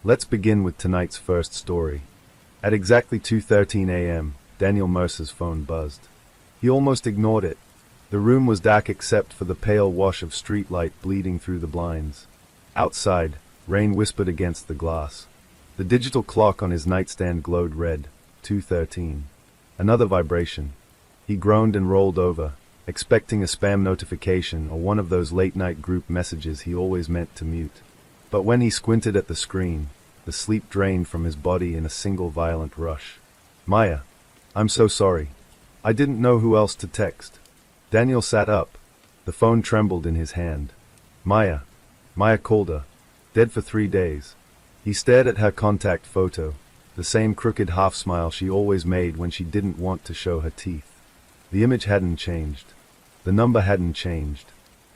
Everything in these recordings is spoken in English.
Let's begin with tonight's first story. At exactly 2:13 a.m., Daniel Mercer's phone buzzed. He almost ignored it. The room was dark except for the pale wash of streetlight bleeding through the blinds. Outside, rain whispered against the glass. The digital clock on his nightstand glowed red. 2:13. Another vibration. He groaned and rolled over, expecting a spam notification or one of those late-night group messages he always meant to mute. But when he squinted at the screen, the sleep drained from his body in a single violent rush. Maya, I'm so sorry. I didn't know who else to text. Daniel sat up. The phone trembled in his hand. Maya called her. Dead for 3 days. He stared at her contact photo, the same crooked half-smile she always made when she didn't want to show her teeth. The image hadn't changed. The number hadn't changed.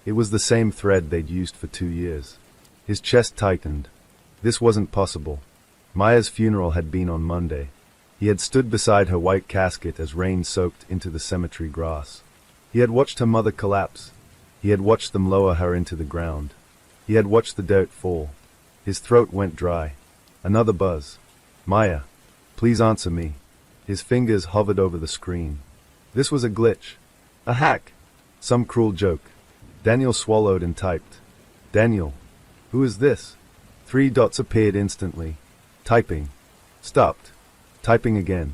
It was the same thread they'd used for 2 years. His chest tightened. This wasn't possible. Maya's funeral had been on Monday. He had stood beside her white casket as rain soaked into the cemetery grass. He had watched her mother collapse. He had watched them lower her into the ground. He had watched the dirt fall. His throat went dry. Another buzz. Maya, please answer me. His fingers hovered over the screen. This was a glitch. A hack. Some cruel joke. Daniel swallowed and typed. Daniel. Who is this? 3 dots appeared instantly. Typing. Stopped. Typing again.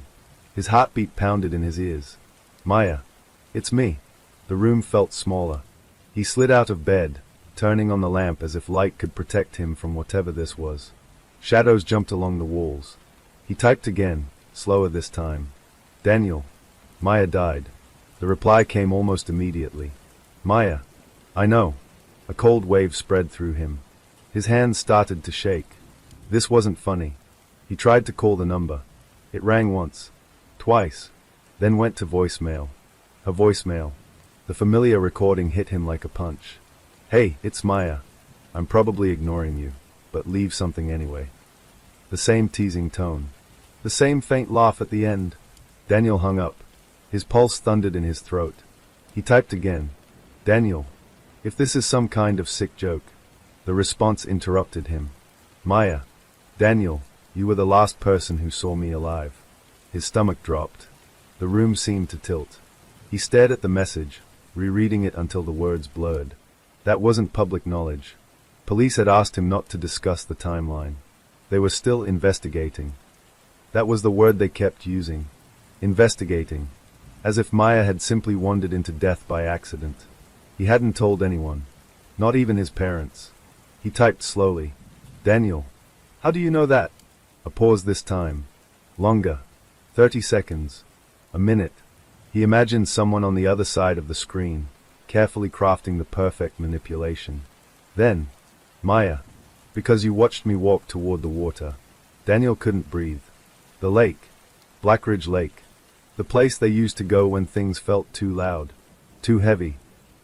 His heartbeat pounded in his ears. Maya. It's me. The room felt smaller. He slid out of bed, turning on the lamp as if light could protect him from whatever this was. Shadows jumped along the walls. He typed again, slower this time. Daniel. Maya died. The reply came almost immediately. Maya. I know. A cold wave spread through him. His hands started to shake. This wasn't funny. He tried to call the number. It rang once. Twice. Then went to voicemail. Her voicemail. The familiar recording hit him like a punch. Hey, it's Maya. I'm probably ignoring you, but leave something anyway. The same teasing tone. The same faint laugh at the end. Daniel hung up. His pulse thundered in his throat. He typed again. Daniel. If this is some kind of sick joke. The response interrupted him. Maya. Daniel, you were the last person who saw me alive. His stomach dropped. The room seemed to tilt. He stared at the message, rereading it until the words blurred. That wasn't public knowledge. Police had asked him not to discuss the timeline. They were still investigating. That was the word they kept using. Investigating. As if Maya had simply wandered into death by accident. He hadn't told anyone. Not even his parents. He typed slowly. Daniel. How do you know that? A pause this time. Longer. 30 seconds. A minute. He imagined someone on the other side of the screen, carefully crafting the perfect manipulation. Then, Maya. Because you watched me walk toward the water. Daniel couldn't breathe. The lake. Blackridge Lake. The place they used to go when things felt too loud, too heavy.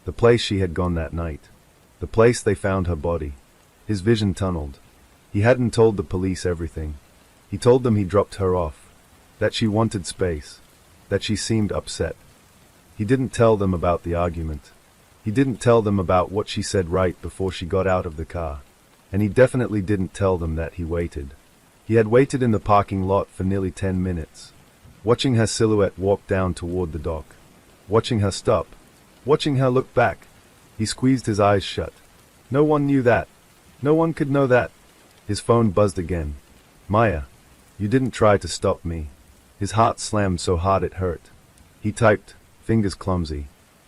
The place she had gone that night. The place they found her body. His vision tunneled. He hadn't told the police everything. He told them he dropped her off. That she wanted space. That she seemed upset. He didn't tell them about the argument. He didn't tell them about what she said right before she got out of the car. And he definitely didn't tell them that he waited. He had waited in the parking lot for nearly 10 minutes. Watching her silhouette walk down toward the dock. Watching her stop. Watching her look back. He squeezed his eyes shut. No one knew that. No one could know that. His phone buzzed again. Maya. You didn't try to stop me. His heart slammed so hard it hurt. He typed, fingers clumsy.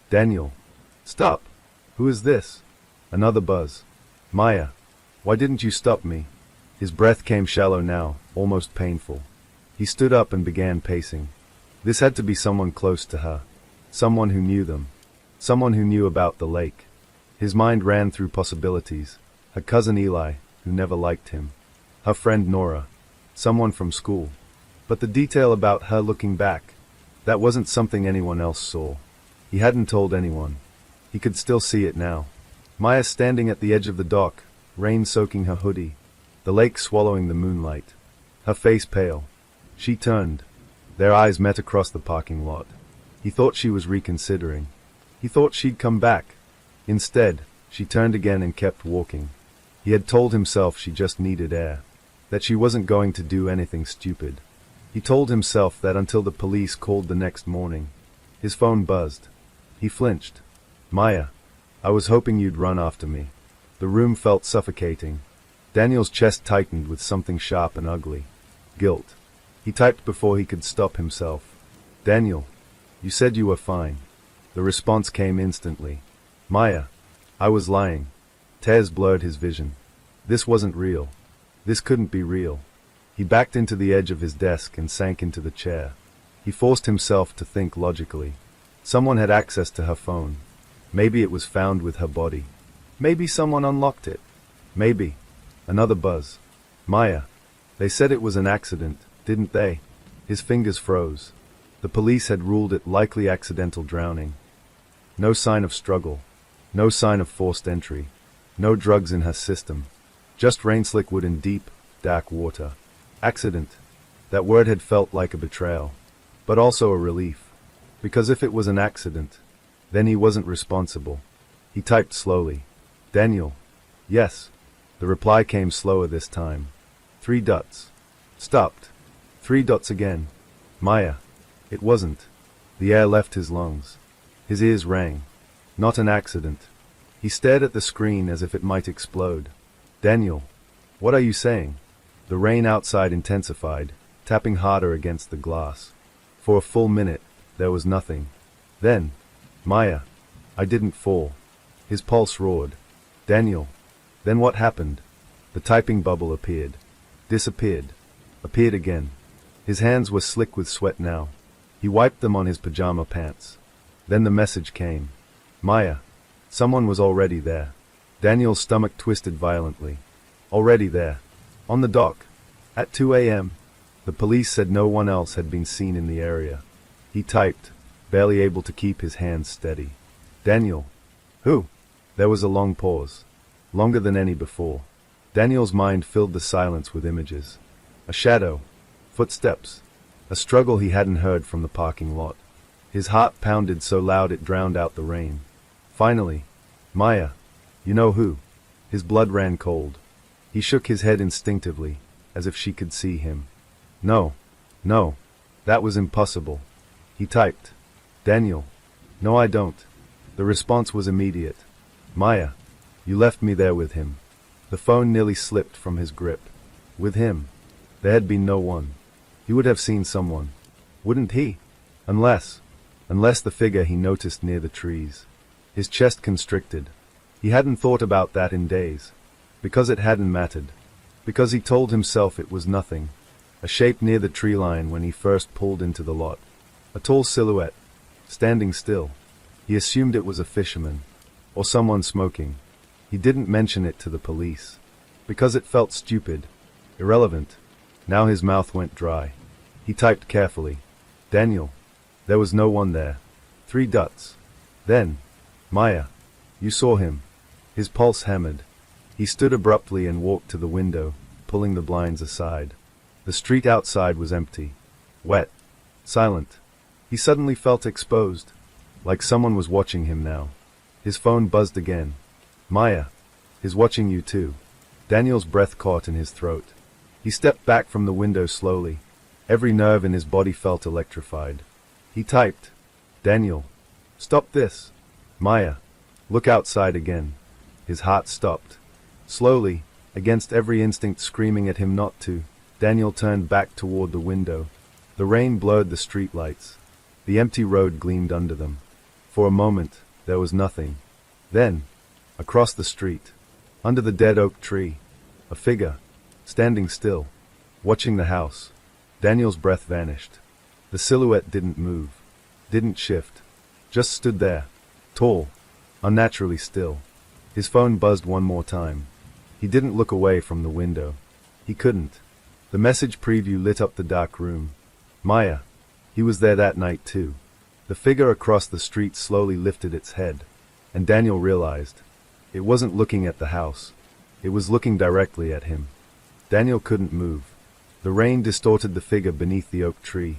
Daniel. Stop. Who is this? Another buzz. Maya. Why didn't you stop me? His breath came shallow now, almost painful. He stood up and began pacing. This had to be someone close to her. Someone who knew them. Someone who knew about the lake. His mind ran through possibilities. Her cousin Eli, who never liked him. Her friend Nora. Someone from school. But the detail about her looking back, that wasn't something anyone else saw. He hadn't told anyone. He could still see it now. Maya standing at the edge of the dock, rain soaking her hoodie. The lake swallowing the moonlight. Her face pale. She turned. Their eyes met across the parking lot. He thought she was reconsidering. He thought she'd come back. Instead, she turned again and kept walking. He had told himself she just needed air. that she wasn't going to do anything stupid. He told himself that until the police called the next morning. His phone buzzed. He flinched. Maya, I was hoping you'd run after me. The room felt suffocating. Daniel's chest tightened with something sharp and ugly. Guilt. He typed before he could stop himself. Daniel, you said you were fine. The response came instantly. Maya, I was lying. Tears blurred his vision. This wasn't real. This couldn't be real. He backed into the edge of his desk and sank into the chair. He forced himself to think logically. Someone had access to her phone. Maybe it was found with her body. Maybe someone unlocked it. Maybe. Another buzz. Maya. They said it was an accident, didn't they? His fingers froze. The police had ruled it likely accidental drowning. No sign of struggle. No sign of forced entry. No drugs in her system. Just rain slick wood in deep, dark water. Accident. That word had felt like a betrayal. But also a relief. Because if it was an accident, then he wasn't responsible. He typed slowly. Daniel. Yes. The reply came slower this time. 3 dots. Stopped. 3 dots again. Maya. It wasn't. The air left his lungs. His ears rang. Not an accident. He stared at the screen as if it might explode. Daniel. What are you saying? The rain outside intensified, tapping harder against the glass. For a full minute, there was nothing. Then, Maya. I didn't fall. His pulse roared. Daniel. Then what happened? The typing bubble appeared. Disappeared. Appeared again. His hands were slick with sweat now. He wiped them on his pajama pants. Then the message came. Maya. Someone was already there. Daniel's stomach twisted violently. Already there. On the dock. At 2 a.m. The police said no one else had been seen in the area. He typed, barely able to keep his hands steady. Daniel. Who? There was a long pause. Longer than any before. Daniel's mind filled the silence with images. A shadow. Footsteps. A struggle he hadn't heard from the parking lot. His heart pounded so loud it drowned out the rain. Finally. Maya. You know who? His blood ran cold. He shook his head instinctively, as if she could see him. No. No. That was impossible. He typed. Daniel. No, I don't. The response was immediate. Maya. You left me there with him. The phone nearly slipped from his grip. With him. There had been no one. He would have seen someone. Wouldn't he? Unless the figure he noticed near the trees. His chest constricted. He hadn't thought about that in days. Because it hadn't mattered. Because he told himself it was nothing. A shape near the tree line when he first pulled into the lot. A tall silhouette. Standing still. He assumed it was a fisherman. Or someone smoking. He didn't mention it to the police. Because it felt stupid. Irrelevant. Now his mouth went dry. He typed carefully. Daniel. There was no one there. 3 dots. Then. Maya. You saw him. His pulse hammered. He stood abruptly and walked to the window, pulling the blinds aside. The street outside was empty. Wet. Silent. He suddenly felt exposed. Like someone was watching him now. His phone buzzed again. Maya. Is watching you too. Daniel's breath caught in his throat. He stepped back from the window slowly. Every nerve in his body felt electrified. He typed. Daniel. Stop this. Maya. Look outside again. His heart stopped. Slowly, against every instinct screaming at him not to, Daniel turned back toward the window. The rain blurred the streetlights. The empty road gleamed under them. For a moment, there was nothing. Then, across the street, under the dead oak tree, a figure, standing still, watching the house. Daniel's breath vanished. The silhouette didn't move, didn't shift, just stood there, tall, unnaturally still. His phone buzzed one more time. He didn't look away from the window. He couldn't. The message preview lit up the dark room. Maya. He was there that night too. The figure across the street slowly lifted its head, and Daniel realized. It wasn't looking at the house. It was looking directly at him. Daniel couldn't move. The rain distorted the figure beneath the oak tree,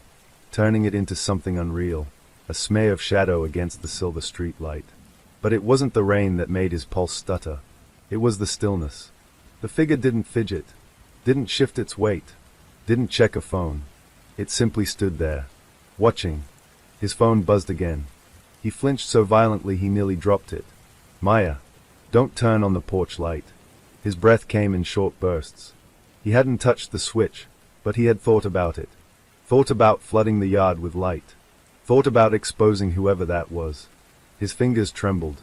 turning it into something unreal, a smear of shadow against the silver street light. But it wasn't the rain that made his pulse stutter. It was the stillness. The figure didn't fidget. Didn't shift its weight. Didn't check a phone. It simply stood there, watching. His phone buzzed again. He flinched so violently he nearly dropped it. Maya, don't turn on the porch light. His breath came in short bursts. He hadn't touched the switch, but he had thought about it. Thought about flooding the yard with light. Thought about exposing whoever that was. His fingers trembled.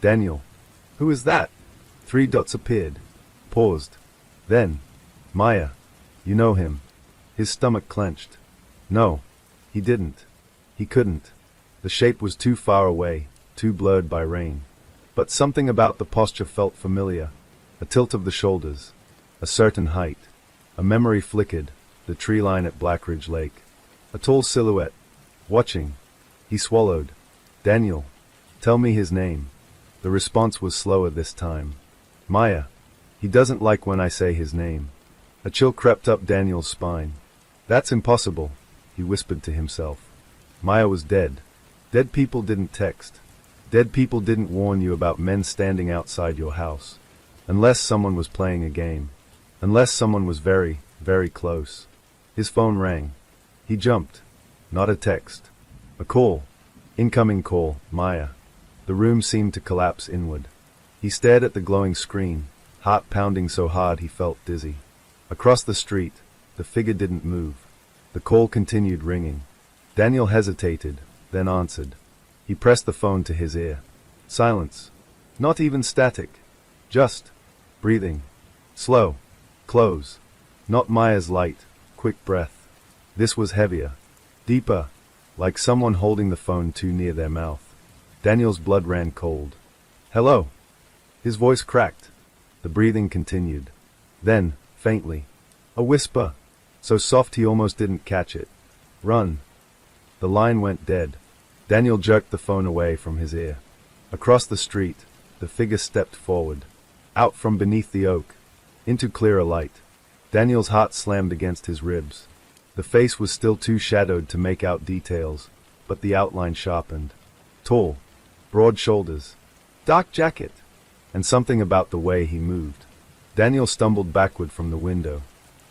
Daniel. Who is that? 3 dots appeared. Paused. Then. Maya. You know him. His stomach clenched. No. He didn't. He couldn't. The shape was too far away, too blurred by rain. But something about the posture felt familiar. A tilt of the shoulders. A certain height. A memory flickered. The tree line at Blackridge Lake. A tall silhouette. Watching. He swallowed. Daniel. Tell me his name. The response was slower this time. Maya. He doesn't like when I say his name. A chill crept up Daniel's spine. That's impossible, he whispered to himself. Maya was dead. Dead people didn't text. Dead people didn't warn you about men standing outside your house. Unless someone was playing a game. Unless someone was very, very close. His phone rang. He jumped. Not a text. A call. Incoming call, Maya. The room seemed to collapse inward. He stared at the glowing screen, heart pounding so hard he felt dizzy. Across the street, the figure didn't move. The call continued ringing. Daniel hesitated, then answered. He pressed the phone to his ear. Silence. Not even static. Just breathing. Slow. Close. Not Maya's light, quick breath. This was heavier. Deeper. Like someone holding the phone too near their mouth. Daniel's blood ran cold. Hello. His voice cracked. The breathing continued. Then, faintly, a whisper, so soft he almost didn't catch it. Run. The line went dead. Daniel jerked the phone away from his ear. Across the street, the figure stepped forward. Out from beneath the oak. Into clearer light. Daniel's heart slammed against his ribs. The face was still too shadowed to make out details, but the outline sharpened. Tall. Broad shoulders. Dark jacket. And something about the way he moved. Daniel stumbled backward from the window.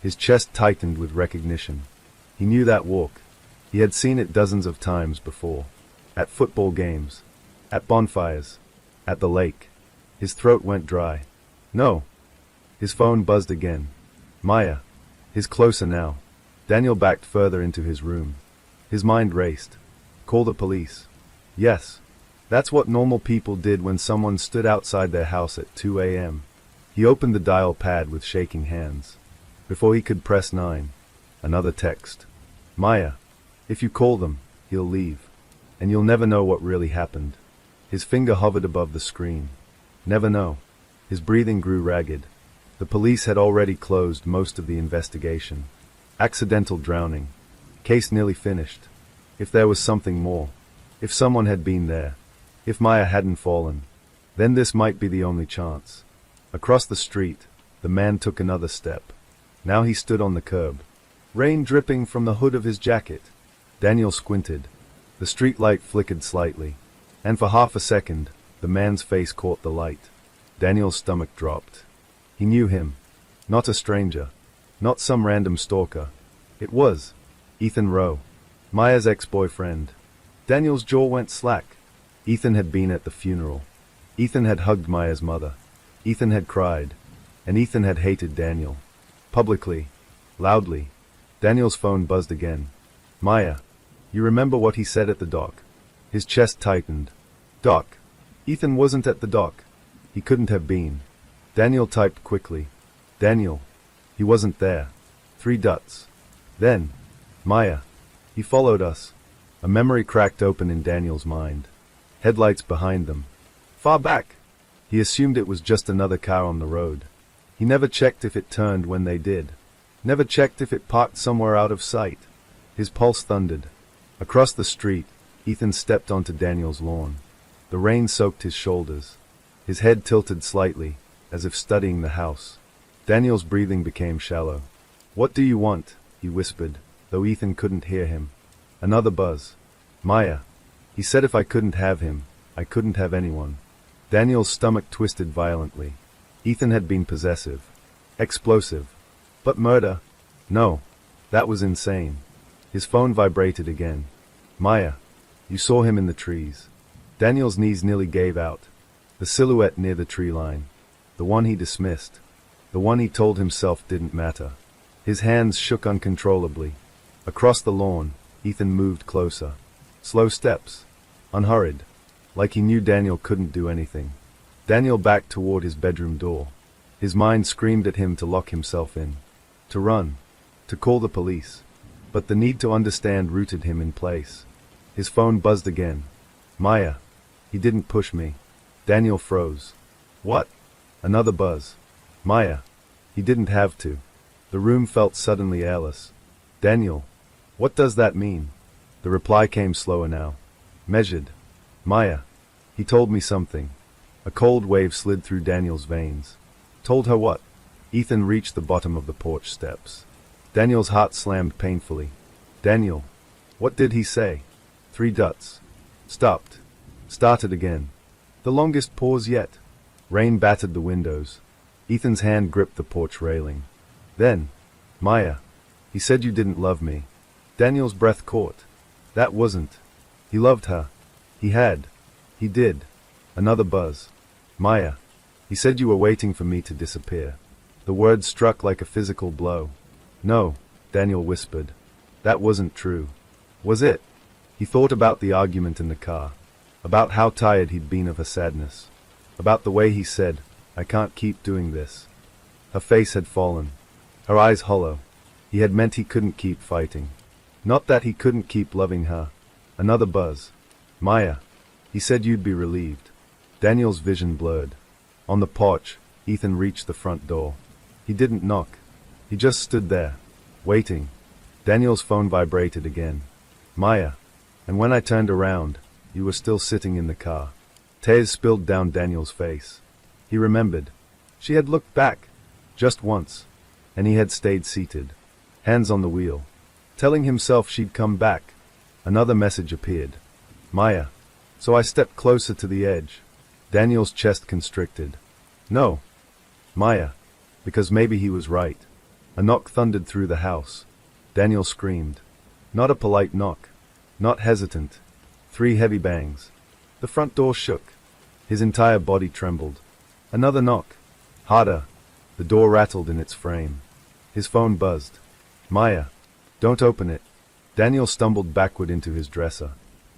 His chest tightened with recognition. He knew that walk. He had seen it dozens of times before. At football games. At bonfires. At the lake. His throat went dry. No. His phone buzzed again. Maya. His closer now. Daniel backed further into his room. His mind raced. Call the police. Yes. That's what normal people did when someone stood outside their house at 2 a.m. He opened the dial pad with shaking hands. Before he could press 9, another text. Maya. If you call them, he'll leave. And you'll never know what really happened. His finger hovered above the screen. Never know. His breathing grew ragged. The police had already closed most of the investigation. Accidental drowning. Case nearly finished. If there was something more. If someone had been there. If Maya hadn't fallen. Then this might be the only chance. Across the street, the man took another step. Now he stood on the curb. Rain dripping from the hood of his jacket. Daniel squinted. The street light flickered slightly. And for half a second, the man's face caught the light. Daniel's stomach dropped. He knew him. Not a stranger. Not some random stalker. It was Ethan Rowe, Maya's ex-boyfriend. Daniel's jaw went slack. Ethan had been at the funeral. Ethan had hugged Maya's mother. Ethan had cried. And Ethan had hated Daniel. Publicly. Loudly. Daniel's phone buzzed again. Maya. You remember what he said at the dock? His chest tightened. Dock. Ethan wasn't at the dock. He couldn't have been. Daniel typed quickly. Daniel. He wasn't there. 3 dots. Then. Maya. He followed us. A memory cracked open in Daniel's mind. Headlights behind them. Far back. He assumed it was just another car on the road. He never checked if it turned when they did. Never checked if it parked somewhere out of sight. His pulse thundered. Across the street, Ethan stepped onto Daniel's lawn. The rain soaked his shoulders. His head tilted slightly, as if studying the house. Daniel's breathing became shallow. What do you want? He whispered, though Ethan couldn't hear him. Another buzz. Maya. He said if I couldn't have him, I couldn't have anyone. Daniel's stomach twisted violently. Ethan had been possessive. Explosive. But murder? No. That was insane. His phone vibrated again. Maya, you saw him in the trees. Daniel's knees nearly gave out. The silhouette near the tree line. The one he dismissed. The one he told himself didn't matter. His hands shook uncontrollably. Across the lawn, Ethan moved closer. Slow steps. Unhurried. Like he knew Daniel couldn't do anything. Daniel backed toward his bedroom door. His mind screamed at him to lock himself in. To run. To call the police. But the need to understand rooted him in place. His phone buzzed again. Maya. He didn't push me. Daniel froze. What? Another buzz. Maya. He didn't have to. The room felt suddenly airless. Daniel. What does that mean? The reply came slower now. Measured. Maya. He told me something. A cold wave slid through Daniel's veins. Told her what? Ethan reached the bottom of the porch steps. Daniel's heart slammed painfully. Daniel. What did he say? 3 dots. Stopped. Started again. The longest pause yet. Rain battered the windows. Ethan's hand gripped the porch railing. Then. Maya. He said you didn't love me. Daniel's breath caught. That wasn't. He loved her. He had. He did. Another buzz. Maya. He said you were waiting for me to disappear. The words struck like a physical blow. No, Daniel whispered. That wasn't true. Was it? He thought about the argument in the car. About how tired he'd been of her sadness. About the way he said, I can't keep doing this. Her face had fallen. Her eyes hollow. He had meant he couldn't keep fighting. Not that he couldn't keep loving her. Another buzz. Maya. He said you'd be relieved. Daniel's vision blurred. On the porch, Ethan reached the front door. He didn't knock. He just stood there, waiting. Daniel's phone vibrated again. Maya. And when I turned around, you were still sitting in the car. Tears spilled down Daniel's face. He remembered. She had looked back. Just once. And he had stayed seated. Hands on the wheel. Telling himself she'd come back. Another message appeared. Maya. So I stepped closer to the edge. Daniel's chest constricted. No. Maya. Because maybe he was right. A knock thundered through the house. Daniel screamed. Not a polite knock. Not hesitant. 3 heavy bangs. The front door shook. His entire body trembled. Another knock. Harder. The door rattled in its frame. His phone buzzed. Maya. Don't open it. Daniel stumbled backward into his dresser.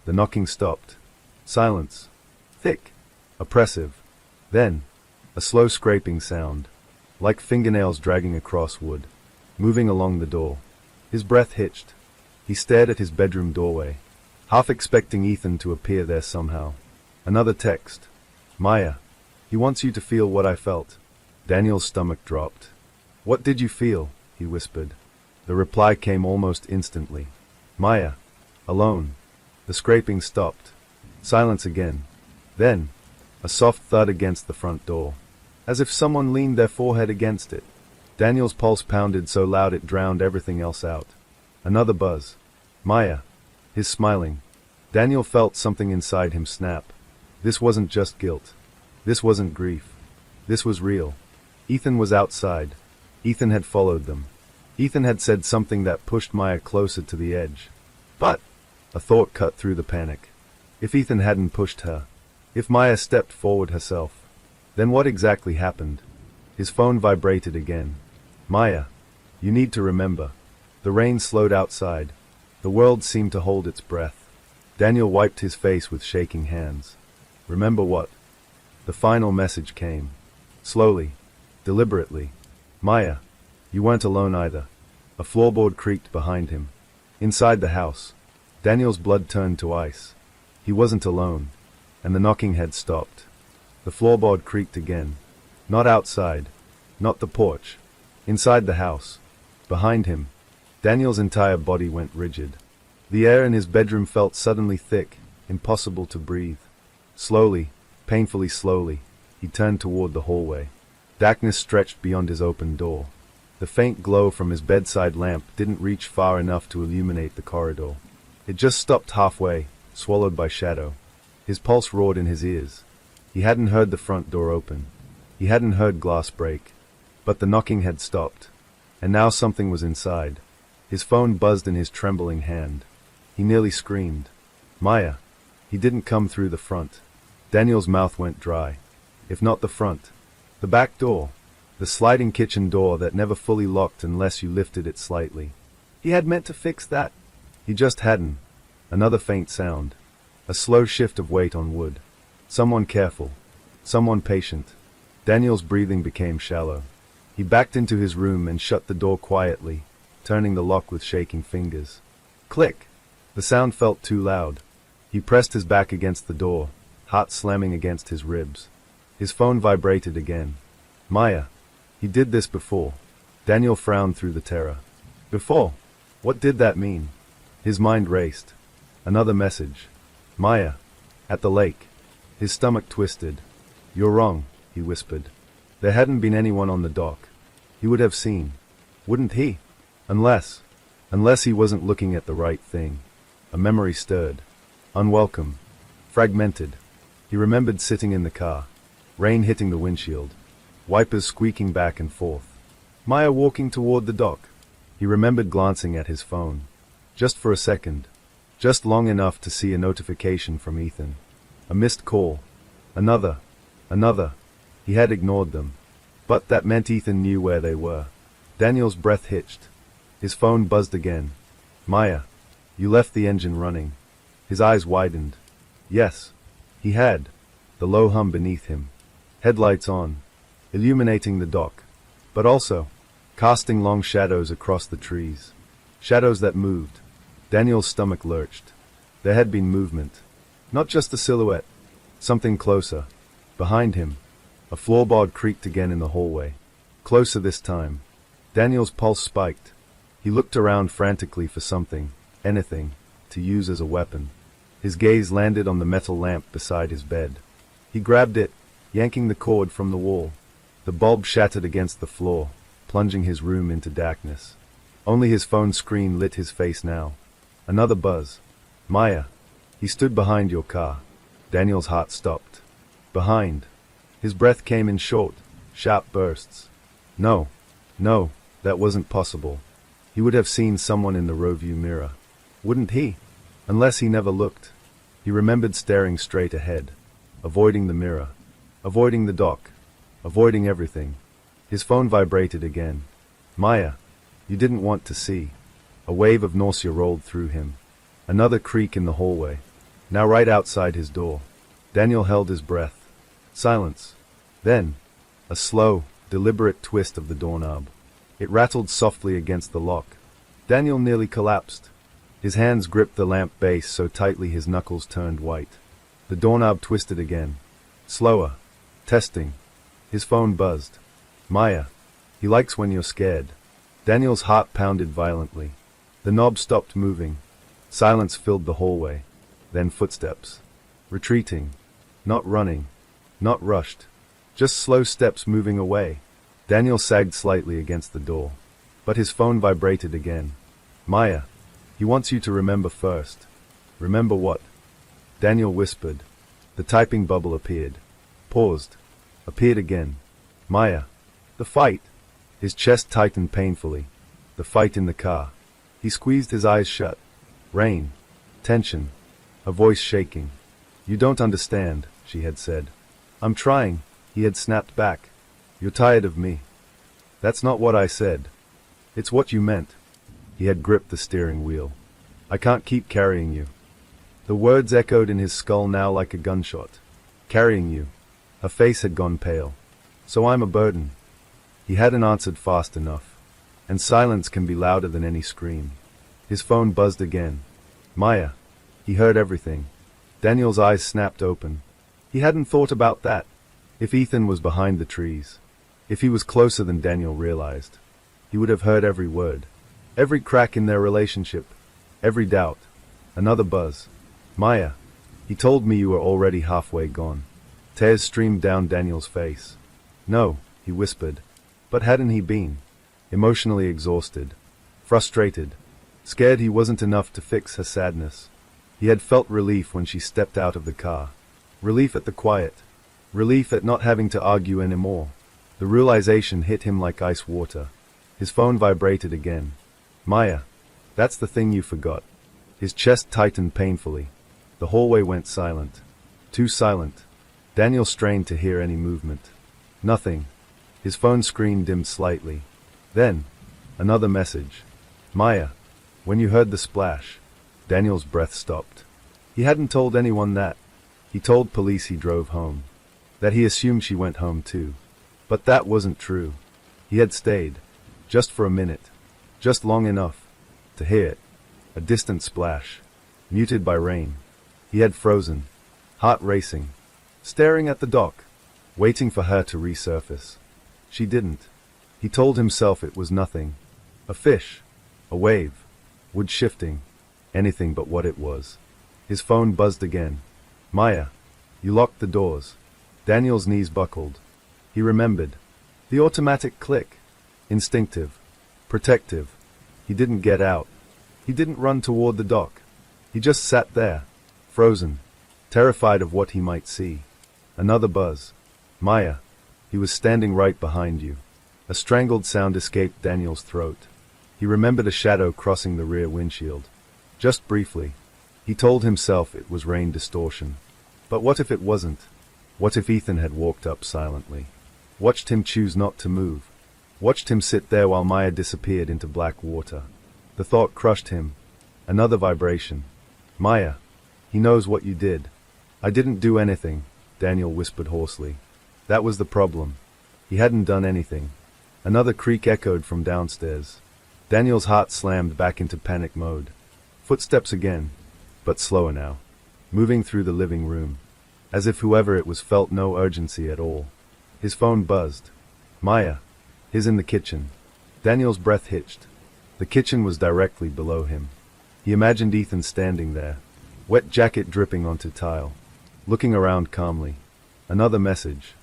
The knocking stopped. Silence. Thick. Oppressive. Then, a slow scraping sound. Like fingernails dragging across wood. Moving along the door. His breath hitched. He stared at his bedroom doorway. Half expecting Ethan to appear there somehow. Another text. Maya. He wants you to feel what I felt. Daniel's stomach dropped. What did you feel? He whispered. The reply came almost instantly. Maya. Alone. The scraping stopped. Silence again. Then, a soft thud against the front door. As if someone leaned their forehead against it. Daniel's pulse pounded so loud it drowned everything else out. Another buzz. Maya. His smiling. Daniel felt something inside him snap. This wasn't just guilt. This wasn't grief. This was real. Ethan was outside. Ethan had followed them. Ethan had said something that pushed Maya closer to the edge. But, a thought cut through the panic. If Ethan hadn't pushed her, if Maya stepped forward herself, then what exactly happened? His phone vibrated again. Maya. You need to remember. The rain slowed outside. The world seemed to hold its breath. Daniel wiped his face with shaking hands. Remember what? The final message came. Slowly. Deliberately. Maya. You weren't alone either. A floorboard creaked behind him. Inside the house. Daniel's blood turned to ice. He wasn't alone. And the knocking had stopped. The floorboard creaked again. Not outside. Not the porch. Inside the house. Behind him. Daniel's entire body went rigid. The air in his bedroom felt suddenly thick, impossible to breathe. Slowly, painfully slowly, he turned toward the hallway. Darkness stretched beyond his open door. The faint glow from his bedside lamp didn't reach far enough to illuminate the corridor. It just stopped halfway, swallowed by shadow. His pulse roared in his ears. He hadn't heard the front door open. He hadn't heard glass break. But the knocking had stopped. And now something was inside. His phone buzzed in his trembling hand. He nearly screamed. Maya. He didn't come through the front. Daniel's mouth went dry. If not the front. The back door. The sliding kitchen door that never fully locked unless you lifted it slightly. He had meant to fix that. He just hadn't. Another faint sound. A slow shift of weight on wood. Someone careful. Someone patient. Daniel's breathing became shallow. He backed into his room and shut the door quietly, turning the lock with shaking fingers. Click! The sound felt too loud. He pressed his back against the door, heart slamming against his ribs. His phone vibrated again. Maya. He did this before. Daniel frowned through the terror. Before? What did that mean? His mind raced. Another message. Maya. At the lake. His stomach twisted. You're wrong, he whispered. There hadn't been anyone on the dock. He would have seen. Wouldn't he? Unless he wasn't looking at the right thing. A memory stirred. Unwelcome. Fragmented. He remembered sitting in the car. Rain hitting the windshield. Wipers squeaking back and forth. Maya walking toward the dock. He remembered glancing at his phone. Just for a second. Just long enough to see a notification from Ethan. A missed call. Another. He had ignored them. But that meant Ethan knew where they were. Daniel's breath hitched. His phone buzzed again. Maya. You left the engine running. His eyes widened. Yes. He had. The low hum beneath him. Headlights on. Illuminating the dock. But also, casting long shadows across the trees. Shadows that moved. Daniel's stomach lurched. There had been movement. Not just a silhouette. Something closer. Behind him. A floorboard creaked again in the hallway. Closer this time. Daniel's pulse spiked. He looked around frantically for something, anything, to use as a weapon. His gaze landed on the metal lamp beside his bed. He grabbed it, yanking the cord from the wall. The bulb shattered against the floor, plunging his room into darkness. Only his phone screen lit his face now. Another buzz. Maya. He stood behind your car. Daniel's heart stopped. Behind. His breath came in short, sharp bursts. No, that wasn't possible. He would have seen someone in the rearview mirror. Wouldn't he? Unless he never looked. He remembered staring straight ahead, avoiding the mirror, avoiding the dock, avoiding everything. His phone vibrated again. Maya. You didn't want to see. A wave of nausea rolled through him. Another creak in the hallway. Now right outside his door. Daniel held his breath. Silence. Then, a slow, deliberate twist of the doorknob. It rattled softly against the lock. Daniel nearly collapsed. His hands gripped the lamp base so tightly his knuckles turned white. The doorknob twisted again. Slower. Testing. His phone buzzed. Maya. He likes when you're scared. Daniel's heart pounded violently. The knob stopped moving. Silence filled the hallway. Then footsteps. Retreating. Not running. Not rushed. Just slow steps moving away. Daniel sagged slightly against the door. But his phone vibrated again. Maya. He wants you to remember first. Remember what? Daniel whispered. The typing bubble appeared. Paused. Appeared again. Maya. The fight. His chest tightened painfully. The fight in the car. He squeezed his eyes shut. Rain. Tension. Her voice shaking. You don't understand, she had said. I'm trying, he had snapped back. You're tired of me. That's not what I said. It's what you meant. He had gripped the steering wheel. I can't keep carrying you. The words echoed in his skull now like a gunshot. Carrying you. Her face had gone pale. So I'm a burden. He hadn't answered fast enough. And silence can be louder than any scream. His phone buzzed again. Maya. He heard everything. Daniel's eyes snapped open. He hadn't thought about that. If Ethan was behind the trees, if he was closer than Daniel realized, he would have heard every word, every crack in their relationship, every doubt. Another buzz. Maya. He told me you were already halfway gone. Tears streamed down Daniel's face. No, he whispered. But hadn't he been? Emotionally exhausted. Frustrated. Scared he wasn't enough to fix her sadness. He had felt relief when she stepped out of the car. Relief at the quiet. Relief at not having to argue anymore. The realization hit him like ice water. His phone vibrated again. Maya, that's the thing you forgot. His chest tightened painfully. The hallway went silent. Too silent. Daniel strained to hear any movement. Nothing. His phone screen dimmed slightly. Then, another message. Maya, when you heard the splash. Daniel's breath stopped. He hadn't told anyone that. He told police he drove home. That he assumed she went home too. But that wasn't true. He had stayed. Just for a minute. Just long enough to hear it. A distant splash. Muted by rain. He had frozen. Heart racing. Staring at the dock. Waiting for her to resurface. She didn't. He told himself it was nothing. A fish. A wave. Wood shifting. Anything but what it was. His phone buzzed again. Maya, you locked the doors. Daniel's knees buckled. He remembered. The automatic click. Instinctive. Protective. He didn't get out. He didn't run toward the dock. He just sat there. Frozen. Terrified of what he might see. Another buzz. Maya, he was standing right behind you. A strangled sound escaped Daniel's throat. He remembered a shadow crossing the rear windshield. Just briefly. He told himself it was rain distortion. But what if it wasn't? What if Ethan had walked up silently? Watched him choose not to move. Watched him sit there while Maya disappeared into black water. The thought crushed him. Another vibration. Maya, he knows what you did. I didn't do anything, Daniel whispered hoarsely. That was the problem. He hadn't done anything. Another creak echoed from downstairs. Daniel's heart slammed back into panic mode. Footsteps again, but slower now. Moving through the living room. As if whoever it was felt no urgency at all. His phone buzzed. Maya. His in the kitchen. Daniel's breath hitched. The kitchen was directly below him. He imagined Ethan standing there. Wet jacket dripping onto tile. Looking around calmly. Another message.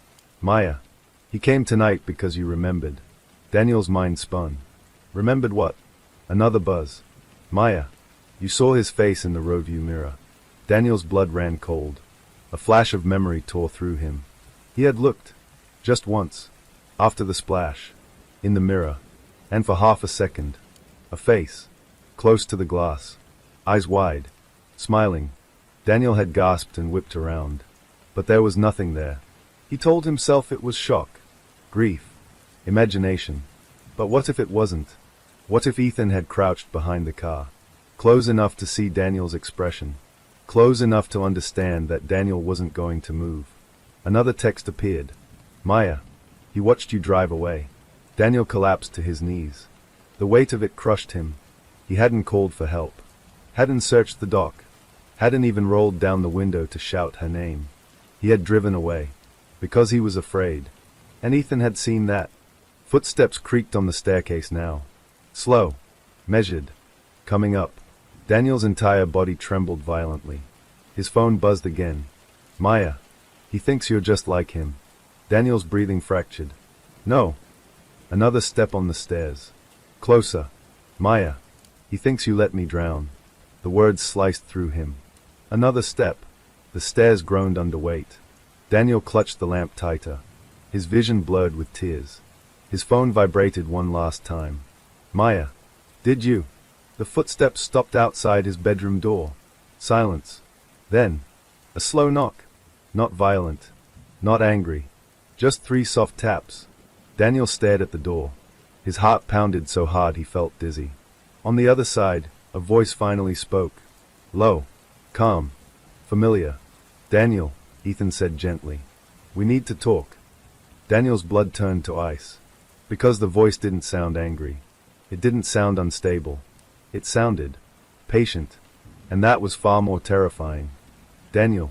Maya. He came tonight because you remembered. Daniel's mind spun. Remembered what? Another buzz. Maya. You saw his face in the roadview mirror. Daniel's blood ran cold. A flash of memory tore through him. He had looked. Just once. After the splash. In the mirror. And for half a second. A face. Close to the glass. Eyes wide. Smiling. Daniel had gasped and whipped around. But there was nothing there. He told himself it was shock. Grief. Imagination. But what if it wasn't? What if Ethan had crouched behind the car? Close enough to see Daniel's expression. Close enough to understand that Daniel wasn't going to move. Another text appeared. Maya. He watched you drive away. Daniel collapsed to his knees. The weight of it crushed him. He hadn't called for help. Hadn't searched the dock. Hadn't even rolled down the window to shout her name. He had driven away. Because he was afraid. And Ethan had seen that. Footsteps creaked on the staircase now. Slow. Measured. Coming up. Daniel's entire body trembled violently. His phone buzzed again. Maya. He thinks you're just like him. Daniel's breathing fractured. No. Another step on the stairs. Closer. Maya. He thinks you let me drown. The words sliced through him. Another step. The stairs groaned under weight. Daniel clutched the lamp tighter. His vision blurred with tears. His phone vibrated one last time. Maya. Did you? The footsteps stopped outside his bedroom door. Silence. Then, a slow knock. Not violent. Not angry. Just 3 soft taps. Daniel stared at the door. His heart pounded so hard he felt dizzy. On the other side, a voice finally spoke. Low. Calm. Familiar. Daniel, Ethan said gently. We need to talk. Daniel's blood turned to ice. Because the voice didn't sound angry. It didn't sound unstable. It sounded patient. And that was far more terrifying. Daniel.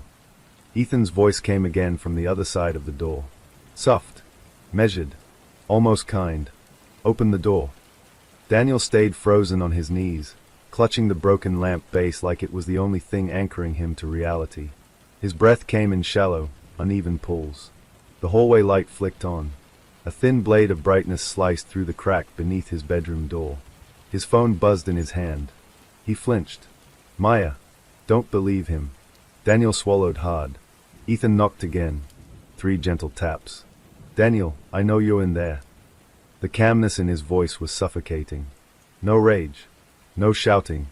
Ethan's voice came again from the other side of the door. Soft. Measured. Almost kind. Open the door. Daniel stayed frozen on his knees, clutching the broken lamp base like it was the only thing anchoring him to reality. His breath came in shallow, uneven pulls. The hallway light flicked on. A thin blade of brightness sliced through the crack beneath his bedroom door. His phone buzzed in his hand. He flinched. Maya. Don't believe him. Daniel swallowed hard. Ethan knocked again. 3 gentle taps. Daniel, I know you're in there. The calmness in his voice was suffocating. No rage. No shouting.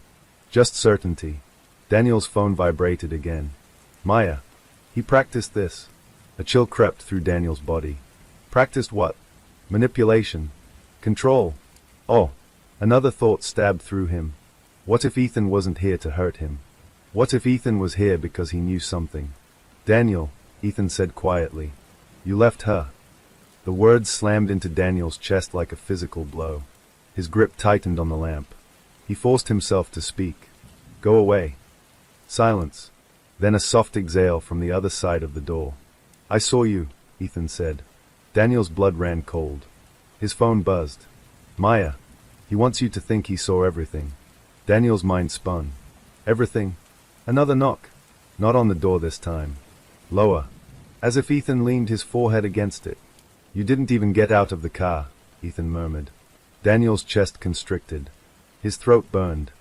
Just certainty. Daniel's phone vibrated again. Maya. He practiced this. A chill crept through Daniel's body. Practiced what? Manipulation. Control. Oh. Another thought stabbed through him. What if Ethan wasn't here to hurt him? What if Ethan was here because he knew something? Daniel, Ethan said quietly. You left her. The words slammed into Daniel's chest like a physical blow. His grip tightened on the lamp. He forced himself to speak. Go away. Silence. Then a soft exhale from the other side of the door. I saw you, Ethan said. Daniel's blood ran cold. His phone buzzed. Maya. He wants you to think he saw everything. Daniel's mind spun. Everything? Another knock. Not on the door this time. Lower. As if Ethan leaned his forehead against it. You didn't even get out of the car, Ethan murmured. Daniel's chest constricted. His throat burned.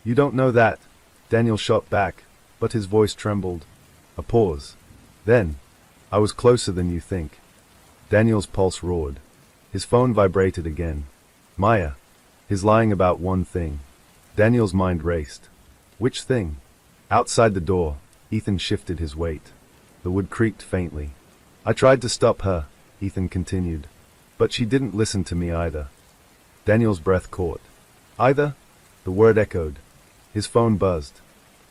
You don't know that. Daniel shot back, but his voice trembled. A pause. Then, I was closer than you think. Daniel's pulse roared. His phone vibrated again. Maya. His lying about one thing. Daniel's mind raced. Which thing? Outside the door, Ethan shifted his weight. The wood creaked faintly. I tried to stop her, Ethan continued. But she didn't listen to me either. Daniel's breath caught. Either? The word echoed. His phone buzzed.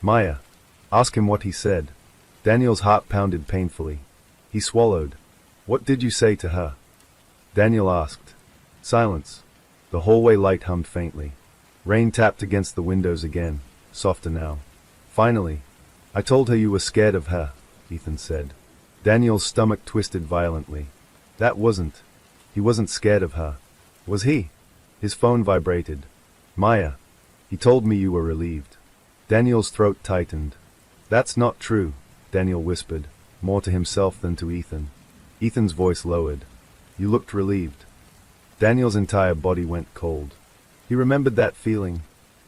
Maya. Ask him what he said. Daniel's heart pounded painfully. He swallowed. What did you say to her? Daniel asked. Silence. The hallway light hummed faintly. Rain tapped against the windows again, softer now. Finally. I told her you were scared of her, Ethan said. Daniel's stomach twisted violently. That wasn't. He wasn't scared of her. Was he? His phone vibrated. Maya. He told me you were relieved. Daniel's throat tightened. That's not true, Daniel whispered, more to himself than to Ethan. Ethan's voice lowered. You looked relieved. Daniel's entire body went cold. He remembered that feeling.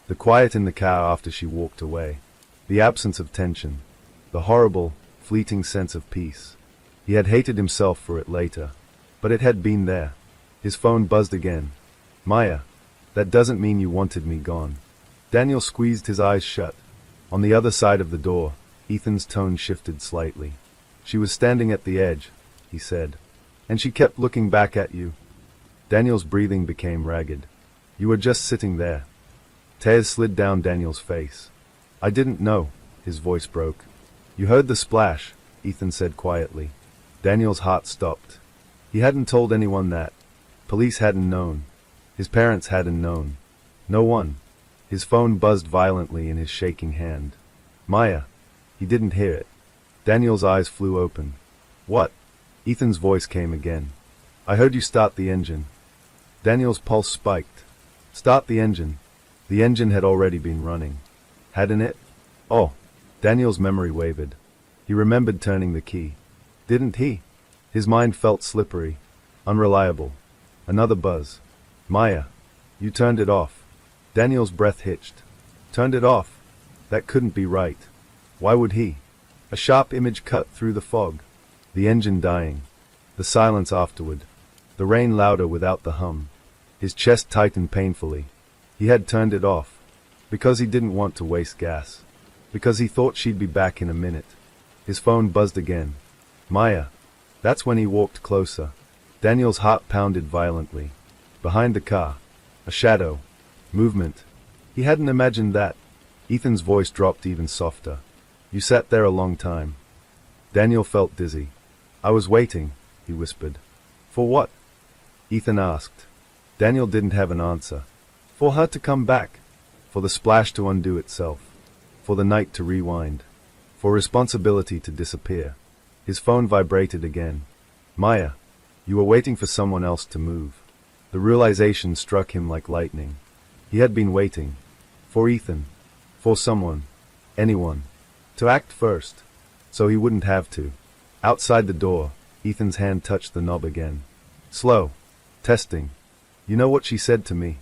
The quiet in the car after she walked away. The absence of tension. The horrible, fleeting sense of peace. He had hated himself for it later. But it had been there. His phone buzzed again. Maya. That doesn't mean you wanted me gone. Daniel squeezed his eyes shut. On the other side of the door, Ethan's tone shifted slightly. She was standing at the edge, he said. And she kept looking back at you. Daniel's breathing became ragged. You were just sitting there. Tears slid down Daniel's face. I didn't know, his voice broke. You heard the splash, Ethan said quietly. Daniel's heart stopped. He hadn't told anyone that. Police hadn't known. His parents hadn't known. No one. His phone buzzed violently in his shaking hand. Maya. He didn't hear it. Daniel's eyes flew open. What? Ethan's voice came again. I heard you start the engine. Daniel's pulse spiked. Start the engine. The engine had already been running. Hadn't it? Oh. Daniel's memory wavered. He remembered turning the key. Didn't he? His mind felt slippery. Unreliable. Another buzz. Maya. You turned it off. Daniel's breath hitched. Turned it off. That couldn't be right. Why would he? A sharp image cut through the fog. The engine dying. The silence afterward. The rain louder without the hum. His chest tightened painfully. He had turned it off. Because he didn't want to waste gas. Because he thought she'd be back in a minute. His phone buzzed again. Maya. That's when he walked closer. Daniel's heart pounded violently. Behind the car. A shadow. Movement. He hadn't imagined that. Ethan's voice dropped even softer. You sat there a long time. Daniel felt dizzy. I was waiting, he whispered. For what? Ethan asked. Daniel didn't have an answer. For her to come back. For the splash to undo itself. For the night to rewind. For responsibility to disappear. His phone vibrated again. Maya. You were waiting for someone else to move. The realization struck him like lightning. He had been waiting. For Ethan. For someone. Anyone. To act first. So he wouldn't have to. Outside the door, Ethan's hand touched the knob again. Slow. Testing. You know what she said to me?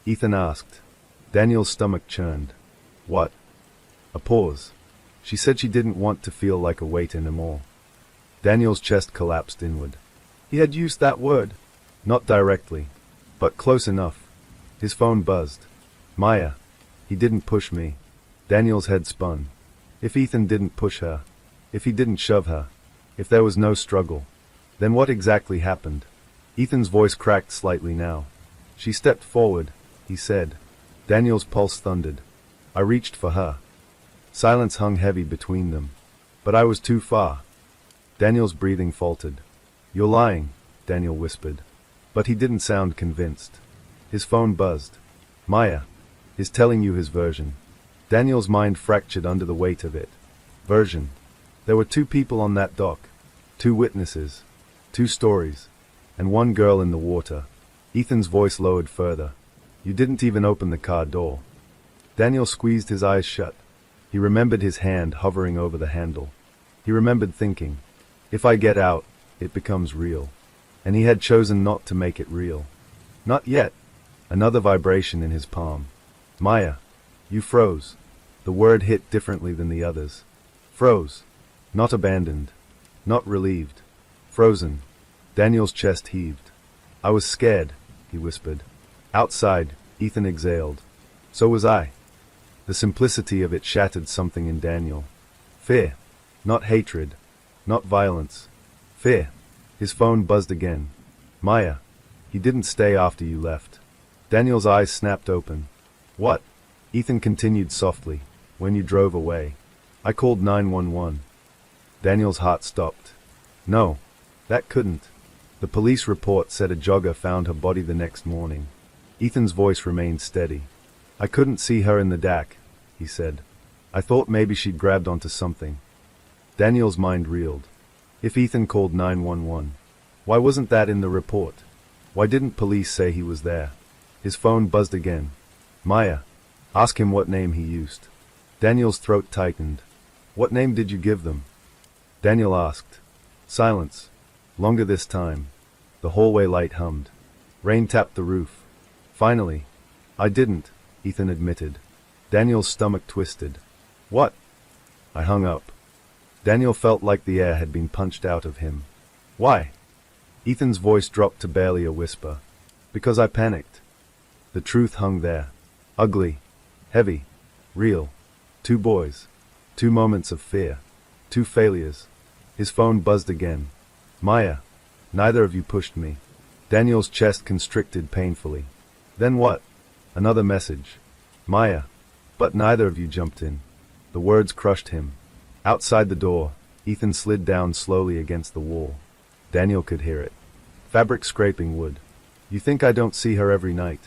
Ethan asked. Daniel's stomach churned. What? A pause. She said she didn't want to feel like a weight anymore. Daniel's chest collapsed inward. He had used that word. Not directly, but close enough. His phone buzzed. Maya. He didn't push me. Daniel's head spun. If Ethan didn't push her, if he didn't shove her, if there was no struggle, then what exactly happened? Ethan's voice cracked slightly now. She stepped forward, he said. Daniel's pulse thundered. I reached for her. Silence hung heavy between them. But I was too far. Daniel's breathing faltered. You're lying, Daniel whispered. But he didn't sound convinced. His phone buzzed. Maya is telling you his version. Daniel's mind fractured under the weight of it. Version. There were 2 people on that dock. 2 witnesses. 2 stories. And 1 girl in the water. Ethan's voice lowered further. You didn't even open the car door. Daniel squeezed his eyes shut. He remembered his hand hovering over the handle. He remembered thinking, if I get out, it becomes real. And he had chosen not to make it real. Not yet. Another vibration in his palm. Maya. You froze. The word hit differently than the others. Froze. Not abandoned. Not relieved. Frozen. Daniel's chest heaved. I was scared, he whispered. Outside, Ethan exhaled. So was I. The simplicity of it shattered something in Daniel. Fear. Not hatred. Not violence. Fear. His phone buzzed again. Maya. He didn't stay after you left. Daniel's eyes snapped open. What? Ethan continued softly. When you drove away. I called 911. Daniel's heart stopped. No. That couldn't. The police report said a jogger found her body the next morning. Ethan's voice remained steady. I couldn't see her in the DAC, he said. I thought maybe she'd grabbed onto something. Daniel's mind reeled. If Ethan called 911, why wasn't that in the report? Why didn't police say he was there? His phone buzzed again. Maya. Ask him what name he used. Daniel's throat tightened. What name did you give them? Daniel asked. Silence. Longer this time. The hallway light hummed. Rain tapped the roof. Finally. I didn't, Ethan admitted. Daniel's stomach twisted. What? I hung up. Daniel felt like the air had been punched out of him. Why? Ethan's voice dropped to barely a whisper. Because I panicked. The truth hung there. Ugly. Heavy. Real. 2 boys. 2 moments of fear. 2 failures. His phone buzzed again. Maya. Neither of you pushed me. Daniel's chest constricted painfully. Then what? Another message. Maya. But neither of you jumped in. The words crushed him. Outside the door, Ethan slid down slowly against the wall. Daniel could hear it. Fabric scraping wood. You think I don't see her every night?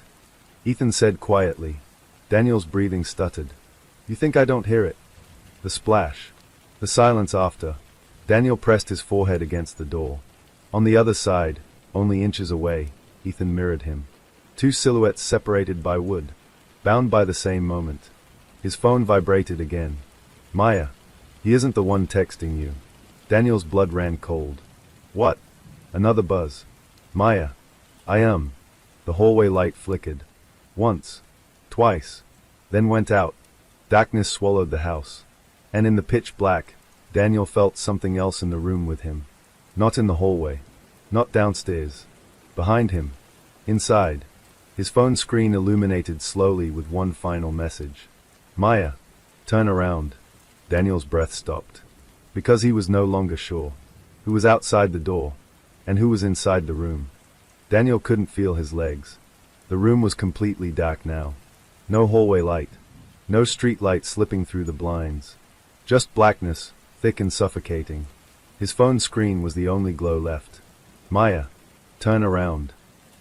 Ethan said quietly. Daniel's breathing stuttered. You think I don't hear it? The splash. The silence after. Daniel pressed his forehead against the door. On the other side, only inches away, Ethan mirrored him. 2 silhouettes separated by wood. Bound by the same moment. His phone vibrated again. Maya. He isn't the one texting you. Daniel's blood ran cold. What? Another buzz. Maya. I am. The hallway light flickered. Once. Twice. Then went out. Darkness swallowed the house. And in the pitch black, Daniel felt something else in the room with him. Not in the hallway. Not downstairs. Behind him. Inside. His phone screen illuminated slowly with one final message. Maya. Turn around. Daniel's breath stopped. Because he was no longer sure. Who was outside the door? And who was inside the room? Daniel couldn't feel his legs. The room was completely dark now. No hallway light. No street light slipping through the blinds. Just blackness, thick and suffocating. His phone screen was the only glow left. Maya. Turn around.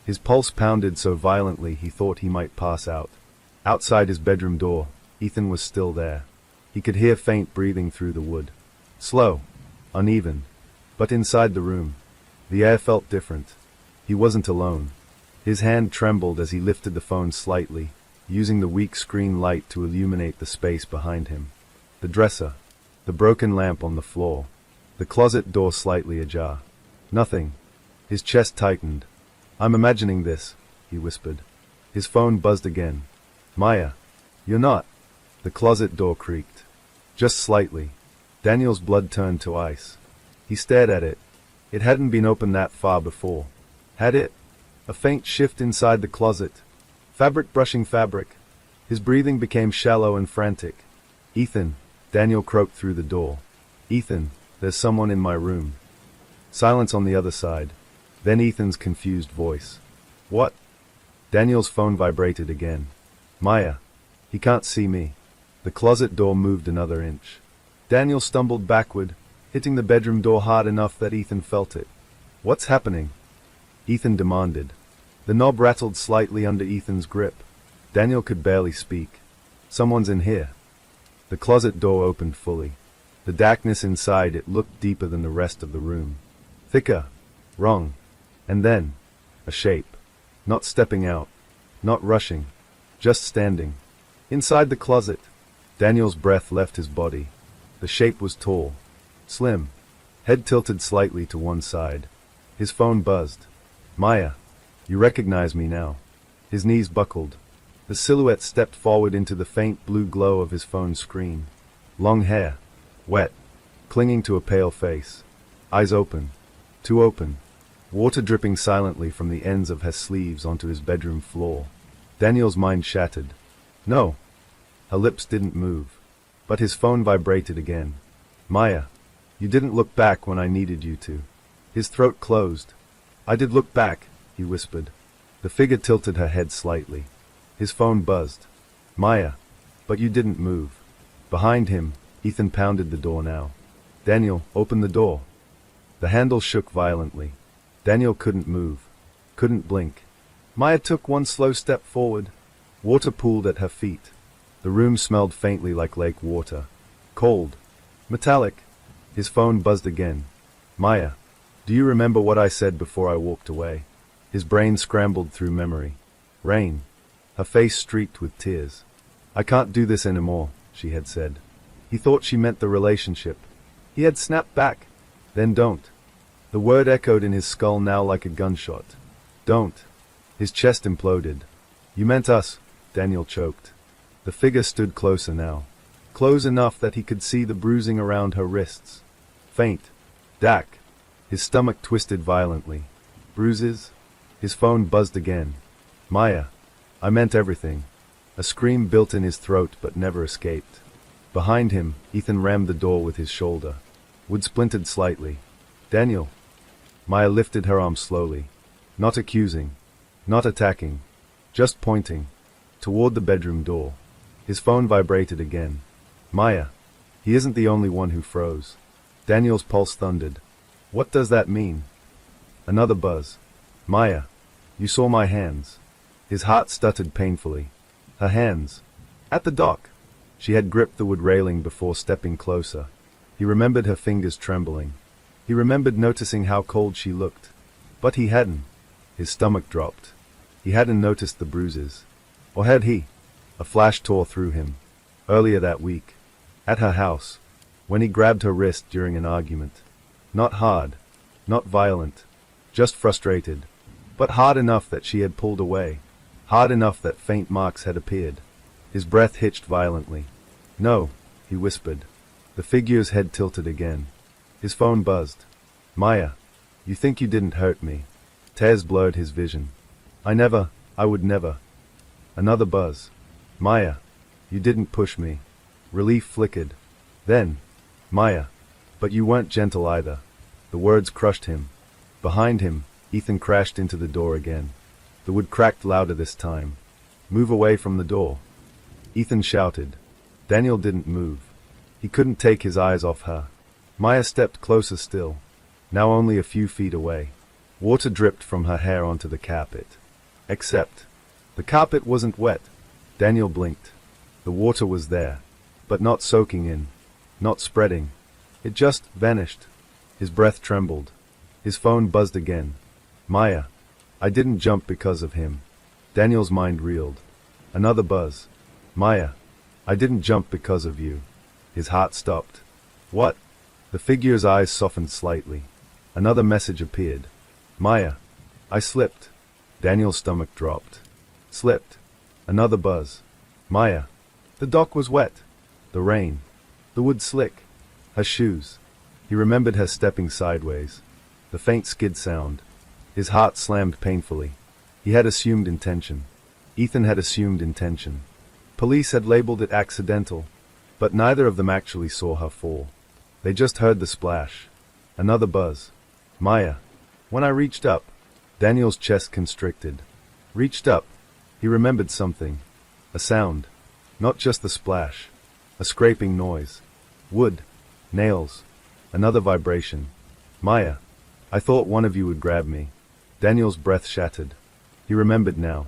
His pulse pounded so violently he thought he might pass out. Outside his bedroom door, Ethan was still there. He could hear faint breathing through the wood. Slow. Uneven. But inside the room, the air felt different. He wasn't alone. His hand trembled as he lifted the phone slightly, using the weak screen light to illuminate the space behind him. The dresser. The broken lamp on the floor. The closet door slightly ajar. Nothing. His chest tightened. I'm imagining this, he whispered. His phone buzzed again. Maya. You're not. The closet door creaked. Just slightly. Daniel's blood turned to ice. He stared at it. It hadn't been opened that far before. Had it? A faint shift inside the closet. Fabric brushing fabric. His breathing became shallow and frantic. "Ethan," Daniel croaked through the door. "Ethan, there's someone in my room." Silence on the other side. Then Ethan's confused voice. "What?" Daniel's phone vibrated again. "Maya. He can't see me." The closet door moved another inch. Daniel stumbled backward, hitting the bedroom door hard enough that Ethan felt it. "What's happening?" Ethan demanded. The knob rattled slightly under Ethan's grip. Daniel could barely speak. "Someone's in here." The closet door opened fully. The darkness inside it looked deeper than the rest of the room. Thicker. Wrong. And then, a shape. Not stepping out. Not rushing. Just standing. Inside the closet. Daniel's breath left his body. The shape was tall. Slim. Head tilted slightly to one side. His phone buzzed. "Maya. You recognize me now." His knees buckled. The silhouette stepped forward into the faint blue glow of his phone screen. Long hair. Wet. Clinging to a pale face. Eyes open. Too open. Water dripping silently from the ends of her sleeves onto his bedroom floor. Daniel's mind shattered. "No." Her lips didn't move. But his phone vibrated again. "Maya. You didn't look back when I needed you to." His throat closed. "I did look back," he whispered. The figure tilted her head slightly. His phone buzzed. "Maya. But you didn't move." Behind him, Ethan pounded the door now. "Daniel, open the door." The handle shook violently. Daniel couldn't move. Couldn't blink. Maya took one slow step forward. Water pooled at her feet. The room smelled faintly like lake water. Cold. Metallic. His phone buzzed again. "Maya. Do you remember what I said before I walked away?" His brain scrambled through memory. Rain. Her face streaked with tears. "I can't do this anymore," she had said. He thought she meant the relationship. He had snapped back. "Then don't." The word echoed in his skull now like a gunshot. "Don't." His chest imploded. "You meant us," Daniel choked. The figure stood closer now. Close enough that he could see the bruising around her wrists. Faint. Dark. His stomach twisted violently. Bruises? His phone buzzed again. "Maya. I meant everything." A scream built in his throat but never escaped. Behind him, Ethan rammed the door with his shoulder. Wood splintered slightly. "Daniel." Maya lifted her arm slowly. Not accusing. Not attacking. Just pointing. Toward the bedroom door. His phone vibrated again. "Maya. He isn't the only one who froze." Daniel's pulse thundered. "What does that mean?" Another buzz. "Maya. You saw my hands." His heart stuttered painfully. Her hands. At the dock. She had gripped the wood railing before stepping closer. He remembered her fingers trembling. He remembered noticing how cold she looked. But he hadn't. His stomach dropped. He hadn't noticed the bruises. Or had he? A flash tore through him. Earlier that week. At her house. When he grabbed her wrist during an argument. Not hard. Not violent. Just frustrated. But hard enough that she had pulled away. Hard enough that faint marks had appeared. His breath hitched violently. "No," he whispered. The figure's head tilted again. His phone buzzed. "Maya. You think you didn't hurt me." Tears blurred his vision. I would never." Another buzz. "Maya. You didn't push me." Relief flickered. Then. "Maya. But you weren't gentle either." The words crushed him. Behind him, Ethan crashed into the door again. The wood cracked louder this time. "Move away from the door." Ethan shouted. Daniel didn't move. He couldn't take his eyes off her. Maya stepped closer still. Now only a few feet away. Water dripped from her hair onto the carpet. Except, the carpet wasn't wet. Daniel blinked. The water was there, but not soaking in, not spreading. It just vanished. His breath trembled. His phone buzzed again. "Maya. I didn't jump because of him." Daniel's mind reeled. Another buzz. "Maya. I didn't jump because of you." His heart stopped. "What?" The figure's eyes softened slightly. Another message appeared. "Maya. I slipped." Daniel's stomach dropped. "Slipped." Another buzz. "Maya. The dock was wet. The rain. The wood slick. Her shoes." He remembered her stepping sideways. The faint skid sound. His heart slammed painfully. He had assumed intention. Ethan had assumed intention. Police had labeled it accidental, but neither of them actually saw her fall. They just heard the splash. Another buzz. Maya. When I reached up, Daniel's chest constricted. Reached up. He remembered something. A sound. Not just the splash. A scraping noise. Wood. Nails. Another vibration. Maya. I thought one of you would grab me. Daniel's breath shattered. He remembered now.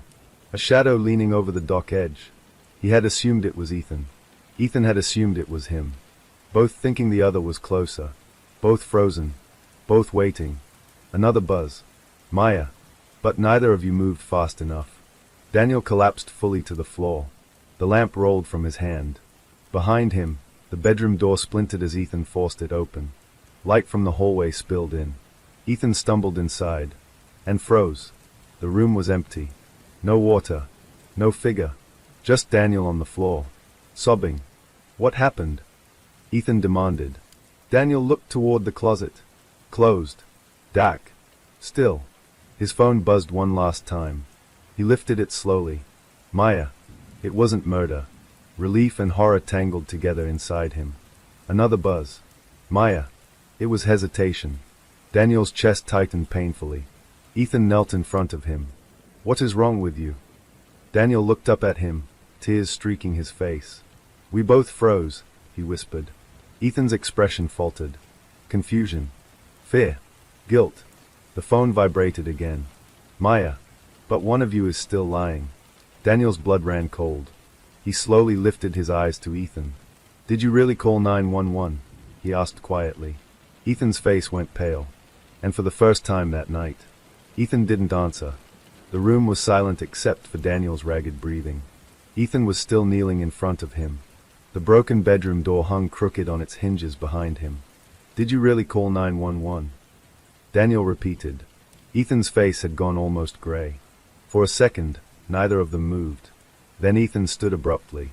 A shadow leaning over the dock edge. He had assumed it was Ethan. Ethan had assumed it was him. Both thinking the other was closer. Both frozen. Both waiting. Another buzz. Maya. But neither of you moved fast enough. Daniel collapsed fully to the floor. The lamp rolled from his hand. Behind him, the bedroom door splintered as Ethan forced it open. Light from the hallway spilled in. Ethan stumbled inside. And froze. The room was empty. No water. No figure. Just Daniel on the floor. Sobbing. What happened? Ethan demanded. Daniel looked toward the closet. Closed. Dark. Still. His phone buzzed one last time. He lifted it slowly. Maya. It wasn't murder. Relief and horror tangled together inside him. Another buzz. Maya. It was hesitation. Daniel's chest tightened painfully. Ethan knelt in front of him. What is wrong with you? Daniel looked up at him, tears streaking his face. We both froze, he whispered. Ethan's expression faltered. Confusion. Fear. Guilt. The phone vibrated again. Maya. But one of you is still lying. Daniel's blood ran cold. He slowly lifted his eyes to Ethan. Did you really call 911? He asked quietly. Ethan's face went pale. And for the first time that night, Ethan didn't answer. The room was silent except for Daniel's ragged breathing. Ethan was still kneeling in front of him. The broken bedroom door hung crooked on its hinges behind him. Did you really call 911? Daniel repeated. Ethan's face had gone almost gray. For a second, neither of them moved. Then Ethan stood abruptly.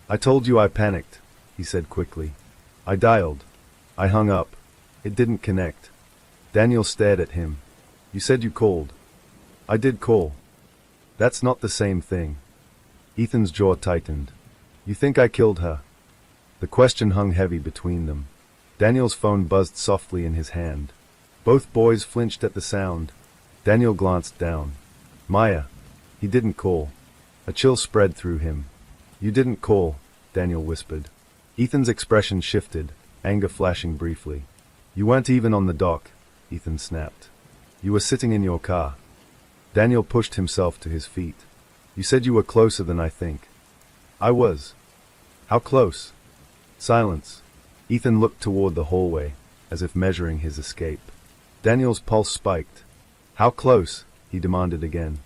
I told you I panicked, he said quickly. I dialed. I hung up. It didn't connect. Daniel stared at him. You said you called. I did call. That's not the same thing. Ethan's jaw tightened. You think I killed her? The question hung heavy between them. Daniel's phone buzzed softly in his hand. Both boys flinched at the sound. Daniel glanced down. Maya. He didn't call. A chill spread through him. You didn't call, Daniel whispered. Ethan's expression shifted, anger flashing briefly. You weren't even on the dock, Ethan snapped. You were sitting in your car. Daniel pushed himself to his feet. You said you were closer than I think. I was. How close? Silence. Ethan looked toward the hallway, as if measuring his escape. Daniel's pulse spiked. How close? He demanded again.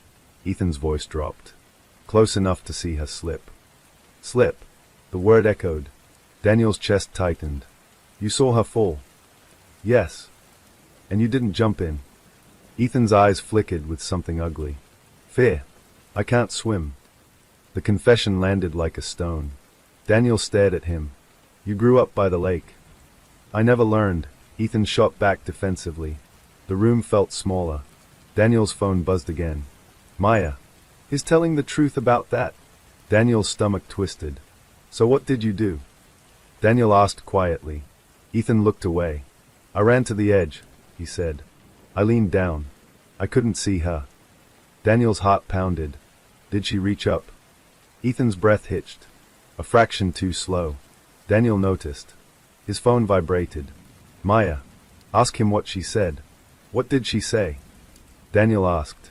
Ethan's voice dropped. Close enough to see her slip. Slip. The word echoed. Daniel's chest tightened. You saw her fall? Yes. And you didn't jump in? Ethan's eyes flickered with something ugly. Fear. I can't swim. The confession landed like a stone. Daniel stared at him. You grew up by the lake. I never learned. Ethan shot back defensively. The room felt smaller. Daniel's phone buzzed again. Maya. Is telling the truth about that? Daniel's stomach twisted. So what did you do? Daniel asked quietly. Ethan looked away. I ran to the edge, he said. I leaned down. I couldn't see her. Daniel's heart pounded. Did she reach up? Ethan's breath hitched. A fraction too slow. Daniel noticed. His phone vibrated. Maya. Ask him what she said. What did she say? Daniel asked.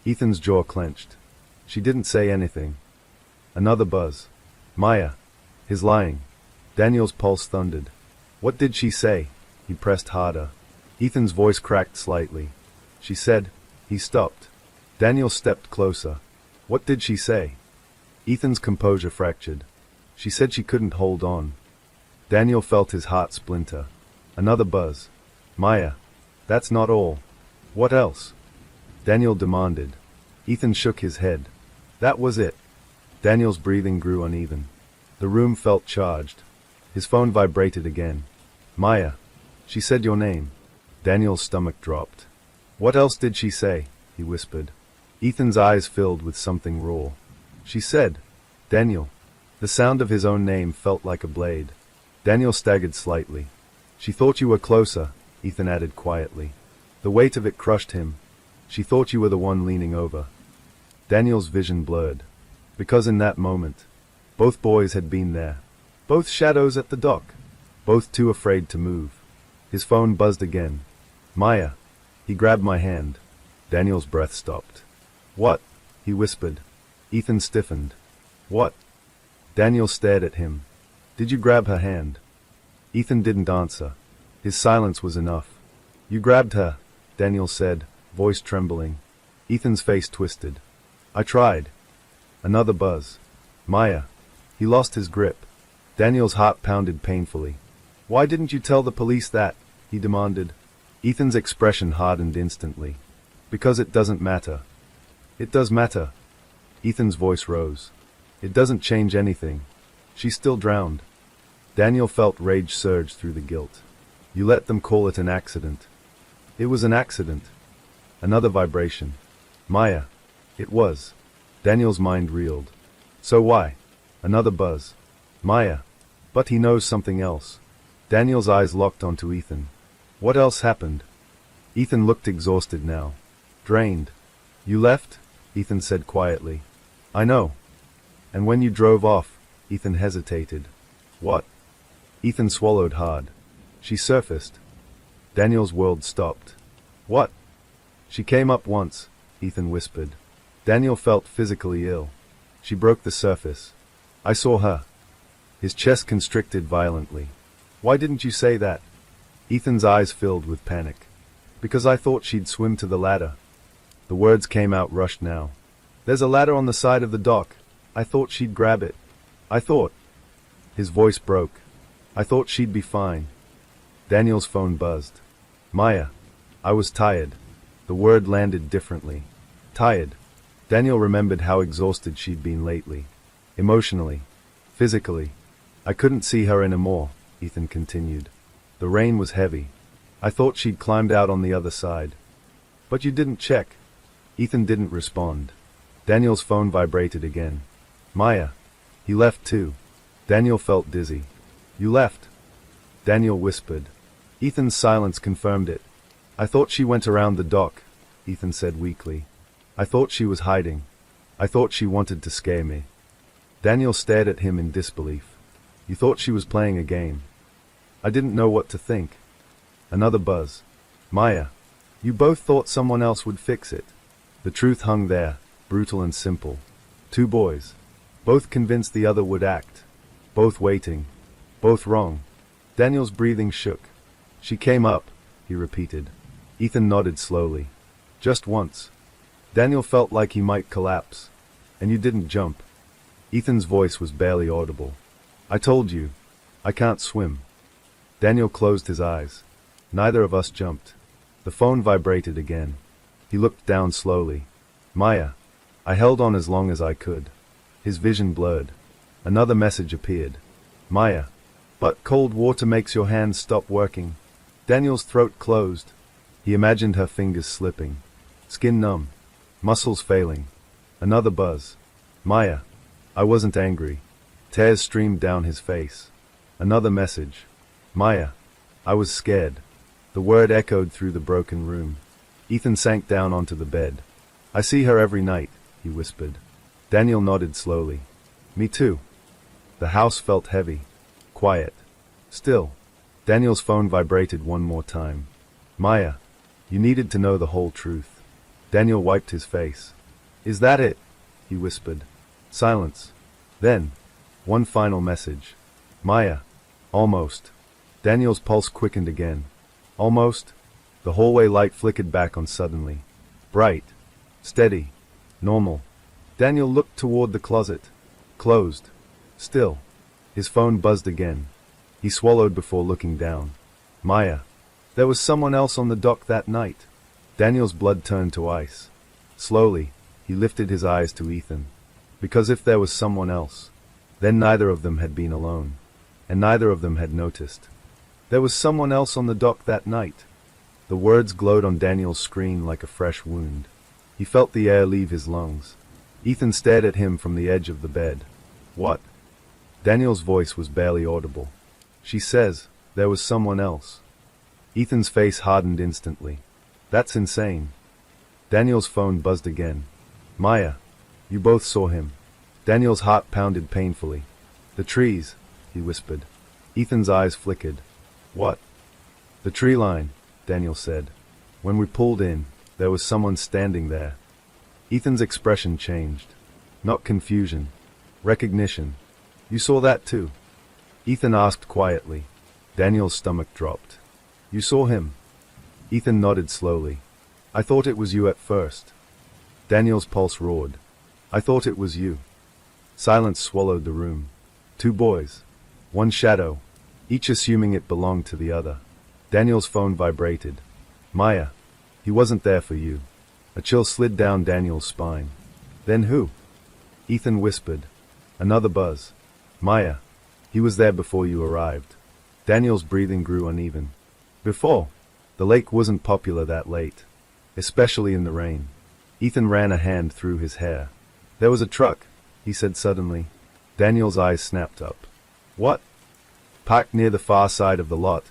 Ethan's jaw clenched. She didn't say anything. Another buzz. Maya. His lying. Daniel's pulse thundered. What did she say? He pressed harder. Ethan's voice cracked slightly. She said. He stopped. Daniel stepped closer. What did she say? Ethan's composure fractured. She said she couldn't hold on. Daniel felt his heart splinter. Another buzz. Maya. That's not all. What else? Daniel demanded. Ethan shook his head. That was it. Daniel's breathing grew uneven. The room felt charged. His phone vibrated again. Maya. She said your name. Daniel's stomach dropped. What else did she say? He whispered. Ethan's eyes filled with something raw. She said, "Daniel." The sound of his own name felt like a blade. Daniel staggered slightly. "She thought you were closer," Ethan added quietly. The weight of it crushed him. "She thought you were the one leaning over." Daniel's vision blurred. Because in that moment, both boys had been there. Both shadows at the dock. Both too afraid to move. His phone buzzed again. "Maya." He grabbed my hand. Daniel's breath stopped. "What?" he whispered. Ethan stiffened. "What?" Daniel stared at him. "Did you grab her hand?" Ethan didn't answer. His silence was enough. "You grabbed her," Daniel said, voice trembling. Ethan's face twisted. "I tried." Another buzz. "Maya." He lost his grip. Daniel's heart pounded painfully. "Why didn't you tell the police that?" he demanded. Ethan's expression hardened instantly. "Because it doesn't matter." "It does matter." Ethan's voice rose. "It doesn't change anything. She's still drowned." Daniel felt rage surge through the guilt. "You let them call it an accident." "It was an accident." Another vibration. "Maya." "It was." Daniel's mind reeled. "So why?" Another buzz. "Maya." But he knows something else. Daniel's eyes locked onto Ethan. "What else happened?" Ethan looked exhausted now. Drained. "You left?" Ethan said quietly. "I know." "And when you drove off?" Ethan hesitated. "What?" Ethan swallowed hard. "She surfaced." Daniel's world stopped. "What?" "She came up once," Ethan whispered. Daniel felt physically ill. "She broke the surface. I saw her." His chest constricted violently. "Why didn't you say that?" Ethan's eyes filled with panic. "Because I thought she'd swim to the ladder." The words came out rushed now. "There's a ladder on the side of the dock. I thought she'd grab it. I thought." His voice broke. "I thought she'd be fine." Daniel's phone buzzed. "Maya." I was tired. The word landed differently. Tired. Daniel remembered how exhausted she'd been lately. Emotionally. Physically. "I couldn't see her anymore," Ethan continued. "The rain was heavy. I thought she'd climbed out on the other side." "But you didn't check." Ethan didn't respond. Daniel's phone vibrated again. "Maya." He left too. Daniel felt dizzy. "You left?" Daniel whispered. Ethan's silence confirmed it. "I thought she went around the dock," Ethan said weakly. "I thought she was hiding. I thought she wanted to scare me." Daniel stared at him in disbelief. "You thought she was playing a game?" "I didn't know what to think." Another buzz. "Maya." "You both thought someone else would fix it." The truth hung there, brutal and simple. Two boys. Both convinced the other would act. Both waiting. Both wrong. Daniel's breathing shook. "She came up," he repeated. Ethan nodded slowly. "Just once." Daniel felt like he might collapse. "And you didn't jump." Ethan's voice was barely audible. "I told you. I can't swim." Daniel closed his eyes. Neither of us jumped. The phone vibrated again. He looked down slowly. "Maya." I held on as long as I could. His vision blurred. Another message appeared. "Maya." "But cold water makes your hands stop working." Daniel's throat closed. He imagined her fingers slipping. Skin numb. Muscles failing. Another buzz. "Maya." I wasn't angry. Tears streamed down his face. Another message. "Maya." I was scared. The word echoed through the broken room. Ethan sank down onto the bed. "I see her every night," he whispered. Daniel nodded slowly. "Me too." The house felt heavy. Quiet. Still. Daniel's phone vibrated one more time. "Maya." You needed to know the whole truth. Daniel wiped his face. "Is that it?" he whispered. Silence. Then, one final message. "Maya." Almost. Daniel's pulse quickened again. Almost. The hallway light flickered back on suddenly. Bright. Steady. Normal. Daniel looked toward the closet. Closed. Still. His phone buzzed again. He swallowed before looking down. Maya. There was someone else on the dock that night. Daniel's blood turned to ice. Slowly, he lifted his eyes to Ethan. Because if there was someone else, then neither of them had been alone. And neither of them had noticed. There was someone else on the dock that night. The words glowed on Daniel's screen like a fresh wound. He felt the air leave his lungs. Ethan stared at him from the edge of the bed. What? Daniel's voice was barely audible. She says, there was someone else. Ethan's face hardened instantly. That's insane. Daniel's phone buzzed again. Maya, you both saw him. Daniel's heart pounded painfully. The trees, he whispered. Ethan's eyes flickered. What? The tree line, Daniel said. When we pulled in, there was someone standing there. Ethan's expression changed. Not confusion. Recognition. You saw that too? Ethan asked quietly. Daniel's stomach dropped. You saw him? Ethan nodded slowly. I thought it was you at first. Daniel's pulse roared. I thought it was you. Silence swallowed the room. Two boys. One shadow, each assuming it belonged to the other. Daniel's phone vibrated. Maya, he wasn't there for you. A chill slid down Daniel's spine. Then who? Ethan whispered. Another buzz. Maya, he was there before you arrived. Daniel's breathing grew uneven. Before? The lake wasn't popular that late. Especially in the rain. Ethan ran a hand through his hair. There was a truck, he said suddenly. Daniel's eyes snapped up. What? Parked near the far side of the lot,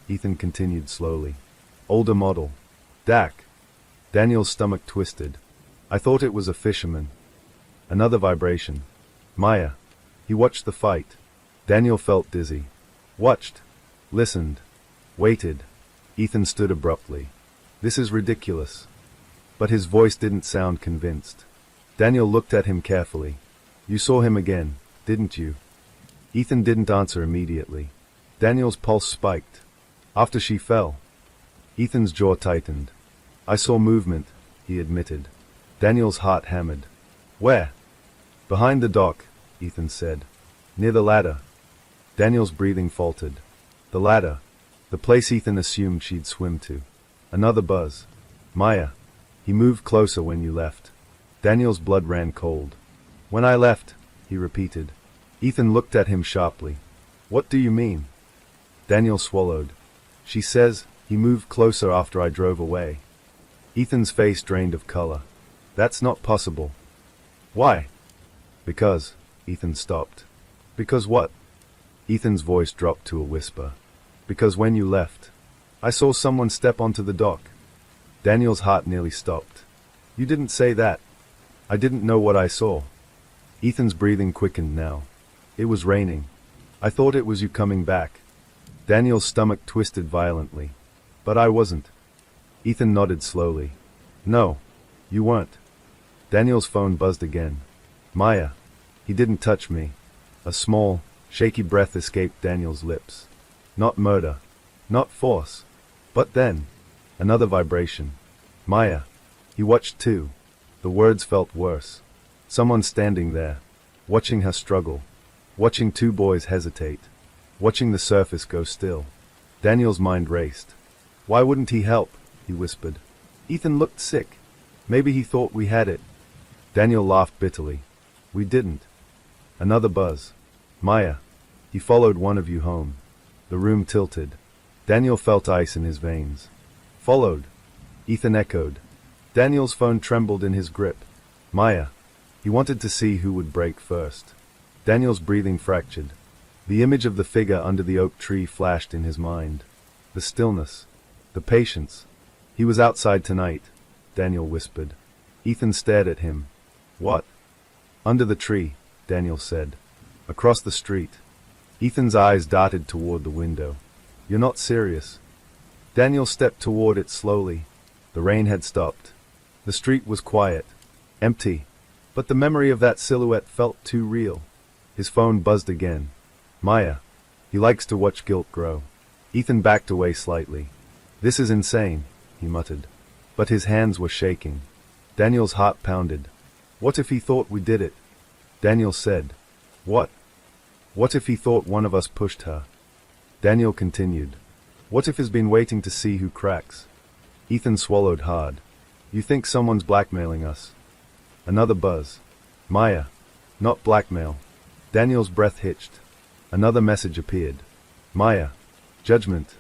Ethan continued slowly. Older model. Dak. Daniel's stomach twisted. I thought it was a fisherman. Another vibration. Maya. He watched the fight. Daniel felt dizzy. Watched. Listened. Waited. Ethan stood abruptly. This is ridiculous. But his voice didn't sound convinced. Daniel looked at him carefully. You saw him again, didn't you? Ethan didn't answer immediately. Daniel's pulse spiked. After she fell. Ethan's jaw tightened. I saw movement, he admitted. Daniel's heart hammered. Where? Behind the dock, Ethan said. Near the ladder. Daniel's breathing faltered. The ladder. The place Ethan assumed she'd swim to. Another buzz. Maya. He moved closer when you left. Daniel's blood ran cold. When I left, he repeated. Ethan looked at him sharply. What do you mean? Daniel swallowed. She says, he moved closer after I drove away. Ethan's face drained of color. That's not possible. Why? Because, Ethan stopped. Because what? Ethan's voice dropped to a whisper. Because when you left, I saw someone step onto the dock. Daniel's heart nearly stopped. You didn't say that. I didn't know what I saw. Ethan's breathing quickened now. It was raining. I thought it was you coming back. Daniel's stomach twisted violently. But I wasn't. Ethan nodded slowly. No, you weren't. Daniel's phone buzzed again. Maya. He didn't touch me. A small, shaky breath escaped Daniel's lips. Not murder. Not force. But then, another vibration. Maya. He watched too. The words felt worse. Someone standing there, watching her struggle, watching two boys hesitate, watching the surface go still. Daniel's mind raced. Why wouldn't he help? He whispered. Ethan looked sick. Maybe he thought we had it. Daniel laughed bitterly. We didn't. Another buzz. Maya. He followed one of you home. The room tilted. Daniel felt ice in his veins. Followed. Ethan echoed. Daniel's phone trembled in his grip. Maya. He wanted to see who would break first. Daniel's breathing fractured. The image of the figure under the oak tree flashed in his mind. The stillness. The patience. He was outside tonight, Daniel whispered. Ethan stared at him. What? Under the tree, Daniel said. Across the street. Ethan's eyes darted toward the window. You're not serious. Daniel stepped toward it slowly. The rain had stopped. The street was quiet. Empty. But the memory of that silhouette felt too real. His phone buzzed again. Maya. He likes to watch guilt grow. Ethan backed away slightly. This is insane, he muttered. But his hands were shaking. Daniel's heart pounded. What if he thought we did it? Daniel said. What? What if he thought one of us pushed her? Daniel continued. What if he's been waiting to see who cracks? Ethan swallowed hard. You think someone's blackmailing us? Another buzz. Maya. Not blackmail. Daniel's breath hitched. Another message appeared. Maya. Judgment.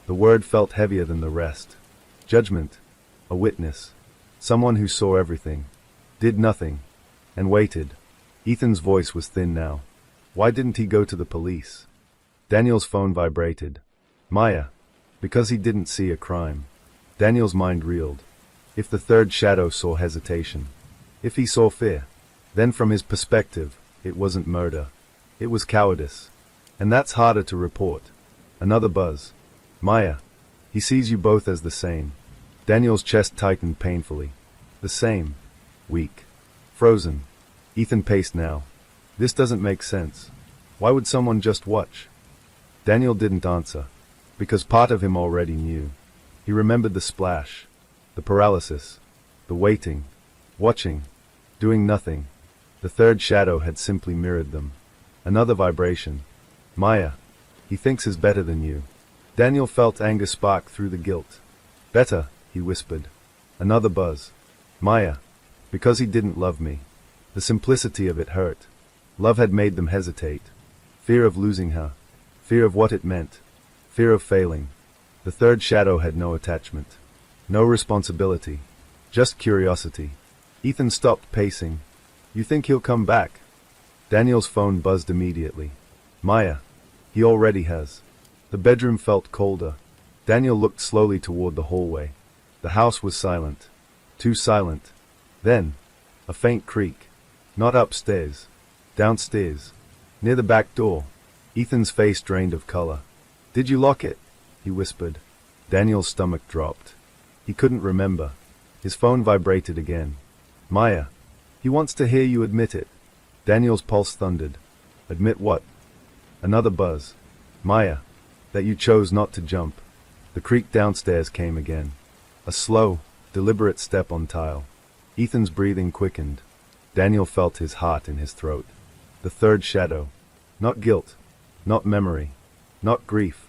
The word felt heavier than the rest. Judgment. A witness. Someone who saw everything, did nothing, and waited. Ethan's voice was thin now. Why didn't he go to the police? Daniel's phone vibrated. Maya. Because he didn't see a crime. Daniel's mind reeled. If the third shadow saw hesitation. If he saw fear. Then from his perspective, it wasn't murder. It was cowardice. And that's harder to report. Another buzz. Maya. He sees you both as the same. Daniel's chest tightened painfully. The same. Weak. Frozen. Ethan paced now. This doesn't make sense. Why would someone just watch? Daniel didn't answer. Because part of him already knew. He remembered the splash. The paralysis. The waiting. Watching. Doing nothing. The third shadow had simply mirrored them. Another vibration. Maya. He thinks is better than you. Daniel felt anger spark through the guilt. Better, he whispered. Another buzz. Maya. Because he didn't love me. The simplicity of it hurt. Love had made them hesitate. Fear of losing her. Fear of what it meant. Fear of failing. The third shadow had no attachment. No responsibility. Just curiosity. Ethan stopped pacing. You think he'll come back? Daniel's phone buzzed immediately. Maya. He already has. The bedroom felt colder. Daniel looked slowly toward the hallway. The house was silent. Too silent. Then, a faint creak. Not upstairs. Downstairs. Near the back door. Ethan's face drained of color. Did you lock it? He whispered. Daniel's stomach dropped. He couldn't remember. His phone vibrated again. Maya. He wants to hear you admit it. Daniel's pulse thundered. Admit what? Another buzz. Maya. That you chose not to jump. The creak downstairs came again. A slow, deliberate step on tile. Ethan's breathing quickened. Daniel felt his heart in his throat. The third shadow. Not guilt. Not memory. Not grief.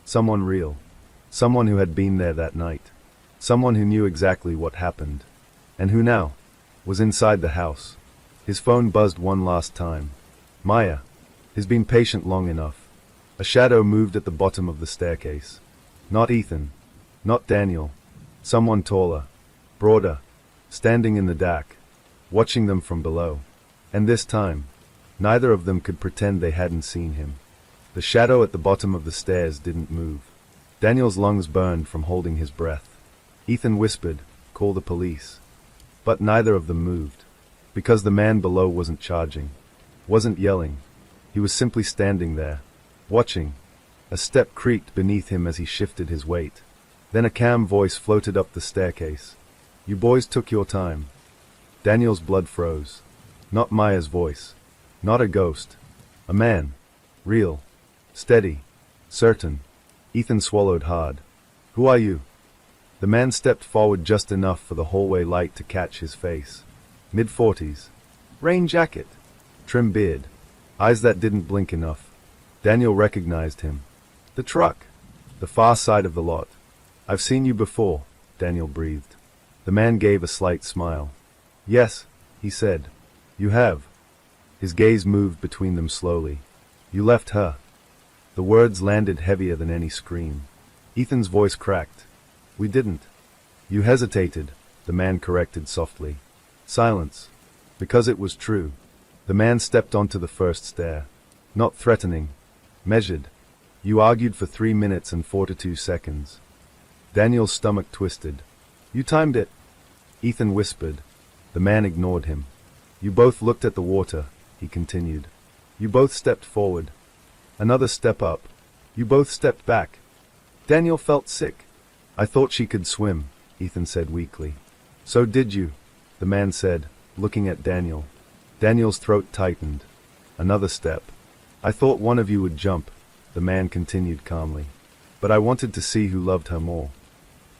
Someone real. Someone who had been there that night. Someone who knew exactly what happened. And who now was inside the house. His phone buzzed one last time. Maya. He's been patient long enough. A shadow moved at the bottom of the staircase. Not Ethan. Not Daniel. Someone taller. Broader. Standing in the dark. Watching them from below. And this time, neither of them could pretend they hadn't seen him. The shadow at the bottom of the stairs didn't move. Daniel's lungs burned from holding his breath. Ethan whispered, "Call the police." But neither of them moved. Because the man below wasn't charging. Wasn't yelling. He was simply standing there. Watching. A step creaked beneath him as he shifted his weight. Then a calm voice floated up the staircase. "You boys took your time." Daniel's blood froze. Not Maya's voice. Not a ghost. A man. Real. Steady. Certain. Ethan swallowed hard. "Who are you?" The man stepped forward just enough for the hallway light to catch his face. Mid-40s. Rain jacket. Trim beard. Eyes that didn't blink enough. Daniel recognized him. The truck. The far side of the lot. "I've seen you before," Daniel breathed. The man gave a slight smile. "Yes," he said. "You have." His gaze moved between them slowly. "You left her." The words landed heavier than any scream. Ethan's voice cracked. "We didn't." "You hesitated," the man corrected softly. Silence. Because it was true. The man stepped onto the first stair. Not threatening. Measured. "You argued for 3 minutes and 42 seconds. Daniel's stomach twisted. "You timed it." Ethan whispered. The man ignored him. "You both looked at the water," he continued. "You both stepped forward. Another step up. You both stepped back." Daniel felt sick. "I thought she could swim," Ethan said weakly. "So did you," the man said, looking at Daniel. Daniel's throat tightened. Another step. "I thought one of you would jump," the man continued calmly. "But I wanted to see who loved her more."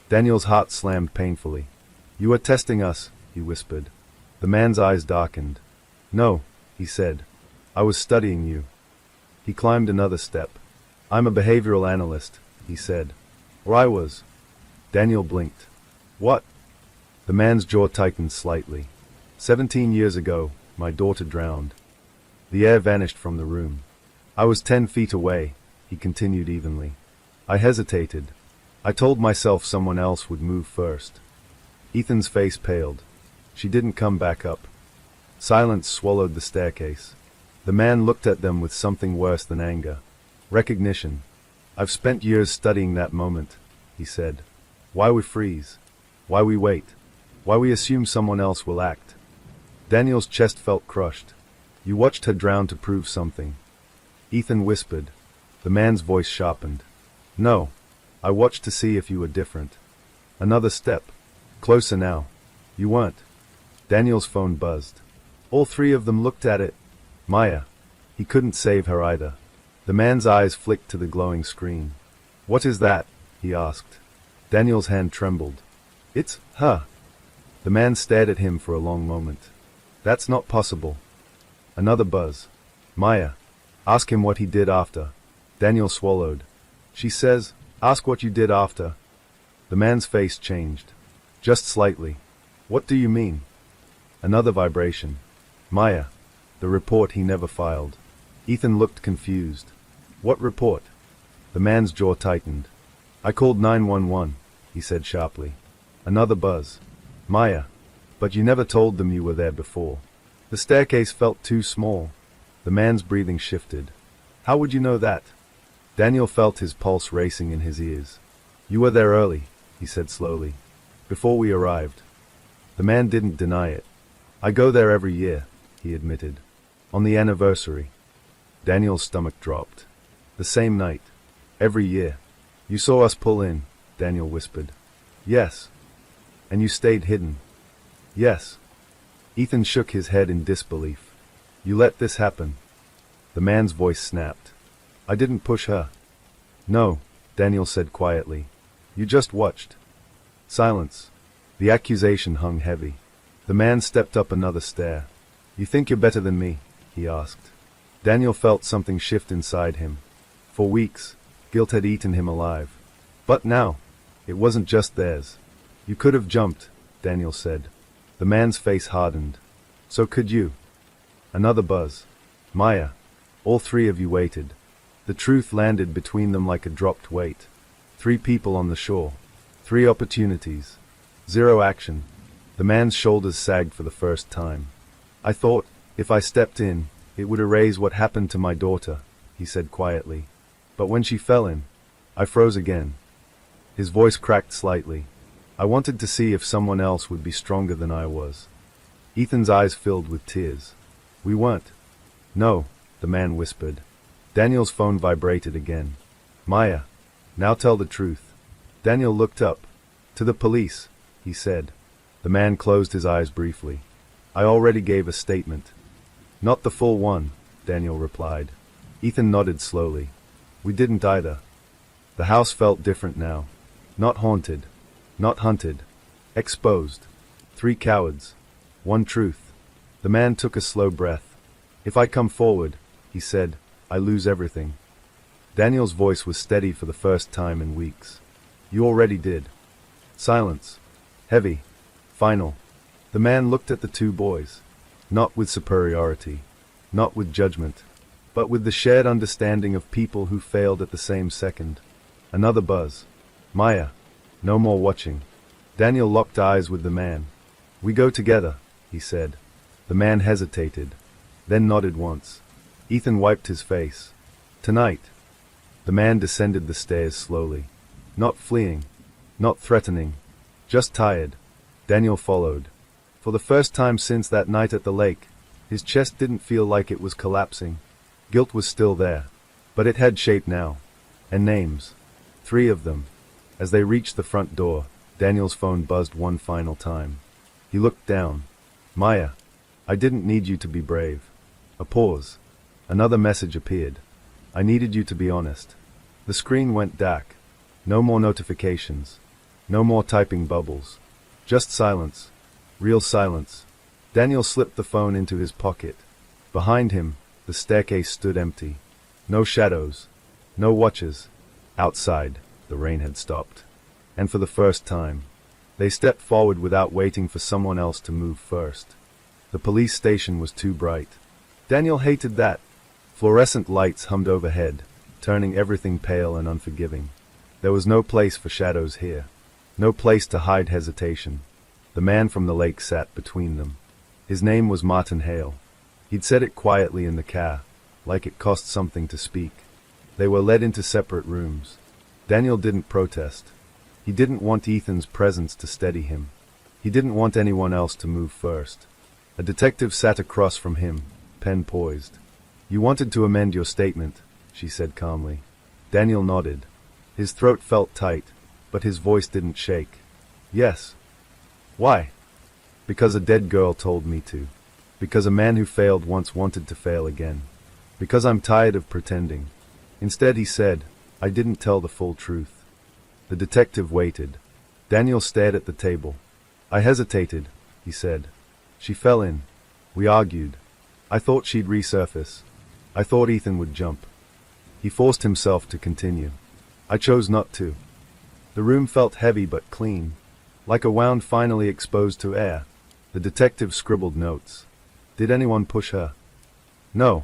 Daniel's heart slammed painfully. "You are testing us," he whispered. The man's eyes darkened. "No," he said. "I was studying you." He climbed another step. "I'm a behavioral analyst," he said. "Or I was." Daniel blinked. "What?" The man's jaw tightened slightly. 17 years ago, my daughter drowned." The air vanished from the room. "I was 10 feet away," he continued evenly. "I hesitated. I told myself someone else would move first." Ethan's face paled. She didn't come back up. Silence swallowed the staircase. The man looked at them with something worse than anger. Recognition. I've spent years studying that moment, he said. Why we freeze. Why we wait. Why we assume someone else will act. Daniel's chest felt crushed. You watched her drown to prove something. Ethan whispered. The man's voice sharpened. No. I watched to see if you were different. Another step. Closer now. You weren't. Daniel's phone buzzed. All three of them looked at it. Maya. He couldn't save her either. The man's eyes flicked to the glowing screen. What is that? He asked. Daniel's hand trembled. It's her. The man stared at him for a long moment. That's not possible. Another buzz. Maya. Ask him what he did after. Daniel swallowed. She says, ask what you did after. The man's face changed. Just slightly. What do you mean? Another vibration. Maya. The report he never filed. Ethan looked confused. What report? The man's jaw tightened. I called 911, he said sharply. Another buzz. Maya. But you never told them you were there before. The staircase felt too small. The man's breathing shifted. How would you know that? Daniel felt his pulse racing in his ears. You were there early, he said slowly. Before we arrived. The man didn't deny it. I go there every year, he admitted. On the anniversary. Daniel's stomach dropped. The same night. Every year. You saw us pull in, Daniel whispered. Yes. And you stayed hidden. Yes. Ethan shook his head in disbelief. You let this happen. The man's voice snapped. I didn't push her. No, Daniel said quietly. You just watched. Silence. The accusation hung heavy. The man stepped up another stair. You think you're better than me? He asked. Daniel felt something shift inside him. For weeks, guilt had eaten him alive. But now, it wasn't just theirs. You could have jumped, Daniel said. The man's face hardened. So could you. Another buzz. Maya. All three of you waited. The truth landed between them like a dropped weight. 3 people on the shore. 3 opportunities. 0 action. The man's shoulders sagged for the first time. I thought, if I stepped in, it would erase what happened to my daughter, he said quietly. But when she fell in, I froze again. His voice cracked slightly. I wanted to see if someone else would be stronger than I was. Ethan's eyes filled with tears. We weren't. No, the man whispered. Daniel's phone vibrated again. Maya. Now tell the truth. Daniel looked up. To the police, he said. The man closed his eyes briefly. I already gave a statement. Not the full one, Daniel replied. Ethan nodded slowly. We didn't either. The house felt different now. Not haunted. Not hunted. Exposed. 3 cowards. 1 truth. The man took a slow breath. If I come forward, he said, I lose everything. Daniel's voice was steady for the first time in weeks. You already did. Silence. Heavy. Final. The man looked at the 2 boys. Not with superiority. Not with judgment. But with the shared understanding of people who failed at the same second. Another buzz. Maya. No more watching. Daniel locked eyes with the man. We go together, he said. The man hesitated. Then nodded once. Ethan wiped his face. Tonight. The man descended the stairs slowly. Not fleeing. Not threatening. Just tired. Daniel followed. For the first time since that night at the lake, his chest didn't feel like it was collapsing. Guilt was still there. But it had shape now. And names. 3 of them. As they reached the front door, Daniel's phone buzzed one final time. He looked down. Maya. I didn't need you to be brave. A pause. Another message appeared. I needed you to be honest. The screen went dark. No more notifications. No more typing bubbles. Just silence. Real silence. Daniel slipped the phone into his pocket. Behind him, the staircase stood empty. No shadows. No watchers. Outside, the rain had stopped. And for the first time, they stepped forward without waiting for someone else to move first. The police station was too bright. Daniel hated that. Fluorescent lights hummed overhead, turning everything pale and unforgiving. There was no place for shadows here. No place to hide hesitation. The man from the lake sat between them. His name was Martin Hale. He'd said it quietly in the car, like it cost something to speak. They were led into separate rooms. Daniel didn't protest. He didn't want Ethan's presence to steady him. He didn't want anyone else to move first. A detective sat across from him, pen poised. "You wanted to amend your statement," she said calmly. Daniel nodded. His throat felt tight, but his voice didn't shake. "Yes." "Why?" "Because a dead girl told me to. Because a man who failed once wanted to fail again. Because I'm tired of pretending." Instead he said, "I didn't tell the full truth." The detective waited. Daniel stared at the table. "I hesitated," he said. "She fell in. We argued. I thought she'd resurface. I thought Ethan would jump." He forced himself to continue. "I chose not to." The room felt heavy but clean, like a wound finally exposed to air. The detective scribbled notes. "Did anyone push her?" "No."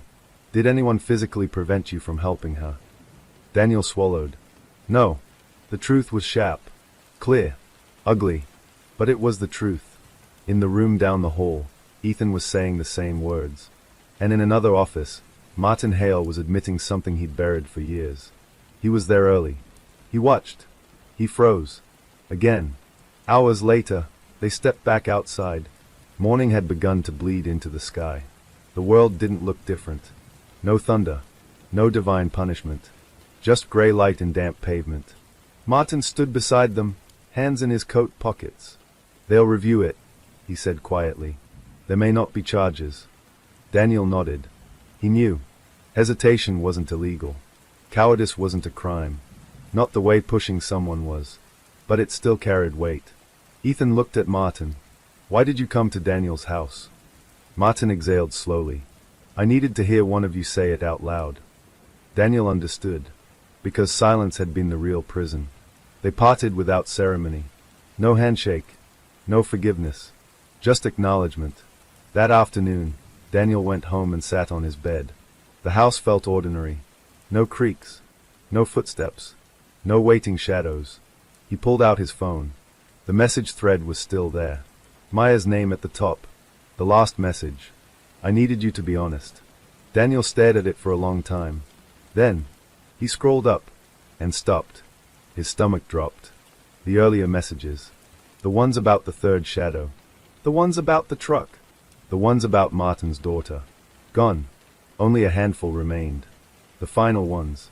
"Did anyone physically prevent you from helping her?" Daniel swallowed. "No." The truth was sharp, clear, ugly, but it was the truth. In the room down the hall, Ethan was saying the same words. And in another office, Martin Hale was admitting something he'd buried for years. He was there early. He watched. He froze. Again. Hours later, they stepped back outside. Morning had begun to bleed into the sky. The world didn't look different. No thunder. No divine punishment. Just gray light and damp pavement. Martin stood beside them, hands in his coat pockets. "They'll review it," he said quietly. "There may not be charges." Daniel nodded. He knew. Hesitation wasn't illegal. Cowardice wasn't a crime. Not the way pushing someone was. But it still carried weight. Ethan looked at Martin. "Why did you come to Daniel's house?" Martin exhaled slowly. "I needed to hear one of you say it out loud." Daniel understood. Because silence had been the real prison. They parted without ceremony. No handshake. No forgiveness. Just acknowledgement. That afternoon, Daniel went home and sat on his bed. The house felt ordinary. No creaks. No footsteps. No waiting shadows. He pulled out his phone. The message thread was still there. Maya's name at the top. The last message. "I needed you to be honest." Daniel stared at it for a long time. Then, he scrolled up, and stopped. His stomach dropped. The earlier messages. The ones about the third shadow. The ones about the truck. The ones about Martin's daughter. Gone. Only a handful remained. The final ones.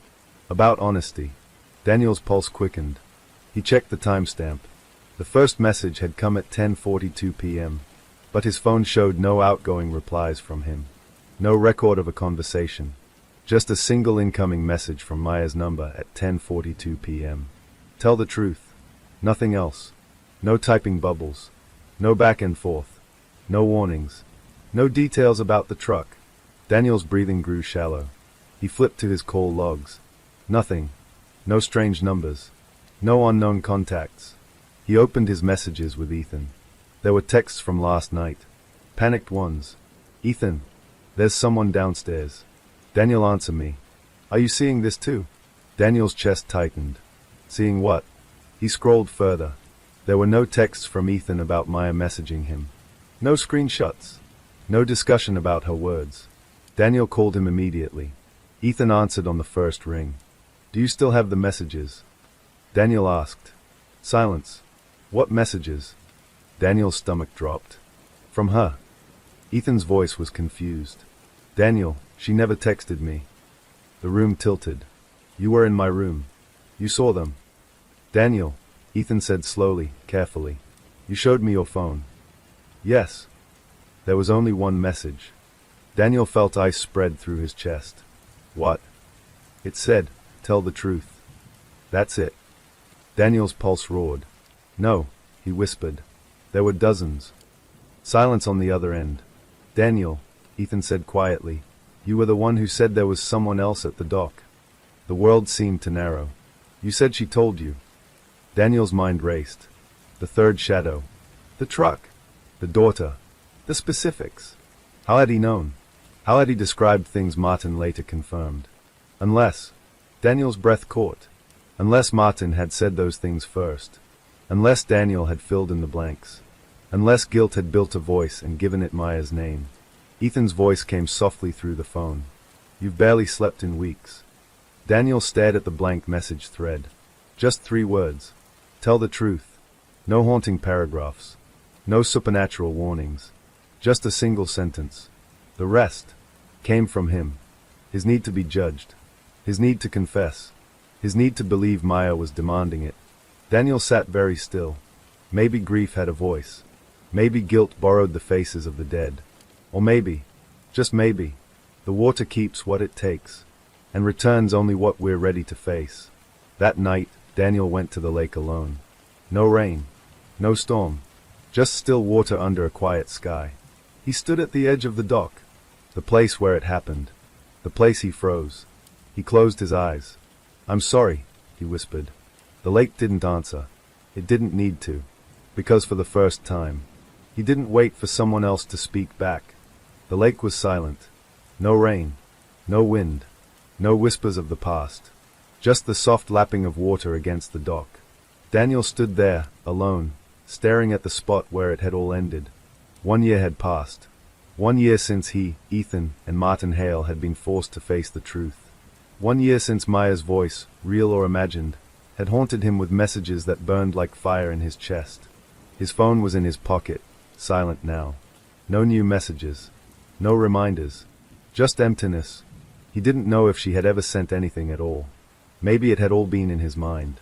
About honesty. Daniel's pulse quickened. He checked the timestamp. The first message had come at 10:42 p.m., but his phone showed no outgoing replies from him. No record of a conversation. Just a single incoming message from Maya's number at 10:42 p.m. Tell the truth. Nothing else. No typing bubbles. No back and forth. No warnings. No details about the truck. Daniel's breathing grew shallow. He flipped to his call logs. Nothing. No strange numbers. No unknown contacts. He opened his messages with Ethan. There were texts from last night. Panicked ones. "Ethan, there's someone downstairs." "Daniel, answer me. Are you seeing this too?" Daniel's chest tightened. Seeing what? He scrolled further. There were no texts from Ethan about Maya messaging him. No screenshots. No discussion about her words. Daniel called him immediately. Ethan answered on the first ring. "Do you still have the messages?" Daniel asked. Silence. "What messages?" Daniel's stomach dropped. "From her." Ethan's voice was confused. "Daniel, she never texted me." The room tilted. "You were in my room. You saw them." "Daniel," Ethan said slowly, carefully. "You showed me your phone." "Yes." There was only one message. Daniel felt ice spread through his chest. "What?" It said, "Tell the truth." "That's it." Daniel's pulse roared. "No," he whispered. There were dozens. Silence on the other end. "Daniel," Ethan said quietly, "you were the one who said there was someone else at the dock." The world seemed to narrow. "You said she told you." Daniel's mind raced. The third shadow. The truck. The daughter. The specifics. How had he known? How had he described things Martin later confirmed? Unless... Daniel's breath caught. Unless Martin had said those things first. Unless Daniel had filled in the blanks. Unless guilt had built a voice and given it Maya's name. Ethan's voice came softly through the phone. You've barely slept in weeks. Daniel stared at the blank message thread. Just 3 words. Tell the truth. No haunting paragraphs. No supernatural warnings. Just a single sentence. The rest came from him. His need to be judged. His need to confess. His need to believe Maya was demanding it. Daniel sat very still. Maybe grief had a voice. Maybe guilt borrowed the faces of the dead. Or maybe, just maybe, the water keeps what it takes, and returns only what we're ready to face. That night, Daniel went to the lake alone. No rain. No storm. Just still water under a quiet sky. He stood at the edge of the dock. The place where it happened. The place he froze. He closed his eyes. I'm sorry, he whispered. The lake didn't answer. It didn't need to. Because for the first time, he didn't wait for someone else to speak back. The lake was silent. No rain. No wind. No whispers of the past. Just the soft lapping of water against the dock. Daniel stood there, alone, staring at the spot where it had all ended. 1 year had passed. 1 year since he, Ethan, and Martin Hale had been forced to face the truth. 1 year since Maya's voice, real or imagined, had haunted him with messages that burned like fire in his chest. His phone was in his pocket, silent now. No new messages. No reminders. Just emptiness. He didn't know if she had ever sent anything at all. Maybe it had all been in his mind.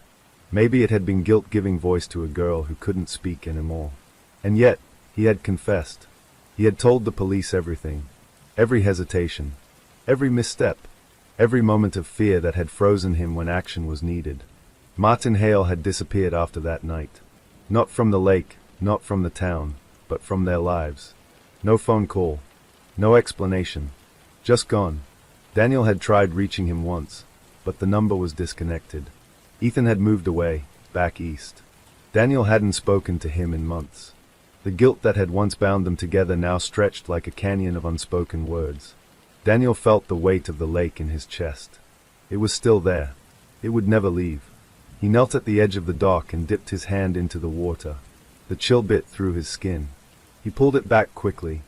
Maybe it had been guilt giving voice to a girl who couldn't speak anymore. And yet, he had confessed. He had told the police everything. Every hesitation. Every misstep. Every moment of fear that had frozen him when action was needed. Martin Hale had disappeared after that night. Not from the lake, not from the town, but from their lives. No phone call. No explanation. Just gone. Daniel had tried reaching him once, but the number was disconnected. Ethan had moved away, back east. Daniel hadn't spoken to him in months. The guilt that had once bound them together now stretched like a canyon of unspoken words. Daniel felt the weight of the lake in his chest. It was still there. It would never leave. He knelt at the edge of the dock and dipped his hand into the water. The chill bit through his skin. He pulled it back quickly.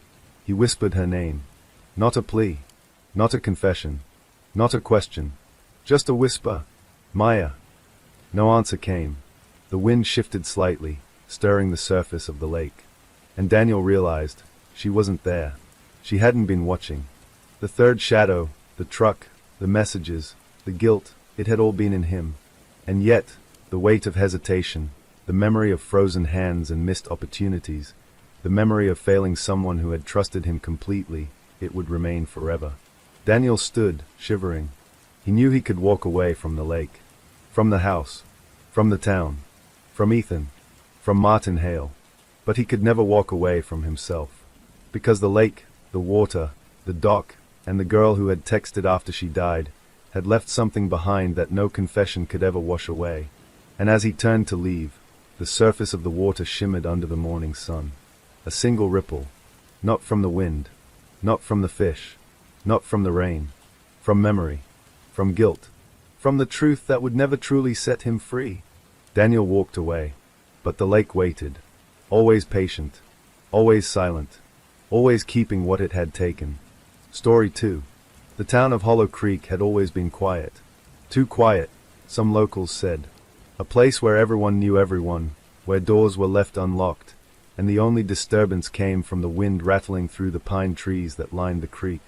He whispered her name. Not a plea. Not a confession. Not a question. Just a whisper. Maya. No answer came. The wind shifted slightly, stirring the surface of the lake. And Daniel realized she wasn't there. She hadn't been watching. The third shadow, the truck, the messages, the guilt, it had all been in him. And yet, the weight of hesitation, the memory of frozen hands and missed opportunities, the memory of failing someone who had trusted him completely, it would remain forever. Daniel stood, shivering. He knew he could walk away from the lake, from the house, from the town, from Ethan, from Martin Hale. But he could never walk away from himself. Because the lake, the water, the dock, and the girl who had texted after she died, had left something behind that no confession could ever wash away. And as he turned to leave, the surface of the water shimmered under the morning sun. A single ripple. Not from the wind. Not from the fish. Not from the rain. From memory. From guilt. From the truth that would never truly set him free. Daniel walked away. But the lake waited. Always patient. Always silent. Always keeping what it had taken. Story 2. The town of Hollow Creek had always been quiet. Too quiet, some locals said. A place where everyone knew everyone, where doors were left unlocked, and the only disturbance came from the wind rattling through the pine trees that lined the creek.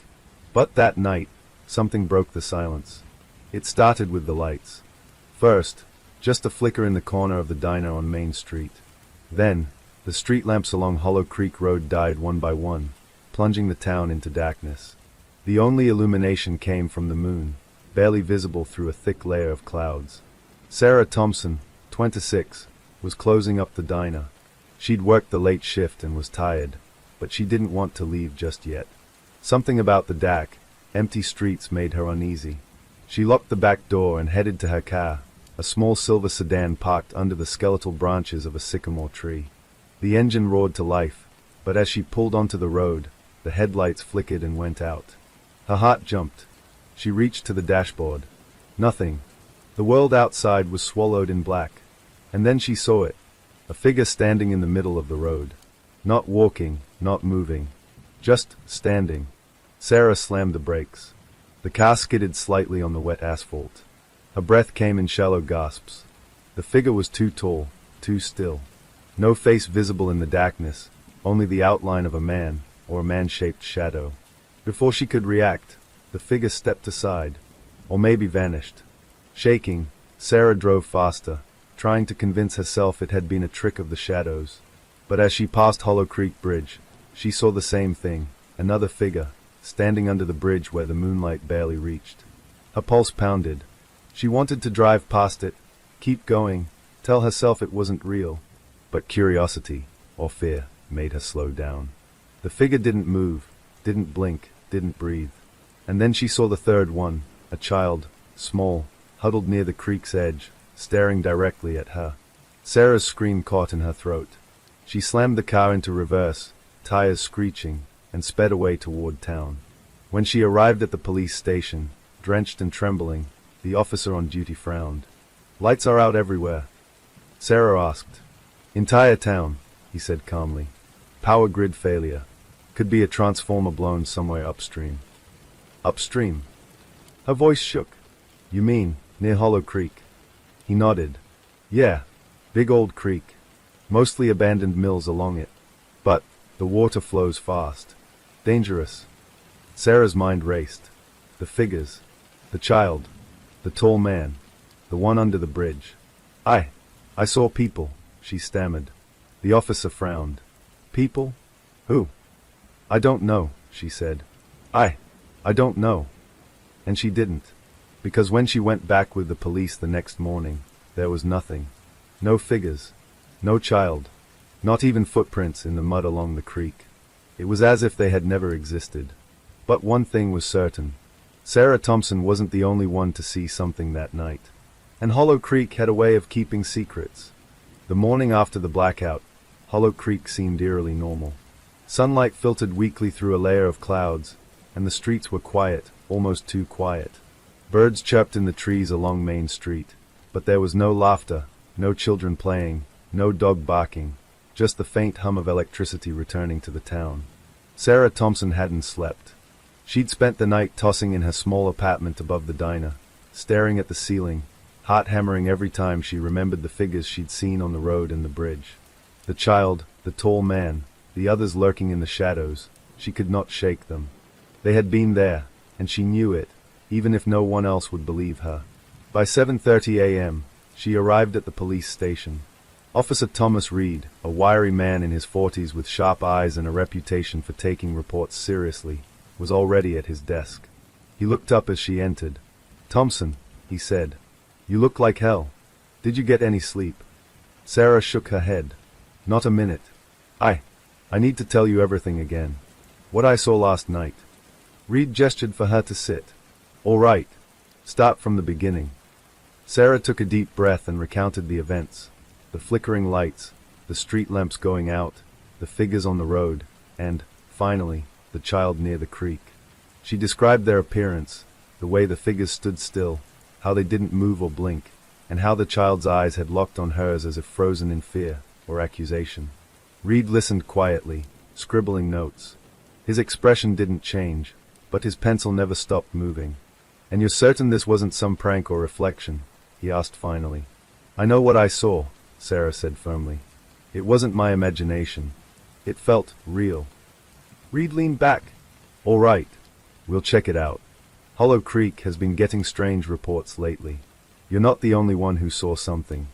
But that night, something broke the silence. It started with the lights. First, just a flicker in the corner of the diner on Main Street. Then, the street lamps along Hollow Creek Road died one by one, plunging the town into darkness. The only illumination came from the moon, barely visible through a thick layer of clouds. Sarah Thompson, 26, was closing up the diner. She'd worked the late shift and was tired, but she didn't want to leave just yet. Something about the dark, empty streets made her uneasy. She locked the back door and headed to her car, a small silver sedan parked under the skeletal branches of a sycamore tree. The engine roared to life, but as she pulled onto the road, the headlights flickered and went out. Her heart jumped. She reached to the dashboard. Nothing. The world outside was swallowed in black. And then she saw it. A figure standing in the middle of the road. Not walking, not moving. Just standing. Sarah slammed the brakes. The car skidded slightly on the wet asphalt. Her breath came in shallow gasps. The figure was too tall, too still. No face visible in the darkness, only the outline of a man, or a man-shaped shadow. Before she could react, the figure stepped aside, or maybe vanished. Shaking, Sarah drove faster, trying to convince herself it had been a trick of the shadows. But as she passed Hollow Creek Bridge, she saw the same thing, another figure, standing under the bridge where the moonlight barely reached. Her pulse pounded. She wanted to drive past it, keep going, tell herself it wasn't real. But curiosity, or fear, made her slow down. The figure didn't move, didn't blink, didn't breathe. And then she saw the third one, a child, small, huddled near the creek's edge, staring directly at her. Sarah's scream caught in her throat. She slammed the car into reverse, tires screeching, and sped away toward town. When she arrived at the police station, drenched and trembling, the officer on duty frowned. "Lights are out everywhere?" Sarah asked. "Entire town," he said calmly. "Power grid failure. Could be a transformer blown somewhere upstream." "Upstream?" Her voice shook. "You mean, near Hollow Creek?" He nodded. "Yeah, big old creek. Mostly abandoned mills along it. But the water flows fast. Dangerous." Sarah's mind raced. The figures. The child. The tall man. The one under the bridge. I saw people," she stammered. The officer frowned. "People? Who?" "I don't know," she said. I don't know." And she didn't. Because when she went back with the police the next morning, there was nothing. No figures. No child. Not even footprints in the mud along the creek. It was as if they had never existed. But one thing was certain. Sarah Thompson wasn't the only one to see something that night. And Hollow Creek had a way of keeping secrets. The morning after the blackout, Hollow Creek seemed eerily normal. Sunlight filtered weakly through a layer of clouds, and the streets were quiet, almost too quiet. Birds chirped in the trees along Main Street, but there was no laughter, no children playing, no dog barking, just the faint hum of electricity returning to the town. Sarah Thompson hadn't slept. She'd spent the night tossing in her small apartment above the diner, staring at the ceiling, heart hammering every time she remembered the figures she'd seen on the road and the bridge. The child, the tall man, the others lurking in the shadows, she could not shake them. They had been there, and she knew it, even if no one else would believe her. By 7:30 a.m., she arrived at the police station. Officer Thomas Reed, a wiry man in his 40s with sharp eyes and a reputation for taking reports seriously, was already at his desk. He looked up as she entered. "Thompson," he said, "you look like hell. Did you get any sleep?" Sarah shook her head. "Not a minute. I need to tell you everything again. What I saw last night." Reed gestured for her to sit. "All right. Start from the beginning." Sarah took a deep breath and recounted the events. The flickering lights, the street lamps going out, the figures on the road, and, finally, the child near the creek. She described their appearance, the way the figures stood still, how they didn't move or blink, and how the child's eyes had locked on hers as if frozen in fear or accusation. Reed listened quietly, scribbling notes. His expression didn't change, but his pencil never stopped moving. "And you're certain this wasn't some prank or reflection?" he asked finally. "I know what I saw," Sarah said firmly. "It wasn't my imagination. It felt real." Reed leaned back. "All right. We'll check it out. Hollow Creek has been getting strange reports lately. You're not the only one who saw something.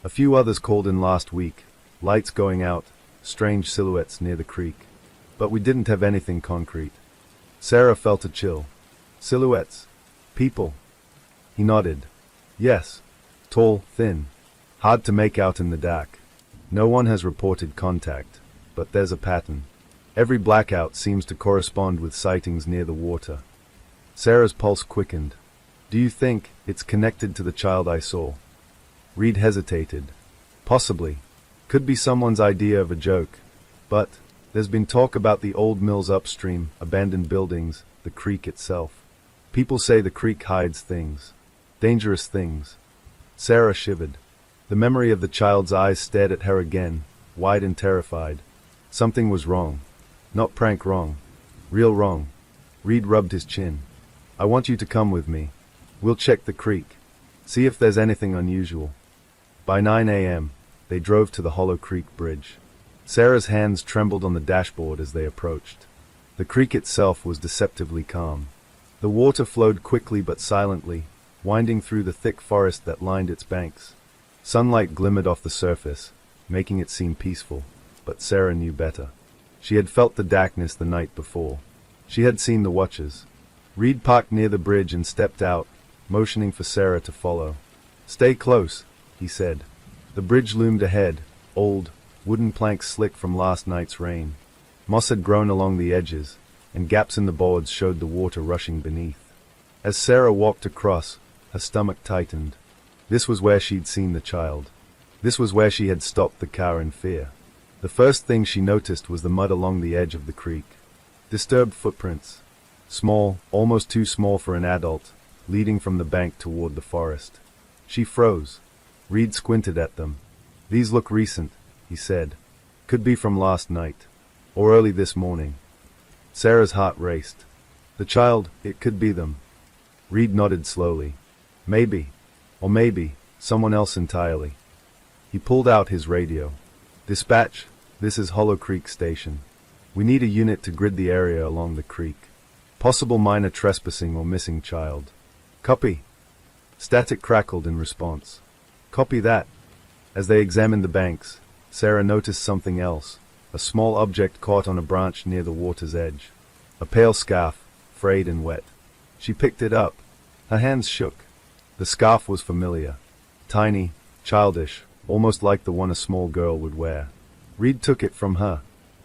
A few others called in last week. Lights going out, strange silhouettes near the creek. But we didn't have anything concrete." Sarah felt a chill. "Silhouettes? People?" He nodded. "Yes. Tall, thin. Hard to make out in the dark. No one has reported contact, but there's a pattern. Every blackout seems to correspond with sightings near the water." Sarah's pulse quickened. "Do you think it's connected to the child I saw?" Reed hesitated. "Possibly. Could be someone's idea of a joke. But there's been talk about the old mills upstream, abandoned buildings, the creek itself. People say the creek hides things. Dangerous things." Sarah shivered. The memory of the child's eyes stared at her again, wide and terrified. Something was wrong. Not prank wrong. Real wrong. Reed rubbed his chin. I want you to come with me. We'll check the creek. See if there's anything unusual. By 9 a.m., they drove to the Hollow Creek Bridge. Sarah's hands trembled on the dashboard as they approached. The creek itself was deceptively calm. The water flowed quickly but silently, winding through the thick forest that lined its banks. Sunlight glimmered off the surface, making it seem peaceful, but Sarah knew better. She had felt the darkness the night before. She had seen the watchers. Reed parked near the bridge and stepped out, motioning for Sarah to follow. Stay close, he said. The bridge loomed ahead, old, wooden planks slick from last night's rain. Moss had grown along the edges, and gaps in the boards showed the water rushing beneath. As Sarah walked across, her stomach tightened. This was where she'd seen the child. This was where she had stopped the car in fear. The first thing she noticed was the mud along the edge of the creek. Disturbed footprints. Small, almost too small for an adult, leading from the bank toward the forest. She froze. Reed squinted at them. These look recent, he said. Could be from last night. Or early this morning. Sarah's heart raced. The child, it could be them. Reed nodded slowly. Maybe. Or maybe, someone else entirely. He pulled out his radio. Dispatch, this is Hollow Creek Station. We need a unit to grid the area along the creek. Possible minor trespassing or missing child. Copy. Static crackled in response. Copy that. As they examined the banks, Sarah noticed something else. A small object caught on a branch near the water's edge. A pale scarf, frayed and wet. She picked it up. Her hands shook. The scarf was familiar. Tiny, childish, almost like the one a small girl would wear. Reed took it from her.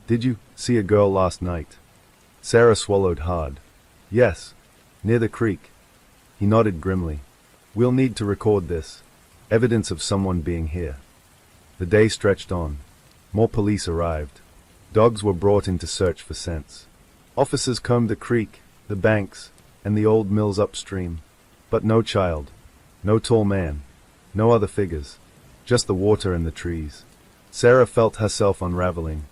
Did you see a girl last night? Sarah swallowed hard. Yes. Near the creek. He nodded grimly. We'll need to record this. Evidence of someone being here. The day stretched on. More police arrived. Dogs were brought in to search for scents. Officers combed the creek, the banks, and the old mills upstream. But no child. No tall man. No other figures. Just the water and the trees. Sarah felt herself unraveling.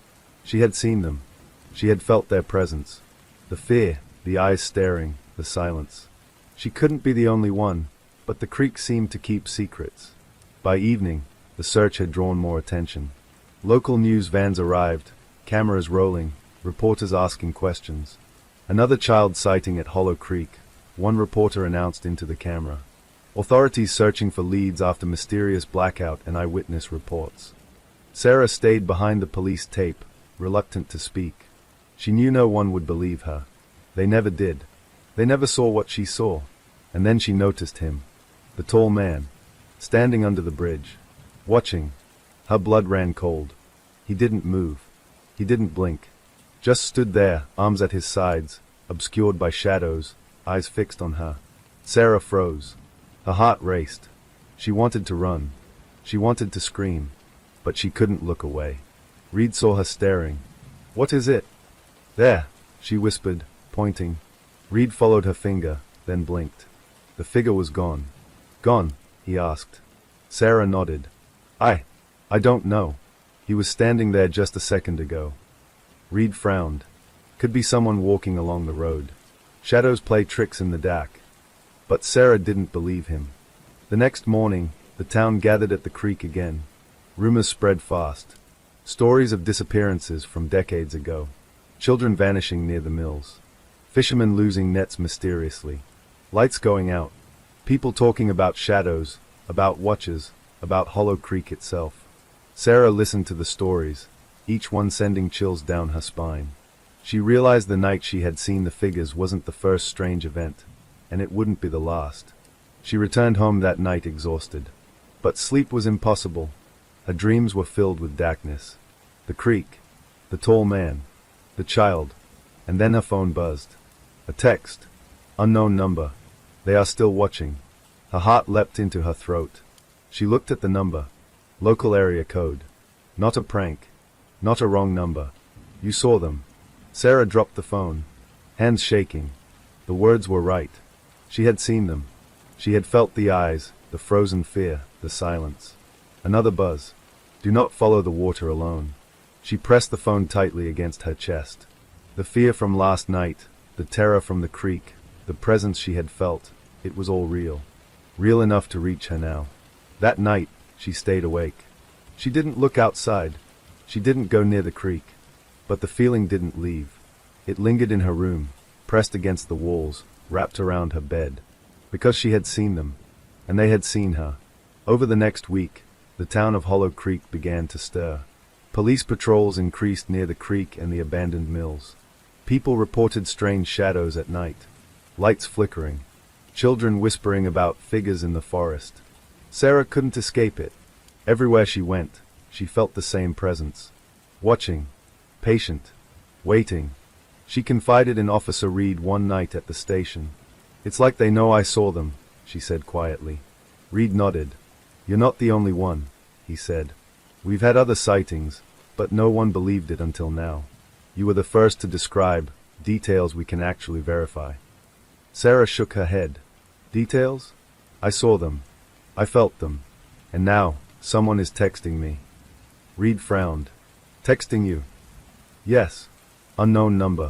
She had seen them. She had felt their presence. The fear, the eyes staring, the silence. She couldn't be the only one, but the creek seemed to keep secrets. By evening, the search had drawn more attention. Local news vans arrived, cameras rolling, reporters asking questions. Another child sighting at Hollow Creek, one reporter announced into the camera. Authorities searching for leads after mysterious blackout and eyewitness reports. Sarah stayed behind the police tape, reluctant to speak. She knew no one would believe her. They never did. They never saw what she saw. And then she noticed him. The tall man. Standing under the bridge. Watching. Her blood ran cold. He didn't move. He didn't blink. Just stood there, arms at his sides, obscured by shadows, eyes fixed on her. Sarah froze. Her heart raced. She wanted to run. She wanted to scream. But she couldn't look away. Reed saw her staring. What is it? There, she whispered, pointing. Reed followed her finger, then blinked. The figure was gone. Gone, he asked. Sarah nodded. I don't know. He was standing there just a second ago. Reed frowned. Could be someone walking along the road. Shadows play tricks in the dark. But Sarah didn't believe him. The next morning, the town gathered at the creek again. Rumors spread fast. Stories of disappearances from decades ago. Children vanishing near the mills. Fishermen losing nets mysteriously. Lights going out. People talking about shadows, about watchers, about Hollow Creek itself. Sarah listened to the stories, each one sending chills down her spine. She realized the night she had seen the figures wasn't the first strange event, and it wouldn't be the last. She returned home that night exhausted. But sleep was impossible. Her dreams were filled with darkness. The creek, the tall man, the child, and then her phone buzzed. A text. Unknown number. They are still watching. Her heart leapt into her throat. She looked at the number. Local area code. Not a prank. Not a wrong number. You saw them. Sarah dropped the phone. Hands shaking. The words were right. She had seen them. She had felt the eyes, the frozen fear, the silence. Another buzz. Do not follow the water alone. She pressed the phone tightly against her chest. The fear from last night, the terror from the creek, the presence she had felt, it was all real. Real enough to reach her now. That night, she stayed awake. She didn't look outside. She didn't go near the creek. But the feeling didn't leave. It lingered in her room, pressed against the walls, wrapped around her bed. Because she had seen them. And they had seen her. Over the next week, the town of Hollow Creek began to stir. Police patrols increased near the creek and the abandoned mills. People reported strange shadows at night. Lights flickering. Children whispering about figures in the forest. Sarah couldn't escape it. Everywhere she went, she felt the same presence. Watching. Patient. Waiting. She confided in Officer Reed one night at the station. "It's like they know I saw them," she said quietly. Reed nodded. "You're not the only one," he said. "We've had other sightings, but no one believed it until now. You were the first to describe details we can actually verify." Sarah shook her head. "Details? I saw them. I felt them. And now, someone is texting me." Reed frowned. "Texting you?" "Yes. Unknown number.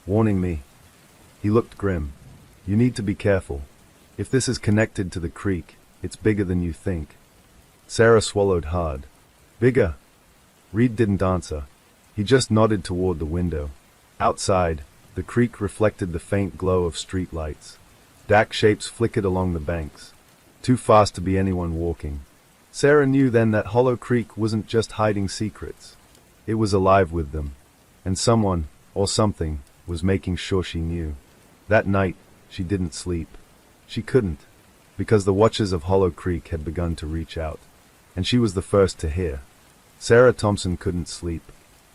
Warning me." He looked grim. "You need to be careful. If this is connected to the creek, it's bigger than you think." Sarah swallowed hard. "Bigger?" Reed didn't answer. He just nodded toward the window. Outside, the creek reflected the faint glow of street lights. Dark shapes flickered along the banks. Too fast to be anyone walking. Sarah knew then that Hollow Creek wasn't just hiding secrets. It was alive with them. And someone, or something, was making sure she knew. That night, she didn't sleep. She couldn't, because the watchers of Hollow Creek had begun to reach out. And she was the first to hear. Sarah Thompson couldn't sleep.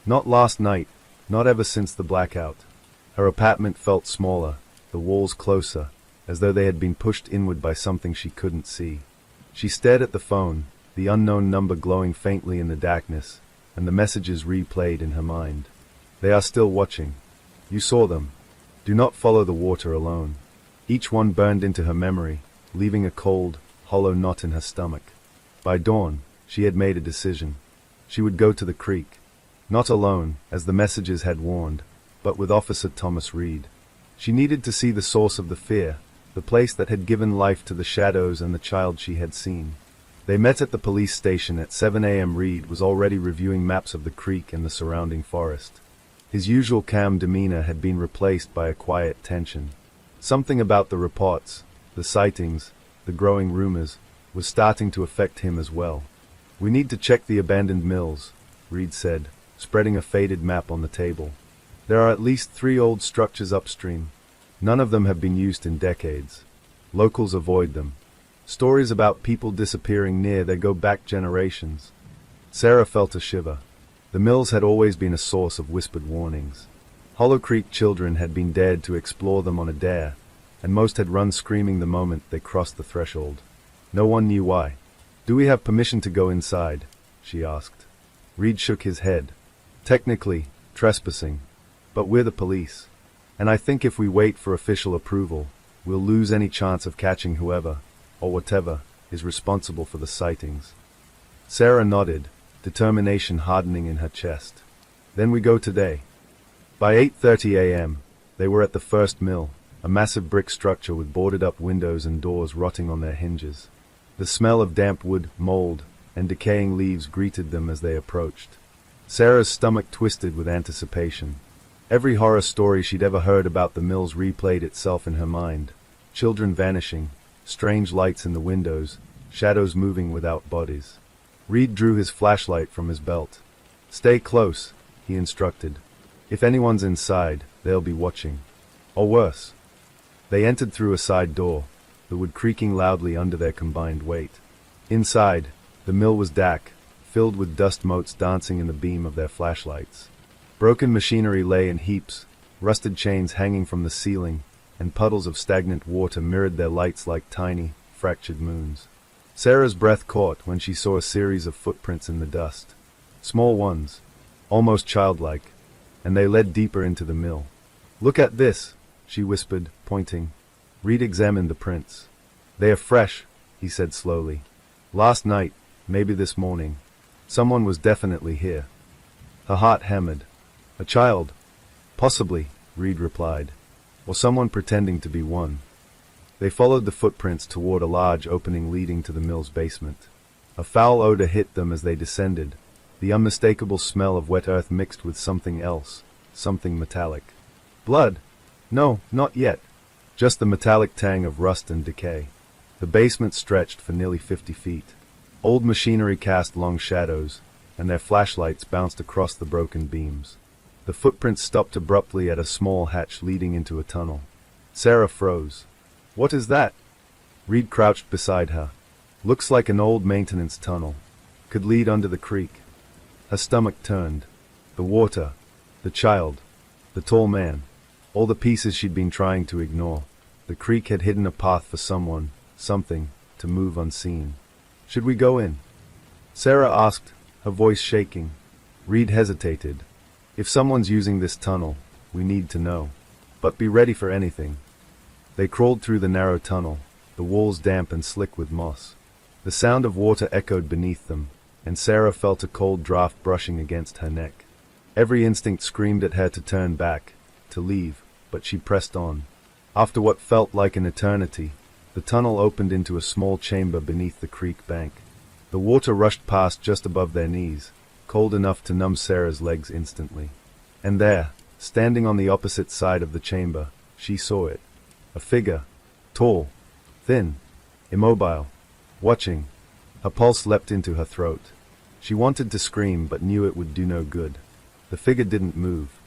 Not last night, not ever since the blackout. Her apartment felt smaller, the walls closer, as though they had been pushed inward by something she couldn't see. She stared at the phone, the unknown number glowing faintly in the darkness, and the messages replayed in her mind. "They are still watching. You saw them. Do not follow the water alone." Each one burned into her memory, leaving a cold, hollow knot in her stomach. By dawn, she had made a decision. She would go to the creek. Not alone, as the messages had warned, but with Officer Thomas Reed. She needed to see the source of the fear, the place that had given life to the shadows and the child she had seen. They met at the police station at 7 a.m. Reed was already reviewing maps of the creek and the surrounding forest. His usual calm demeanor had been replaced by a quiet tension. Something about the reports, the sightings, the growing rumors, was starting to affect him as well. "We need to check the abandoned mills," Reed said, spreading a faded map on the table. "There are at least 3 old structures upstream. None of them have been used in decades. Locals avoid them. Stories about people disappearing near they go back generations." Sarah felt a shiver. The mills had always been a source of whispered warnings. Hollow Creek children had been dared to explore them on a dare, and most had run screaming the moment they crossed the threshold. No one knew why. "Do we have permission to go inside?" she asked. Reed shook his head. "Technically, trespassing. But we're the police. And I think if we wait for official approval, we'll lose any chance of catching whoever, or whatever, is responsible for the sightings." Sarah nodded, determination hardening in her chest. "Then we go today." By 8:30 a.m., they were at the first mill, a massive brick structure with boarded-up windows and doors rotting on their hinges. The smell of damp wood, mold, and decaying leaves greeted them as they approached. Sarah's stomach twisted with anticipation. Every horror story she'd ever heard about the mills replayed itself in her mind. Children vanishing, strange lights in the windows, shadows moving without bodies. Reed drew his flashlight from his belt. "Stay close," he instructed. "If anyone's inside, they'll be watching. Or worse." They entered through a side door, the wood creaking loudly under their combined weight. Inside, the mill was dark, filled with dust motes dancing in the beam of their flashlights. Broken machinery lay in heaps, rusted chains hanging from the ceiling, and puddles of stagnant water mirrored their lights like tiny, fractured moons. Sarah's breath caught when she saw a series of footprints in the dust. Small ones, almost childlike, and they led deeper into the mill. "Look at this," she whispered, pointing. Reed examined the prints. "They are fresh," he said slowly. "Last night, maybe this morning. Someone was definitely here." Her heart hammered. A child? Possibly, Reed replied. Or someone pretending to be one. They followed the footprints toward a large opening leading to the mill's basement. A foul odor hit them as they descended, the unmistakable smell of wet earth mixed with something else, something metallic. Blood? No, not yet. Just the metallic tang of rust and decay. The basement stretched for nearly 50 feet. Old machinery cast long shadows, and their flashlights bounced across the broken beams. The footprints stopped abruptly at a small hatch leading into a tunnel. Sarah froze. What is that? Reed crouched beside her. Looks like an old maintenance tunnel. Could lead under the creek. Her stomach turned. The water. The child. The tall man. All the pieces she'd been trying to ignore. The creek had hidden a path for someone, something, to move unseen. Should we go in? Sarah asked, her voice shaking. Reed hesitated. If someone's using this tunnel, we need to know. But be ready for anything. They crawled through the narrow tunnel, the walls damp and slick with moss. The sound of water echoed beneath them, and Sarah felt a cold draft brushing against her neck. Every instinct screamed at her to turn back, to leave, but she pressed on. After what felt like an eternity, the tunnel opened into a small chamber beneath the creek bank. The water rushed past just above their knees, cold enough to numb Sarah's legs instantly. And there, standing on the opposite side of the chamber, she saw it. A figure, tall, thin, immobile, watching. Her pulse leapt into her throat. She wanted to scream but knew it would do no good. The figure didn't move,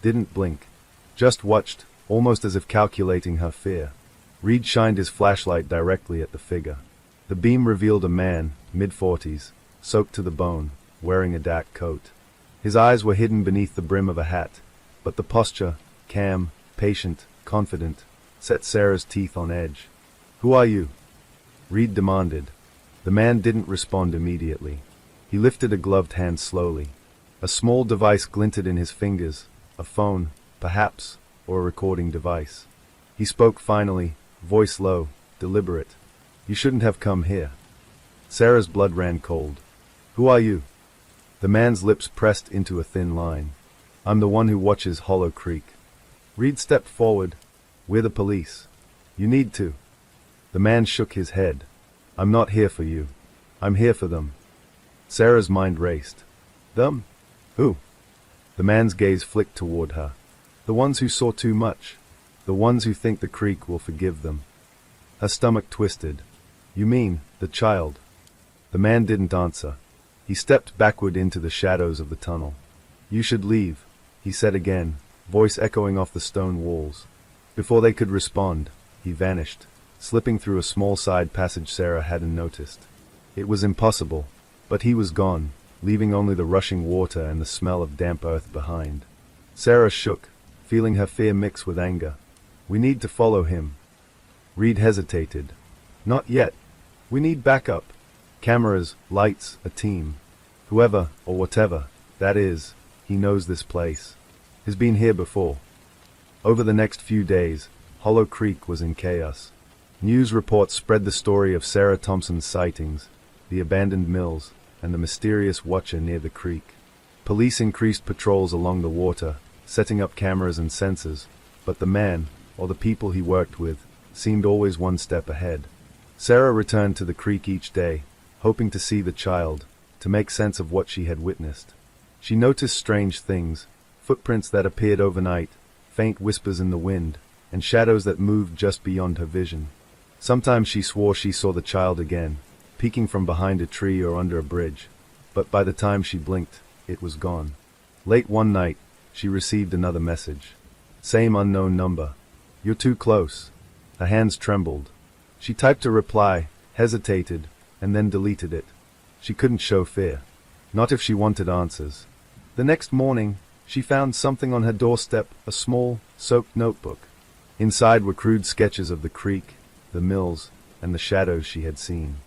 didn't blink, just watched, almost as if calculating her fear. Reed shined his flashlight directly at the figure. The beam revealed a man, mid-40s, soaked to the bone, wearing a dark coat. His eyes were hidden beneath the brim of a hat, but the posture, calm, patient, confident, set Sarah's teeth on edge. "Who are you?" Reed demanded. The man didn't respond immediately. He lifted a gloved hand slowly. A small device glinted in his fingers, a phone, perhaps, or a recording device. He spoke finally, voice low, deliberate. "You shouldn't have come here." Sarah's blood ran cold. "Who are you?" The man's lips pressed into a thin line. "I'm the one who watches Hollow Creek." Reed stepped forward. "We're the police. You need to." The man shook his head. "I'm not here for you. I'm here for them." Sarah's mind raced. "Them? Who?" The man's gaze flicked toward her. "The ones who saw too much. The ones who think the creek will forgive them." Her stomach twisted. "You mean, the child?" The man didn't answer. He stepped backward into the shadows of the tunnel. "You should leave," he said again, voice echoing off the stone walls. Before they could respond, he vanished, slipping through a small side passage Sarah hadn't noticed. It was impossible, but he was gone, leaving only the rushing water and the smell of damp earth behind. Sarah shook, feeling her fear mix with anger. "We need to follow him." Reed hesitated. "Not yet. We need backup. Cameras, lights, a team. Whoever, or whatever, that is, he knows this place. Has been here before." Over the next few days, Hollow Creek was in chaos. News reports spread the story of Sarah Thompson's sightings, the abandoned mills, and the mysterious watcher near the creek. Police increased patrols along the water, setting up cameras and sensors, but the man, or the people he worked with, seemed always one step ahead. Sarah returned to the creek each day, hoping to see the child, to make sense of what she had witnessed. She noticed strange things, footprints that appeared overnight, faint whispers in the wind, and shadows that moved just beyond her vision. Sometimes she swore she saw the child again, peeking from behind a tree or under a bridge, but by the time she blinked, it was gone. Late one night, she received another message. Same unknown number. "You're too close." Her hands trembled. She typed a reply, hesitated, and then deleted it. She couldn't show fear. Not if she wanted answers. The next morning, she found something on her doorstep, a small, soaked notebook. Inside were crude sketches of the creek, the mills, and the shadows she had seen.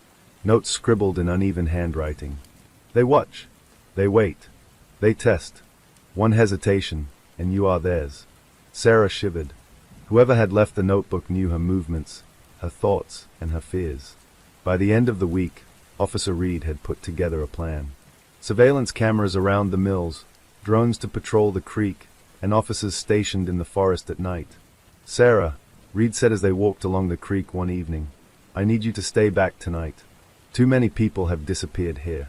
Notes scribbled in uneven handwriting. They watch. They wait. They test. One hesitation, and you are theirs. Sarah shivered. Whoever had left the notebook knew her movements, her thoughts, and her fears. By the end of the week, Officer Reed had put together a plan. Surveillance cameras around the mills, drones to patrol the creek, and officers stationed in the forest at night. "Sarah," Reed said as they walked along the creek one evening, "I need you to stay back tonight. Too many people have disappeared here.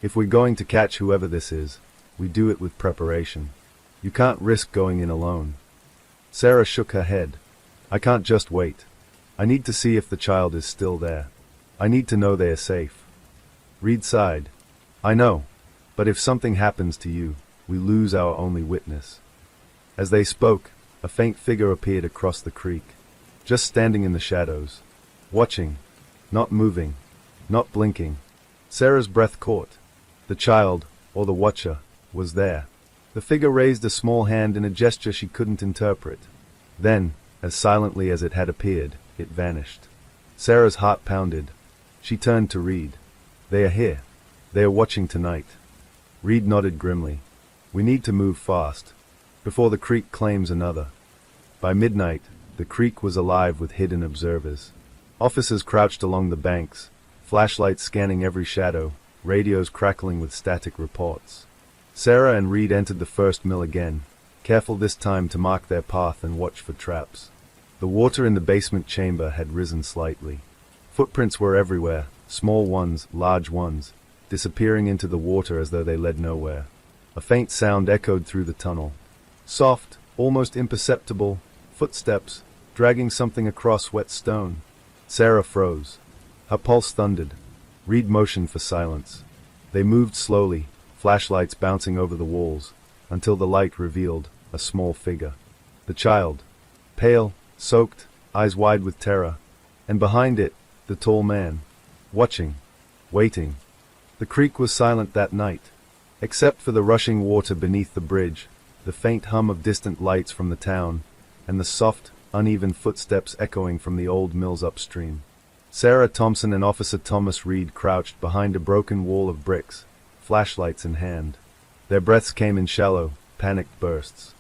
If we're going to catch whoever this is, we do it with preparation. You can't risk going in alone." Sarah shook her head. "I can't just wait. I need to see if the child is still there. I need to know they are safe." Reed sighed. "I know, but if something happens to you, we lose our only witness." As they spoke, a faint figure appeared across the creek, just standing in the shadows, watching, not moving, not blinking. Sarah's breath caught. The child, or the watcher, was there. The figure raised a small hand in a gesture she couldn't interpret. Then, as silently as it had appeared, it vanished. Sarah's heart pounded. She turned to Reed. "They are here. They are watching tonight." Reed nodded grimly. "We need to move fast, before the creek claims another." By midnight, the creek was alive with hidden observers. Officers crouched along the banks, flashlights scanning every shadow, radios crackling with static reports. Sarah and Reed entered the first mill again, careful this time to mark their path and watch for traps. The water in the basement chamber had risen slightly. Footprints were everywhere, small ones, large ones, disappearing into the water as though they led nowhere. A faint sound echoed through the tunnel. Soft, almost imperceptible, footsteps, dragging something across wet stone. Sarah froze. Her pulse thundered. Reed motioned for silence. They moved slowly, flashlights bouncing over the walls, until the light revealed a small figure. The child. Pale, soaked, eyes wide with terror. And behind it, the tall man. Watching. Waiting. The creek was silent that night, except for the rushing water beneath the bridge, the faint hum of distant lights from the town, and the soft, uneven footsteps echoing from the old mills upstream. Sarah Thompson and Officer Thomas Reed crouched behind a broken wall of bricks, flashlights in hand. Their breaths came in shallow, panicked bursts.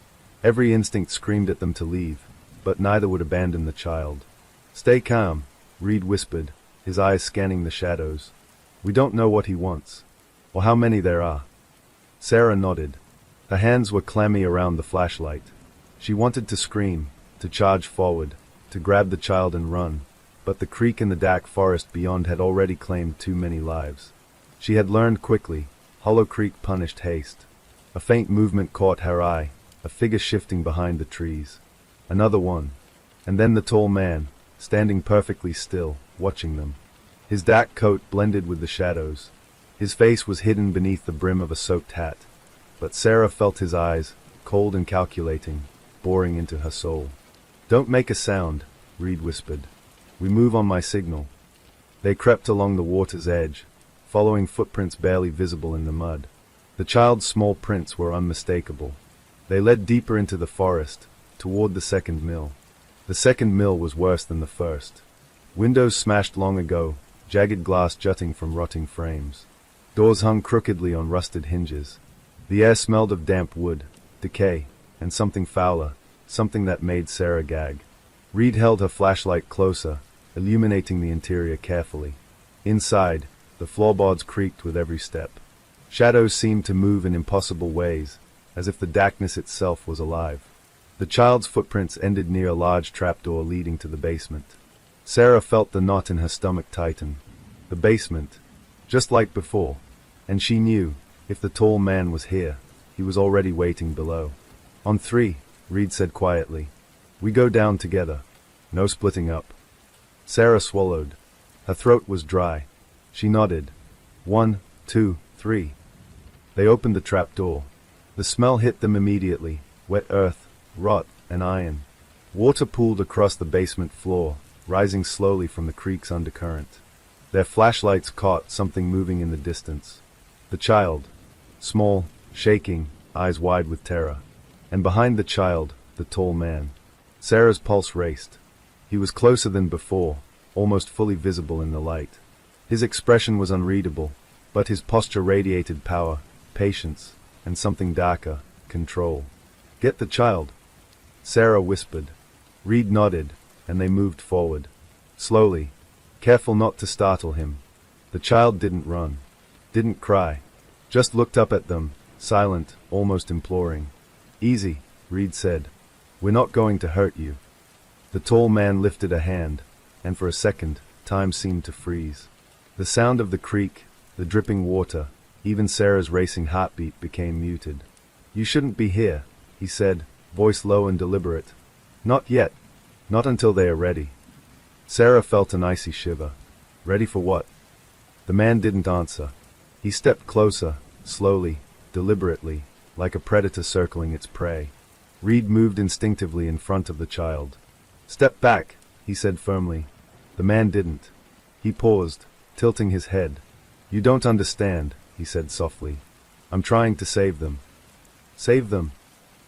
Every instinct screamed at them to leave, but neither would abandon the child. "Stay calm," Reed whispered, his eyes scanning the shadows. "We don't know what he wants, or how many there are." Sarah nodded. Her hands were clammy around the flashlight. She wanted to scream, to charge forward, to grab the child and run, but the creek and the dark forest beyond had already claimed too many lives. She had learned quickly. Hollow Creek punished haste. A faint movement caught her eye, a figure shifting behind the trees. Another one. And then the tall man, standing perfectly still, watching them. His dark coat blended with the shadows. His face was hidden beneath the brim of a soaked hat. But Sarah felt his eyes, cold and calculating, boring into her soul. "Don't make a sound," Reed whispered. "We move on my signal." They crept along the water's edge, following footprints barely visible in the mud. The child's small prints were unmistakable. They led deeper into the forest, toward the second mill. The second mill was worse than the first. Windows smashed long ago, jagged glass jutting from rotting frames. Doors hung crookedly on rusted hinges. The air smelled of damp wood, decay, and something fouler, something that made Sarah gag. Reed held her flashlight closer, illuminating the interior carefully. Inside, the floorboards creaked with every step. Shadows seemed to move in impossible ways, as if the darkness itself was alive. The child's footprints ended near a large trapdoor leading to the basement. Sarah felt the knot in her stomach tighten. The basement, just like before, and she knew, if the tall man was here, he was already waiting below. "On 3, Reed said quietly. "We go down together. No splitting up." Sarah swallowed. Her throat was dry. She nodded. 1, 2, 3. They opened the trap door. The smell hit them immediately, wet earth, rot, and iron. Water pooled across the basement floor, rising slowly from the creek's undercurrent. Their flashlights caught something moving in the distance. The child, small, shaking, eyes wide with terror. And behind the child, the tall man. Sarah's pulse raced. He was closer than before, almost fully visible in the light. His expression was unreadable, but his posture radiated power, patience, and something darker, control. "Get the child," Sarah whispered. Reed nodded, and they moved forward. Slowly, careful not to startle him. The child didn't run, didn't cry, just looked up at them, silent, almost imploring. "Easy," Reed said. "We're not going to hurt you." The tall man lifted a hand, and for a second, time seemed to freeze. The sound of the creek, the dripping water, even Sarah's racing heartbeat became muted. "You shouldn't be here," he said, voice low and deliberate. "Not yet. Not until they are ready." Sarah felt an icy shiver. Ready for what? The man didn't answer. He stepped closer, slowly, deliberately, like a predator circling its prey. Reed moved instinctively in front of the child. "Step back," he said firmly. The man didn't. He paused, tilting his head. "You don't understand," he said softly. "I'm trying to save them." "Save them?"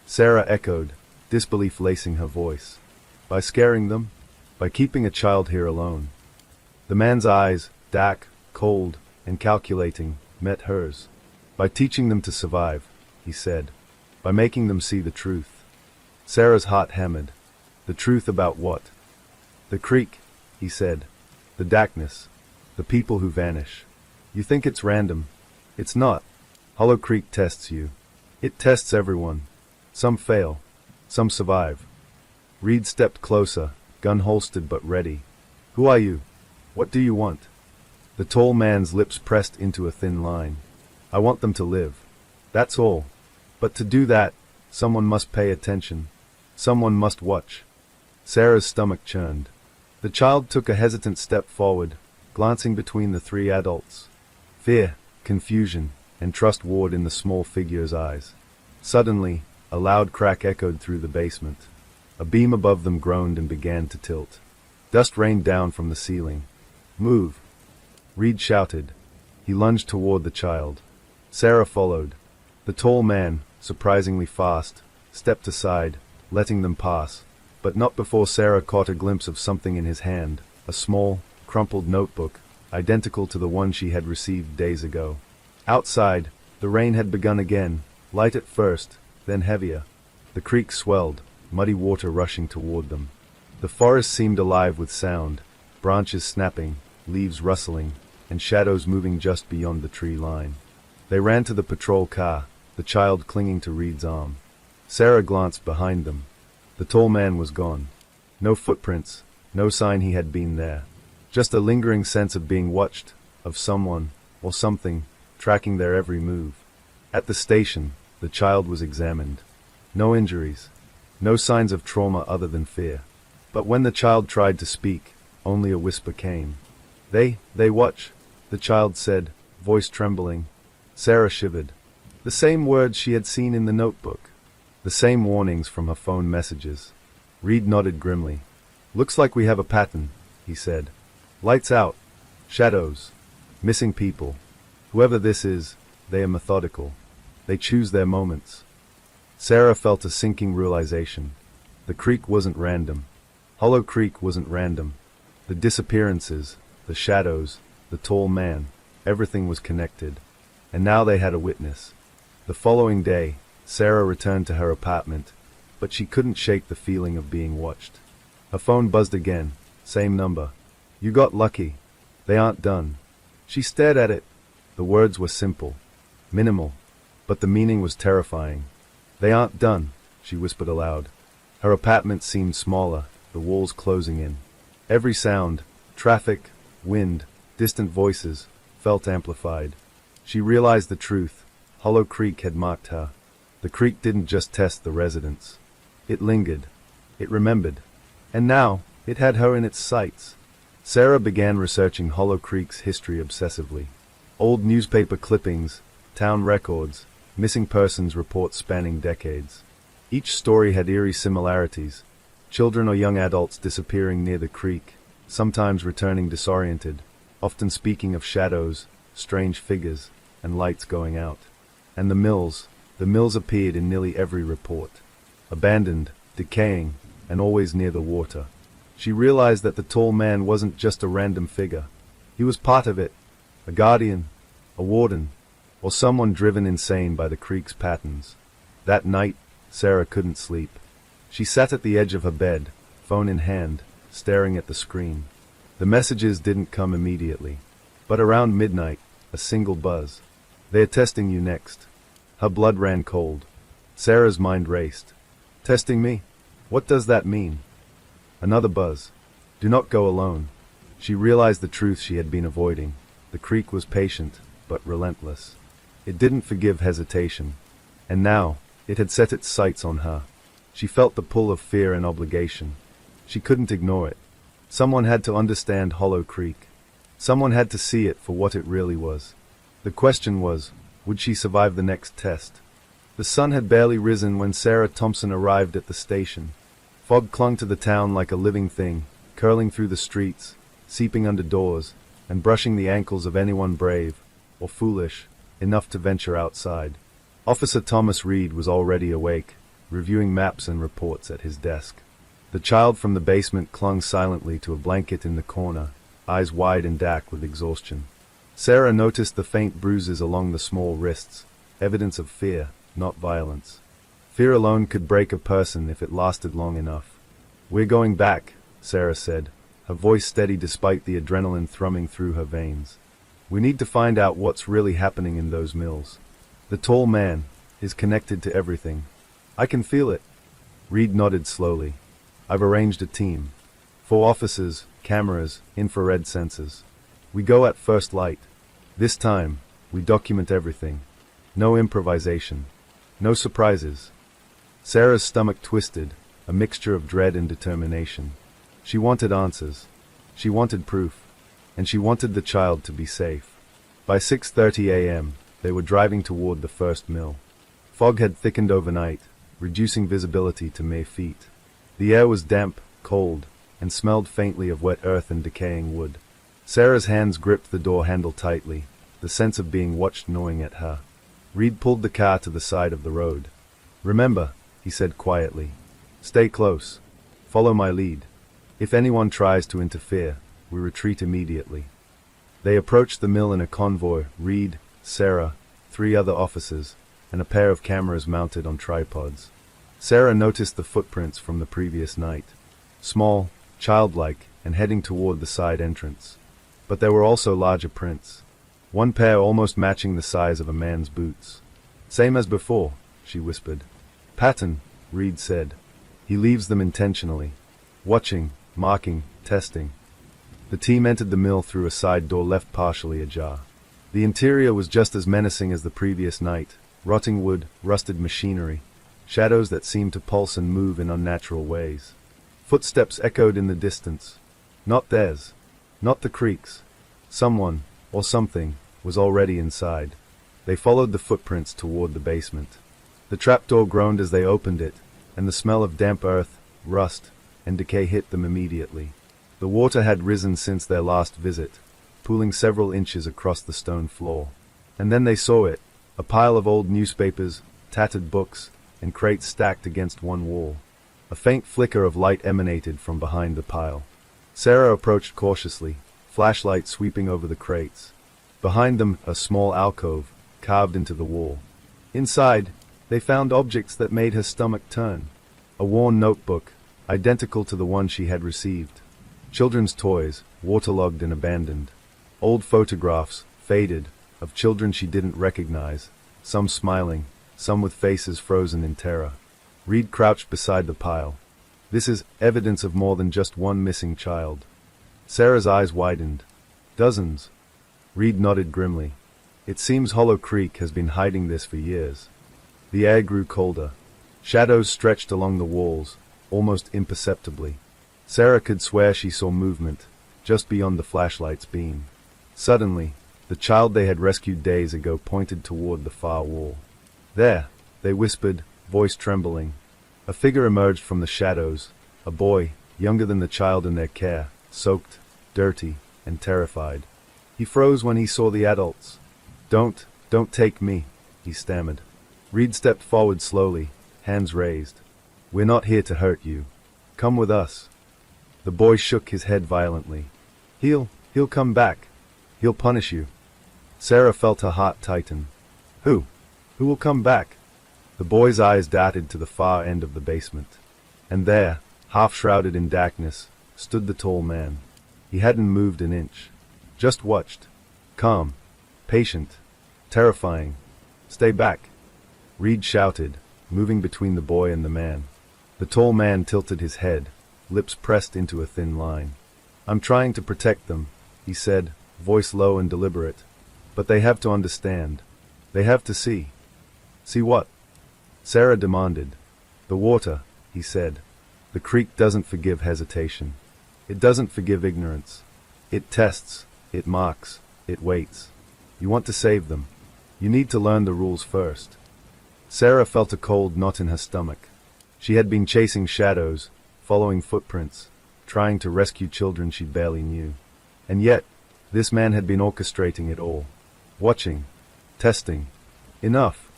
Sarah echoed, disbelief lacing her voice. "By scaring them? By keeping a child here alone?" The man's eyes, dark, cold, and calculating, met hers. "By teaching them to survive," he said. "By making them see the truth." Sarah's heart hammered. The truth about what? "The creek," he said. "The darkness. The people who vanish. You think it's random. It's not. Hollow Creek tests you. It tests everyone. Some fail. Some survive." Reed stepped closer, gun holstered but ready. "Who are you? What do you want?" The tall man's lips pressed into a thin line. "I want them to live. That's all. But to do that, someone must pay attention. Someone must watch." Sarah's stomach churned. The child took a hesitant step forward, glancing between the three adults. Fear, confusion, and trust warred in the small figure's eyes. Suddenly, a loud crack echoed through the basement. A beam above them groaned and began to tilt. Dust rained down from the ceiling. "Move!" Reed shouted. He lunged toward the child. Sarah followed. The tall man, surprisingly fast, stepped aside, letting them pass, but not before Sarah caught a glimpse of something in his hand, a small, crumpled notebook, identical to the one she had received days ago. Outside, the rain had begun again, light at first, then heavier. The creek swelled, muddy water rushing toward them. The forest seemed alive with sound, branches snapping, leaves rustling, and shadows moving just beyond the tree line. They ran to the patrol car, the child clinging to Reed's arm. Sarah glanced behind them. The tall man was gone. No footprints, no sign he had been there. Just a lingering sense of being watched, of someone, or something, tracking their every move. At the station, the child was examined. No injuries. No signs of trauma other than fear. But when the child tried to speak, only a whisper came. They watch," the child said, voice trembling. Sarah shivered. The same words she had seen in the notebook. The same warnings from her phone messages. Reed nodded grimly. "Looks like we have a pattern," he said. "Lights out. Shadows. Missing people. Whoever this is, they are methodical. They choose their moments." Sarah felt a sinking realization. The creek wasn't random. Hollow Creek wasn't random. The disappearances, the shadows, the tall man, everything was connected. And now they had a witness. The following day, Sarah returned to her apartment, but she couldn't shake the feeling of being watched. Her phone buzzed again, same number. "You got lucky. They aren't done." She stared at it. The words were simple, minimal, but the meaning was terrifying. "They aren't done," she whispered aloud. Her apartment seemed smaller, the walls closing in. Every sound, traffic, wind, distant voices, felt amplified. She realized the truth. Hollow Creek had marked her. The creek didn't just test the residents. It lingered. It remembered. And now, it had her in its sights. Sarah began researching Hollow Creek's history obsessively. Old newspaper clippings, town records, missing persons reports spanning decades. Each story had eerie similarities. Children or young adults disappearing near the creek, sometimes returning disoriented, often speaking of shadows, strange figures, and lights going out. And the mills appeared in nearly every report. Abandoned, decaying, and always near the water. She realized that the tall man wasn't just a random figure. He was part of it. A guardian, a warden, or someone driven insane by the creek's patterns. That night, Sarah couldn't sleep. She sat at the edge of her bed, phone in hand, staring at the screen. The messages didn't come immediately. But around midnight, a single buzz. "They're testing you next." Her blood ran cold. Sarah's mind raced. Testing me? What does that mean? Another buzz. Do not go alone. She realized the truth she had been avoiding. The creek was patient, but relentless. It didn't forgive hesitation. And now, it had set its sights on her. She felt the pull of fear and obligation. She couldn't ignore it. Someone had to understand Hollow Creek. Someone had to see it for what it really was. The question was, would she survive the next test? The sun had barely risen when Sarah Thompson arrived at the station. Fog clung to the town like a living thing, curling through the streets, seeping under doors, and brushing the ankles of anyone brave, or foolish, enough to venture outside. Officer Thomas Reed was already awake, reviewing maps and reports at his desk. The child from the basement clung silently to a blanket in the corner, eyes wide and dark with exhaustion. Sarah noticed the faint bruises along the small wrists, evidence of fear, not violence. Fear alone could break a person if it lasted long enough. "We're going back," Sarah said, her voice steady despite the adrenaline thrumming through her veins. "We need to find out what's really happening in those mills." The tall man is connected to everything. "I can feel it." Reed nodded slowly. "I've arranged a team. 4 officers, cameras, infrared sensors. We go at first light. This time, we document everything. No improvisation. No surprises." Sarah's stomach twisted, a mixture of dread and determination. She wanted answers. She wanted proof. And she wanted the child to be safe. By 6:30 a.m., they were driving toward the first mill. Fog had thickened overnight, reducing visibility to mere feet. The air was damp, cold, and smelled faintly of wet earth and decaying wood. Sarah's hands gripped the door handle tightly, the sense of being watched gnawing at her. Reed pulled the car to the side of the road. "Remember," he said quietly, "stay close. Follow my lead. If anyone tries to interfere, we retreat immediately." They approached the mill in a convoy, Reed, Sarah, 3 other officers, and a pair of cameras mounted on tripods. Sarah noticed the footprints from the previous night. Small, childlike, and heading toward the side entrance. But there were also larger prints. One pair almost matching the size of a man's boots. "Same as before," she whispered. "Pattern," Reed said. "He leaves them intentionally. Watching, marking, testing." The team entered the mill through a side door left partially ajar. The interior was just as menacing as the previous night. Rotting wood, rusted machinery, shadows that seemed to pulse and move in unnatural ways. Footsteps echoed in the distance. Not theirs. Not the creek's. Someone, or something, was already inside. They followed the footprints toward the basement. The trapdoor groaned as they opened it, and the smell of damp earth, rust, and decay hit them immediately. The water had risen since their last visit, pooling several inches across the stone floor. And then they saw it, a pile of old newspapers, tattered books, and crates stacked against one wall. A faint flicker of light emanated from behind the pile. Sarah approached cautiously, flashlight sweeping over the crates. Behind them, a small alcove, carved into the wall. Inside, they found objects that made her stomach turn. A worn notebook, identical to the one she had received. Children's toys, waterlogged and abandoned. Old photographs, faded, of children she didn't recognize, some smiling, some with faces frozen in terror. Reed crouched beside the pile. "This is evidence of more than just one missing child." Sarah's eyes widened. "Dozens." Reed nodded grimly. "It seems Hollow Creek has been hiding this for years." The air grew colder. Shadows stretched along the walls, almost imperceptibly. Sarah could swear she saw movement, just beyond the flashlight's beam. Suddenly, the child they had rescued days ago pointed toward the far wall. "There," they whispered, voice trembling. A figure emerged from the shadows, a boy, younger than the child in their care, soaked, dirty, and terrified. He froze when he saw the adults. Don't take me," he stammered. Reed stepped forward slowly, hands raised. "We're not here to hurt you. Come with us." The boy shook his head violently. He'll come back. He'll punish you." Sarah felt her heart tighten. Who will come back?" The boy's eyes darted to the far end of the basement. And there, half shrouded in darkness, stood the tall man. He hadn't moved an inch. Just watched. Calm. Patient. Terrifying. "Stay back." Reed shouted, moving between the boy and the man. The tall man tilted his head, lips pressed into a thin line. "I'm trying to protect them," he said, voice low and deliberate. "But they have to understand. They have to see." "See what?" Sarah demanded. "The water," he said. "The creek doesn't forgive hesitation. It doesn't forgive ignorance. It tests, it marks, it waits. You want to save them. You need to learn the rules first." Sarah felt a cold knot in her stomach. She had been chasing shadows, following footprints, trying to rescue children she barely knew. And yet, this man had been orchestrating it all. Watching. Testing. Enough.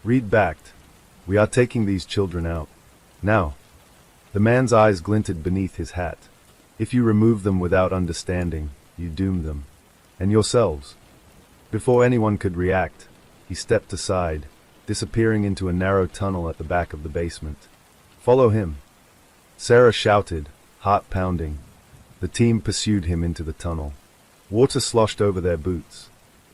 Reed backed. "We are taking these children out. Now." The man's eyes glinted beneath his hat. "If you remove them without understanding, you doom them. And yourselves." Before anyone could react, he stepped aside, disappearing into a narrow tunnel at the back of the basement. "Follow him." Sarah shouted, heart pounding. The team pursued him into the tunnel. Water sloshed over their boots.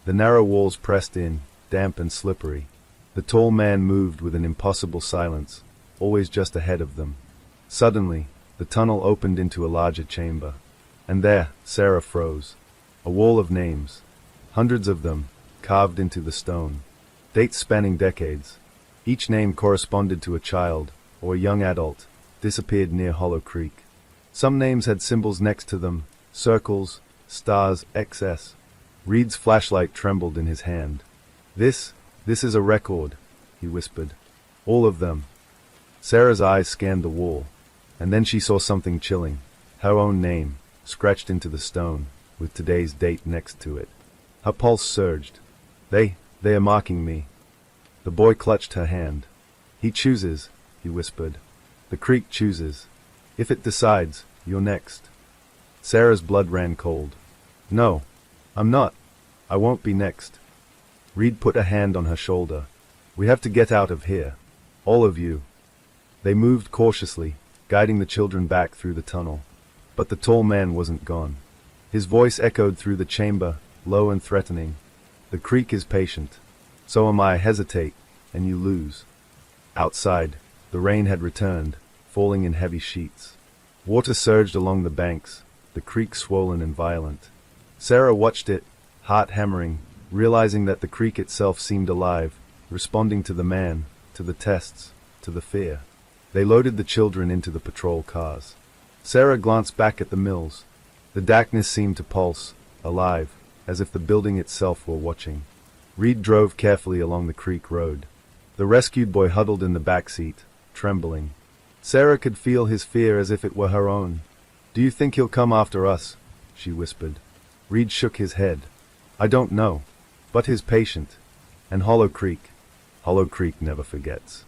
The narrow walls pressed in, damp and slippery. The tall man moved with an impossible silence, always just ahead of them. Suddenly, the tunnel opened into a larger chamber. And there, Sarah froze. A wall of names. Hundreds of them, carved into the stone. Dates spanning decades. Each name corresponded to a child, or a young adult, disappeared near Hollow Creek. Some names had symbols next to them, circles, stars, XS. Reed's flashlight trembled in his hand. This is a record," he whispered. "All of them." Sarah's eyes scanned the wall, and then she saw something chilling. Her own name, scratched into the stone, with today's date next to it. Her pulse surged. They are marking me." The boy clutched her hand. "He chooses," he whispered. "The creek chooses. If it decides, you're next." Sarah's blood ran cold. "No, I'm not. I won't be next." Reed put a hand on her shoulder. "We have to get out of here. All of you." They moved cautiously, guiding the children back through the tunnel. But the tall man wasn't gone. His voice echoed through the chamber, low and threatening. "The creek is patient. So am I. Hesitate, and you lose." Outside, the rain had returned, falling in heavy sheets. Water surged along the banks, the creek swollen and violent. Sarah watched it, heart hammering, realizing that the creek itself seemed alive, responding to the man, to the tests, to the fear. They loaded the children into the patrol cars. Sarah glanced back at the mills. The darkness seemed to pulse, alive, as if the building itself were watching. Reed drove carefully along the creek road. The rescued boy huddled in the back seat, trembling. Sarah could feel his fear as if it were her own. "Do you think he'll come after us?" she whispered. Reed shook his head. "I don't know. But he's patient. And Hollow Creek never forgets."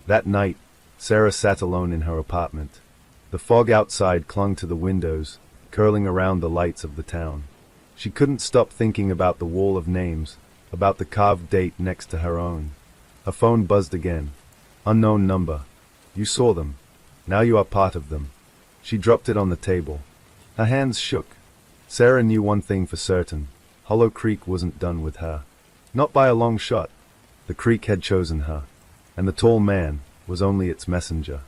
That night, Sarah sat alone in her apartment. The fog outside clung to the windows, curling around the lights of the town. She couldn't stop thinking about the wall of names, about the carved date next to her own. Her phone buzzed again. Unknown number. "You saw them. Now you are part of them." She dropped it on the table. Her hands shook. Sarah knew one thing for certain. Hollow Creek wasn't done with her. Not by a long shot. The creek had chosen her, and the tall man was only its messenger.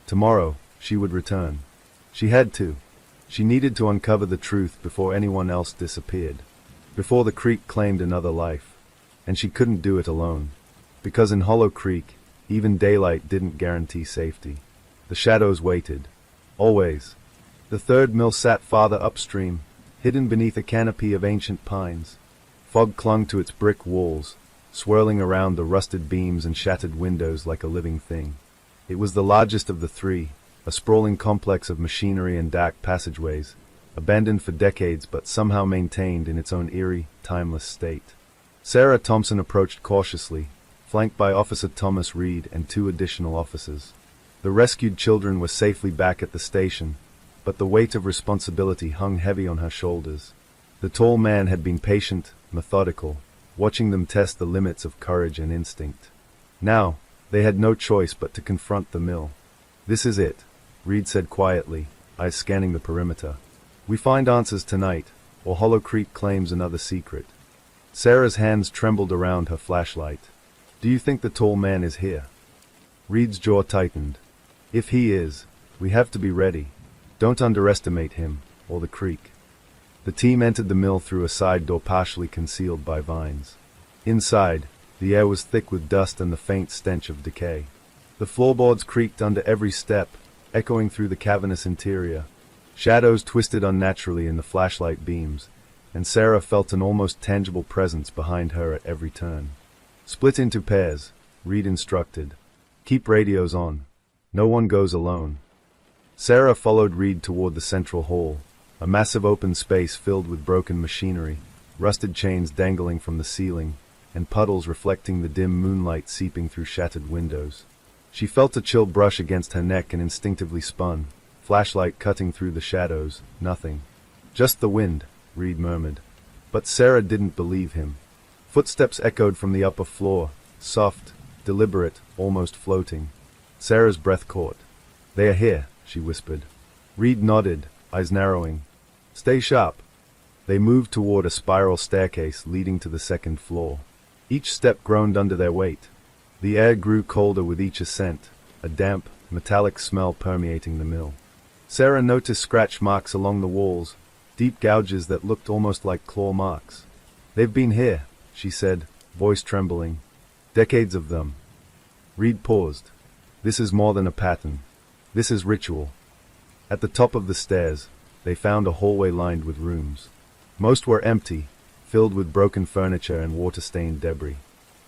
Tomorrow, she would return. She had to. She needed to uncover the truth before anyone else disappeared. Before the creek claimed another life. And she couldn't do it alone. Because in Hollow Creek, even daylight didn't guarantee safety. The shadows waited. Always. The third mill sat farther upstream, hidden beneath a canopy of ancient pines. Fog clung to its brick walls, swirling around the rusted beams and shattered windows like a living thing. It was the largest of the three, a sprawling complex of machinery and dark passageways, abandoned for decades but somehow maintained in its own eerie, timeless state. Sarah Thompson approached cautiously, flanked by Officer Thomas Reed and 2 additional officers. The rescued children were safely back at the station, but the weight of responsibility hung heavy on her shoulders. The tall man had been patient, methodical, watching them test the limits of courage and instinct. Now, they had no choice but to confront the mill. "This is it," Reed said quietly, eyes scanning the perimeter. "We find answers tonight, or Hollow Creek claims another secret." Sarah's hands trembled around her flashlight. Do you think the tall man is here? Reed's jaw tightened. If he is, we have to be ready. Don't underestimate him, or the creek. The team entered the mill through a side door partially concealed by vines. Inside, the air was thick with dust and the faint stench of decay. The floorboards creaked under every step, echoing through the cavernous interior. Shadows twisted unnaturally in the flashlight beams, and Sarah felt an almost tangible presence behind her at every turn. Split into pairs, Reed instructed. Keep radios on. No one goes alone. Sarah followed Reed toward the central hall, a massive open space filled with broken machinery, rusted chains dangling from the ceiling, and puddles reflecting the dim moonlight seeping through shattered windows. She felt a chill brush against her neck and instinctively spun, flashlight cutting through the shadows. Nothing. Just the wind, Reed murmured. But Sarah didn't believe him. Footsteps echoed from the upper floor, soft, deliberate, almost floating. Sarah's breath caught. They are here, she whispered. Reed nodded, eyes narrowing. Stay sharp. They moved toward a spiral staircase leading to the second floor. Each step groaned under their weight. The air grew colder with each ascent, a damp, metallic smell permeating the mill. Sarah noticed scratch marks along the walls, deep gouges that looked almost like claw marks. They've been here, she said, voice trembling. Decades of them. Reed paused. This is more than a pattern. This is ritual. At the top of the stairs, they found a hallway lined with rooms. Most were empty, filled with broken furniture and water-stained debris.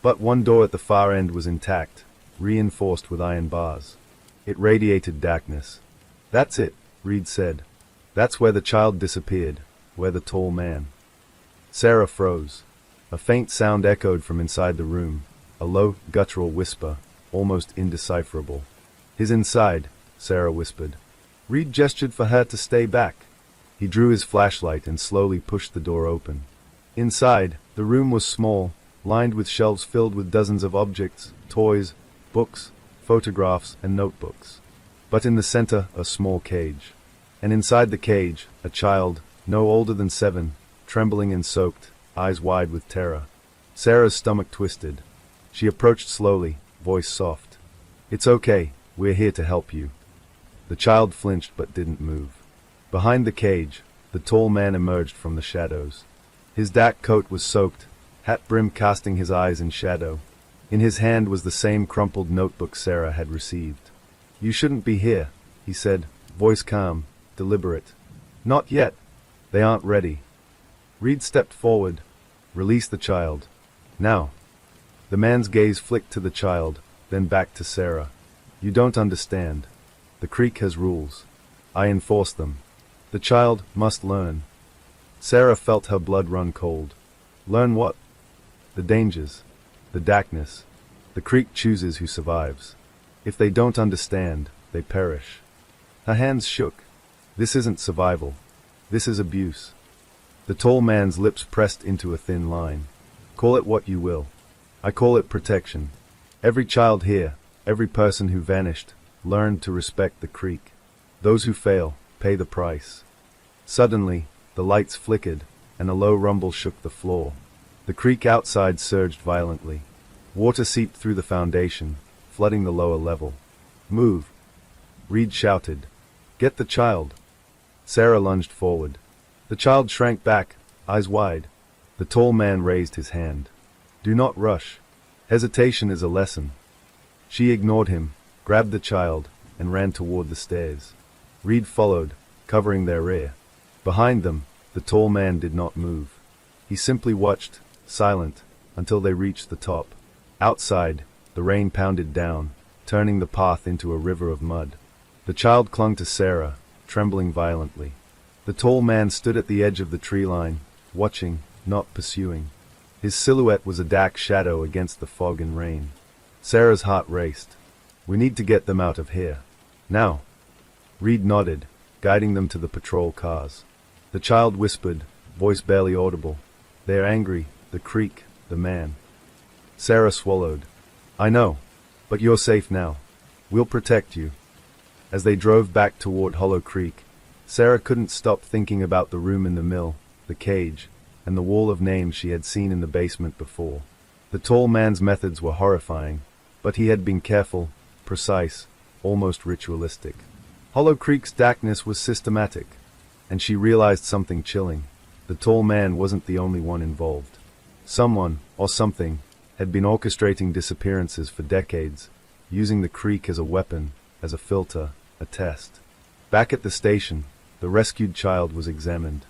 But one door at the far end was intact, reinforced with iron bars. It radiated darkness. That's it, Reed said. That's where the child disappeared, where the tall man. Sarah froze. A faint sound echoed from inside the room, a low, guttural whisper, almost indecipherable. He's inside, Sarah whispered. Reed gestured for her to stay back. He drew his flashlight and slowly pushed the door open. Inside, the room was small, lined with shelves filled with dozens of objects, toys, books, photographs, and notebooks. But in the center, a small cage. And inside the cage, a child, no older than 7, trembling and soaked, eyes wide with terror. Sarah's stomach twisted. She approached slowly, voice soft. It's okay, we're here to help you. The child flinched but didn't move. Behind the cage, the tall man emerged from the shadows. His dark coat was soaked, hat brim casting his eyes in shadow. In his hand was the same crumpled notebook Sarah had received. You shouldn't be here, he said, voice calm, deliberate. Not yet. They aren't ready. Reed stepped forward. Release the child. Now. The man's gaze flicked to the child, then back to Sarah. You don't understand. The creek has rules. I enforce them. The child must learn. Sarah felt her blood run cold. Learn what? The dangers. The darkness. The creek chooses who survives. If they don't understand, they perish. Her hands shook. This isn't survival. This is abuse. The tall man's lips pressed into a thin line. Call it what you will. I call it protection. Every child here, every person who vanished, learned to respect the creek. Those who fail, pay the price. Suddenly, the lights flickered, and a low rumble shook the floor. The creek outside surged violently. Water seeped through the foundation, flooding the lower level. Move! Reed shouted. Get the child! Sarah lunged forward. The child shrank back, eyes wide. The tall man raised his hand. Do not rush. Hesitation is a lesson. She ignored him, grabbed the child, and ran toward the stairs. Reed followed, covering their rear. Behind them, the tall man did not move. He simply watched, silent, until they reached the top. Outside, the rain pounded down, turning the path into a river of mud. The child clung to Sarah, trembling violently. The tall man stood at the edge of the tree line, watching, not pursuing. His silhouette was a dark shadow against the fog and rain. Sarah's heart raced. We need to get them out of here. Now. Reed nodded, guiding them to the patrol cars. The child whispered, voice barely audible. They're angry, the creek, the man. Sarah swallowed. I know, but you're safe now. We'll protect you. As they drove back toward Hollow Creek, Sarah couldn't stop thinking about the room in the mill, the cage, and the wall of names she had seen in the basement before. The tall man's methods were horrifying, but he had been careful, precise, almost ritualistic. Hollow Creek's darkness was systematic, and she realized something chilling. The tall man wasn't the only one involved. Someone, or something, had been orchestrating disappearances for decades, using the creek as a weapon, as a filter, a test. Back at the station, the rescued child was examined.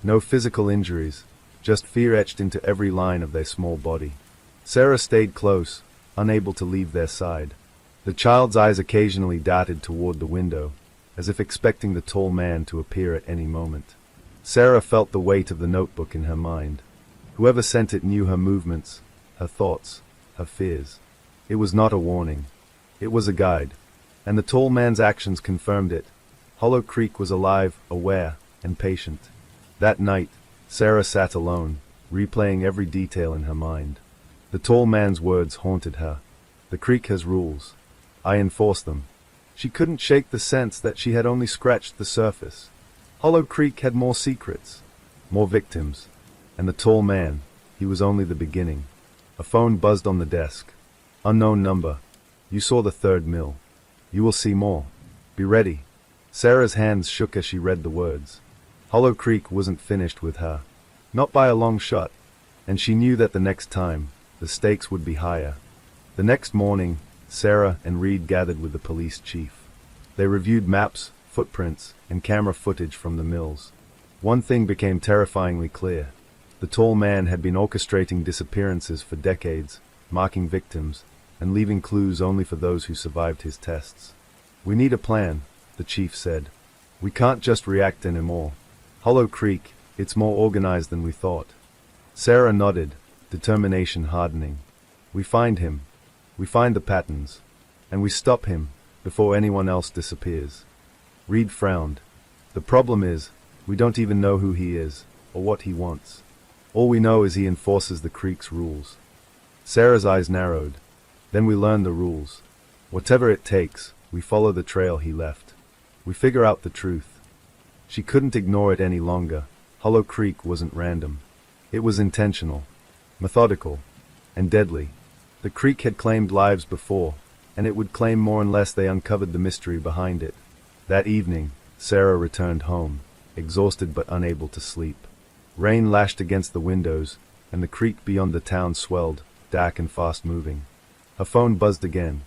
No physical injuries, just fear etched into every line of their small body. Sarah stayed close, unable to leave their side. The child's eyes occasionally darted toward the window, as if expecting the tall man to appear at any moment. Sarah felt the weight of the notebook in her mind. Whoever sent it knew her movements, her thoughts, her fears. It was not a warning. It was a guide, and the tall man's actions confirmed it. Hollow Creek was alive, aware, and patient. That night, Sarah sat alone, replaying every detail in her mind. The tall man's words haunted her. The creek has rules. I enforce them. She couldn't shake the sense that she had only scratched the surface. Hollow Creek had more secrets, more victims, and the tall man, he was only the beginning. A phone buzzed on the desk. Unknown number. You saw the third mill. You will see more. Be ready. Sarah's hands shook as she read the words. Hollow Creek wasn't finished with her. Not by a long shot, and she knew that the next time, the stakes would be higher. The next morning, Sarah and Reed gathered with the police chief. They reviewed maps, footprints, and camera footage from the mills. One thing became terrifyingly clear. The tall man had been orchestrating disappearances for decades, marking victims, and leaving clues only for those who survived his tests. We need a plan, the chief said. We can't just react anymore. Hollow Creek, it's more organized than we thought. Sarah nodded, determination hardening. We find him. We find the patterns. And we stop him, before anyone else disappears. Reed frowned. The problem is, we don't even know who he is, or what he wants. All we know is he enforces the creek's rules. Sarah's eyes narrowed. Then we learn the rules. Whatever it takes, we follow the trail he left. We figure out the truth. She couldn't ignore it any longer. Hollow Creek wasn't random. It was intentional, methodical, and deadly. The creek had claimed lives before, and it would claim more unless they uncovered the mystery behind it. That evening, Sarah returned home, exhausted but unable to sleep. Rain lashed against the windows, and the creek beyond the town swelled, dark and fast-moving. Her phone buzzed again.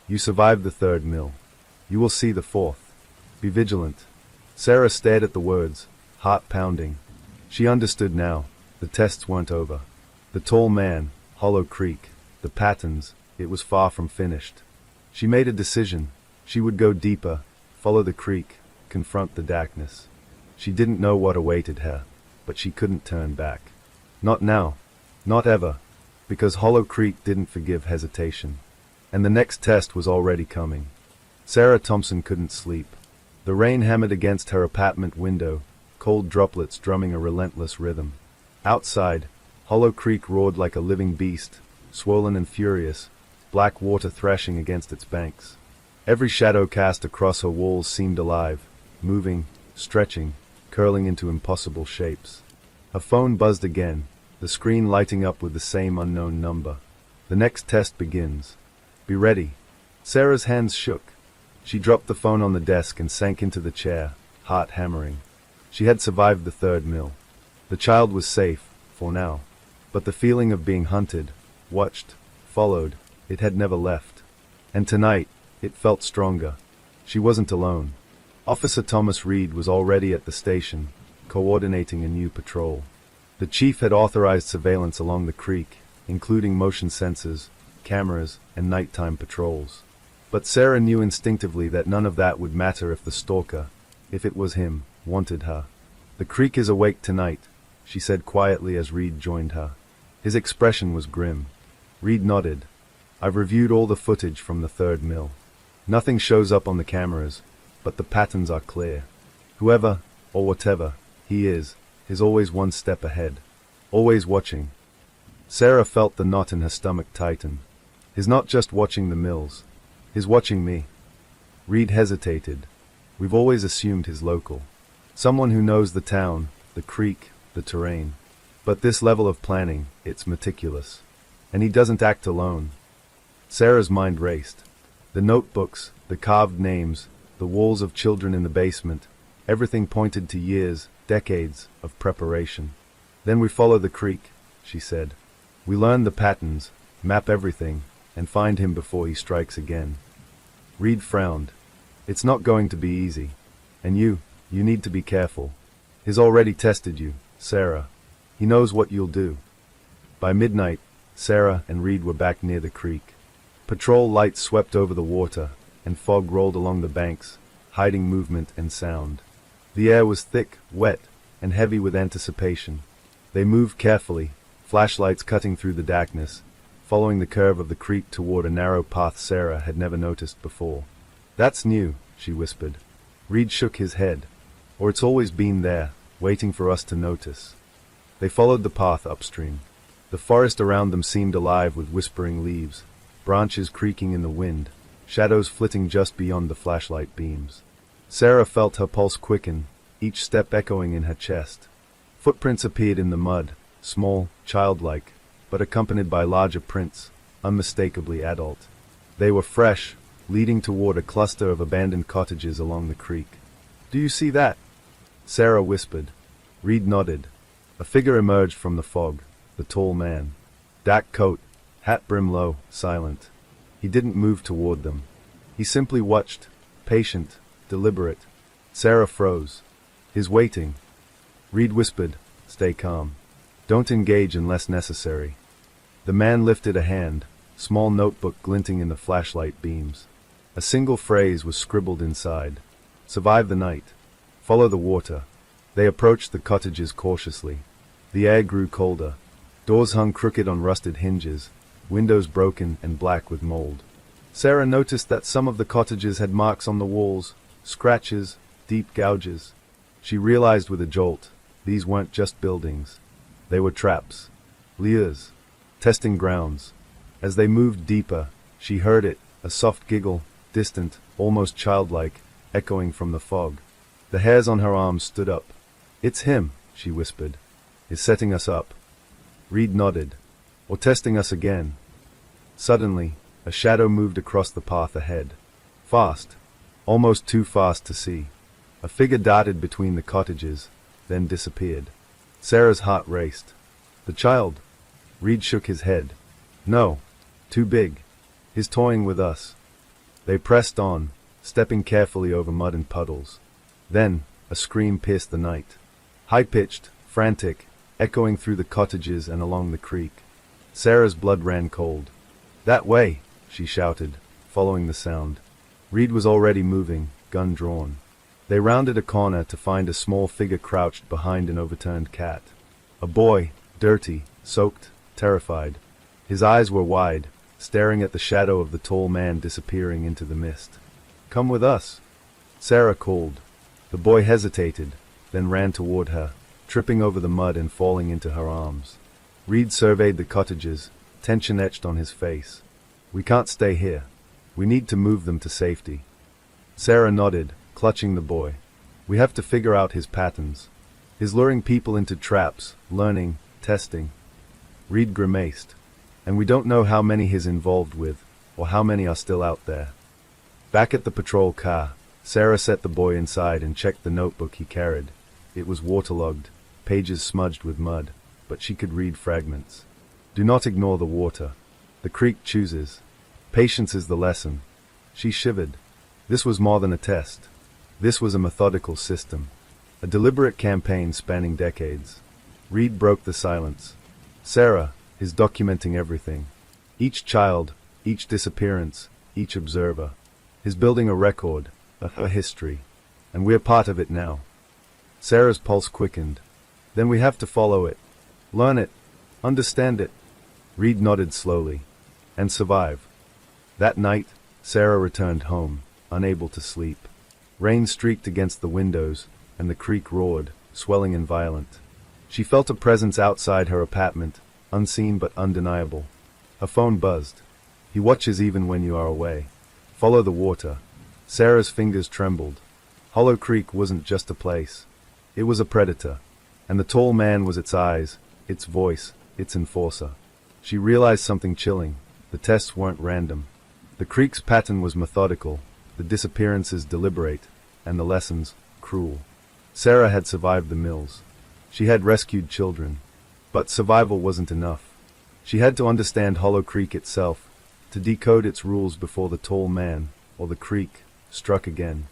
You survived the third mill. You will see the fourth. Be vigilant. Sarah stared at the words, heart pounding. She understood now. The tests weren't over. The tall man, Hollow Creek, the patterns, it was far from finished. She made a decision. She would go deeper, follow the creek, confront the darkness. She didn't know what awaited her, but she couldn't turn back. Not now. Not ever. Because Hollow Creek didn't forgive hesitation. And the next test was already coming. Sarah Thompson couldn't sleep. The rain hammered against her apartment window, cold droplets drumming a relentless rhythm. Outside, Hollow Creek roared like a living beast, swollen and furious, black water thrashing against its banks. Every shadow cast across her walls seemed alive, moving, stretching, curling into impossible shapes. Her phone buzzed again, the screen lighting up with the same unknown number. The next test begins. Be ready. Sarah's hands shook. She dropped the phone on the desk and sank into the chair, heart hammering. She had survived the third mill. The child was safe, for now. But the feeling of being hunted, watched, followed, it had never left. And tonight, it felt stronger. She wasn't alone. Officer Thomas Reed was already at the station, coordinating a new patrol. The chief had authorized surveillance along the creek, including motion sensors, cameras, and nighttime patrols. But Sarah knew instinctively that none of that would matter if the stalker, if it was him, wanted her. The creek is awake tonight, she said quietly as Reed joined her. His expression was grim. Reed nodded. I've reviewed all the footage from the third mill. Nothing shows up on the cameras, but the patterns are clear. Whoever, or whatever, he is always one step ahead. Always watching. Sarah felt the knot in her stomach tighten. He's not just watching the mills. He's watching me. Reed hesitated. We've always assumed he's local. Someone who knows the town, the creek, the terrain. But this level of planning, it's meticulous. And he doesn't act alone. Sarah's mind raced. The notebooks, the carved names, the walls of children in the basement, everything pointed to years, decades of preparation. Then we follow the creek, she said. We learn the patterns, map everything, and find him before he strikes again. Reed frowned. It's not going to be easy. And you need to be careful. He's already tested you, Sarah. He knows what you'll do. By midnight, Sarah and Reed were back near the creek. Patrol lights swept over the water, and fog rolled along the banks, hiding movement and sound. The air was thick, wet, and heavy with anticipation. They moved carefully, flashlights cutting through the darkness, following the curve of the creek toward a narrow path Sarah had never noticed before. That's new, she whispered. Reed shook his head. Or it's always been there, waiting for us to notice. They followed the path upstream. The forest around them seemed alive with whispering leaves, branches creaking in the wind, shadows flitting just beyond the flashlight beams. Sarah felt her pulse quicken, each step echoing in her chest. Footprints appeared in the mud, small, childlike, but accompanied by larger prints, unmistakably adult. They were fresh, leading toward a cluster of abandoned cottages along the creek. "Do you see that?" Sarah whispered. Reed nodded. A figure emerged from the fog, the tall man. Dark coat, hat brim low, silent. He didn't move toward them. He simply watched, patient, deliberate. Sarah froze. "He's waiting." Reed whispered, "Stay calm. Don't engage unless necessary." The man lifted a hand, small notebook glinting in the flashlight beams. A single phrase was scribbled inside. "Survive the night. Follow the water." They approached the cottages cautiously. The air grew colder. Doors hung crooked on rusted hinges, windows broken and black with mold. Sarah noticed that some of the cottages had marks on the walls, scratches, deep gouges. She realized with a jolt, these weren't just buildings. They were traps, lures, testing grounds. As they moved deeper, she heard it, a soft giggle, distant, almost childlike, echoing from the fog. The hairs on her arms stood up. "It's him," she whispered. "He's setting us up." Reed nodded. "Or testing us again." Suddenly, a shadow moved across the path ahead. Fast, almost too fast to see. A figure darted between the cottages, then disappeared. Sarah's heart raced. "The child?" Reed shook his head. "No, too big. He's toying with us." They pressed on, stepping carefully over mud and puddles. Then, a scream pierced the night. High-pitched, frantic, echoing through the cottages and along the creek. Sarah's blood ran cold. "That way!" she shouted, following the sound. Reed was already moving, gun drawn. They rounded a corner to find a small figure crouched behind an overturned cat. A boy, dirty, soaked, terrified. His eyes were wide, staring at the shadow of the tall man disappearing into the mist. "Come with us," Sarah called. The boy hesitated, then ran toward her, tripping over the mud and falling into her arms. Reed surveyed the cottages, tension etched on his face. "We can't stay here. We need to move them to safety." Sarah nodded, clutching the boy. "We have to figure out his patterns. He's luring people into traps, learning, testing." Reed grimaced. "And we don't know how many he's involved with, or how many are still out there." Back at the patrol car, Sarah set the boy inside and checked the notebook he carried. It was waterlogged, pages smudged with mud, but she could read fragments. "Do not ignore the water. The creek chooses. Patience is the lesson." She shivered. This was more than a test. This was a methodical system. A deliberate campaign spanning decades. Reed broke the silence. "Sarah is documenting everything. Each child, each disappearance, each observer. He's building a record, a history. And we're part of it now." Sarah's pulse quickened. "Then we have to follow it. Learn it. Understand it." Reed nodded slowly. "And survive." That night, Sarah returned home, unable to sleep. Rain streaked against the windows, and the creek roared, swelling and violent. She felt a presence outside her apartment, unseen but undeniable. Her phone buzzed. "He watches even when you are away. Follow the water." Sarah's fingers trembled. Hollow Creek wasn't just a place. It was a predator. And the tall man was its eyes, its voice, its enforcer. She realized something chilling. The tests weren't random. The creek's pattern was methodical, the disappearances deliberate, and the lessons cruel. Sarah had survived the mills. She had rescued children. But survival wasn't enough. She had to understand Hollow Creek itself, to decode its rules before the tall man, or the creek, struck again.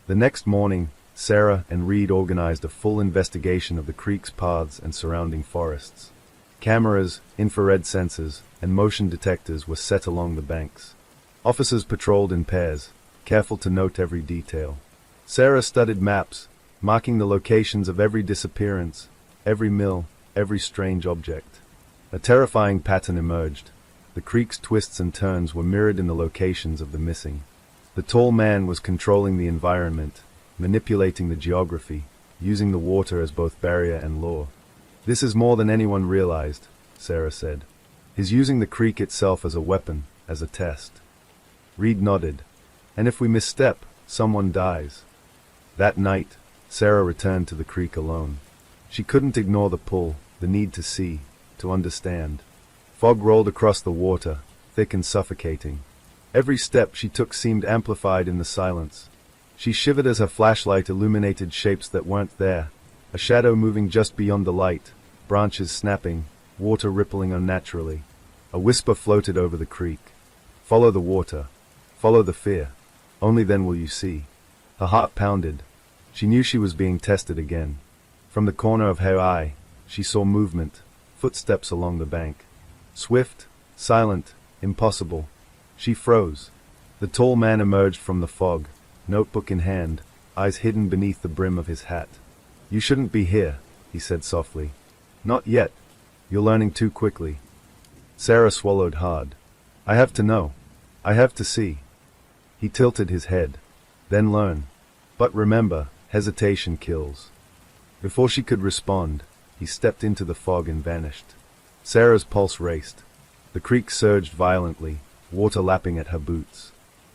The next morning, Sarah and Reed organized a full investigation of the creek's paths and surrounding forests. Cameras, infrared sensors, and motion detectors were set along the banks. Officers patrolled in pairs, careful to note every detail. Sarah studied maps, marking the locations of every disappearance, every mill, every strange object. A terrifying pattern emerged. The creek's twists and turns were mirrored in the locations of the missing. The tall man was controlling the environment, manipulating the geography, using the water as both barrier and lure. This is more than anyone realized, Sarah said. He's using the creek itself as a weapon, as a test. Reed nodded. And if we misstep, someone dies. That night, Sarah returned to the creek alone. She couldn't ignore the pull, the need to see, to understand. Fog rolled across the water, thick and suffocating. Every step she took seemed amplified in the silence. She shivered as her flashlight illuminated shapes that weren't there, a shadow moving just beyond the light, branches snapping, water rippling unnaturally. A whisper floated over the creek. Follow the water. Follow the fear. Only then will you see. Her heart pounded. She knew she was being tested again. From the corner of her eye, she saw movement, footsteps along the bank. Swift, silent, impossible. She froze. The tall man emerged from the fog, notebook in hand, eyes hidden beneath the brim of his hat. You shouldn't be here, he said softly. Not yet. You're learning too quickly. Sarah swallowed hard. I have to know. I have to see. He tilted his head. Then learn. But remember, hesitation kills. Before she could respond, he stepped into the fog and vanished. Sarah's pulse raced. The creek surged violently, water lapping at her boots.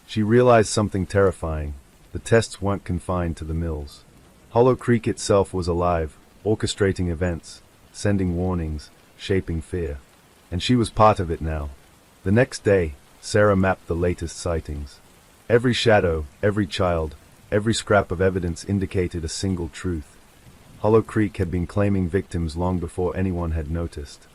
She realized something terrifying. The tests weren't confined to the mills. Hollow Creek itself was alive, orchestrating events, sending warnings, shaping fear. And she was part of it now. The next day, Sarah mapped the latest sightings. Every shadow, every child, every scrap of evidence indicated a single truth. Hollow Creek had been claiming victims long before anyone had noticed.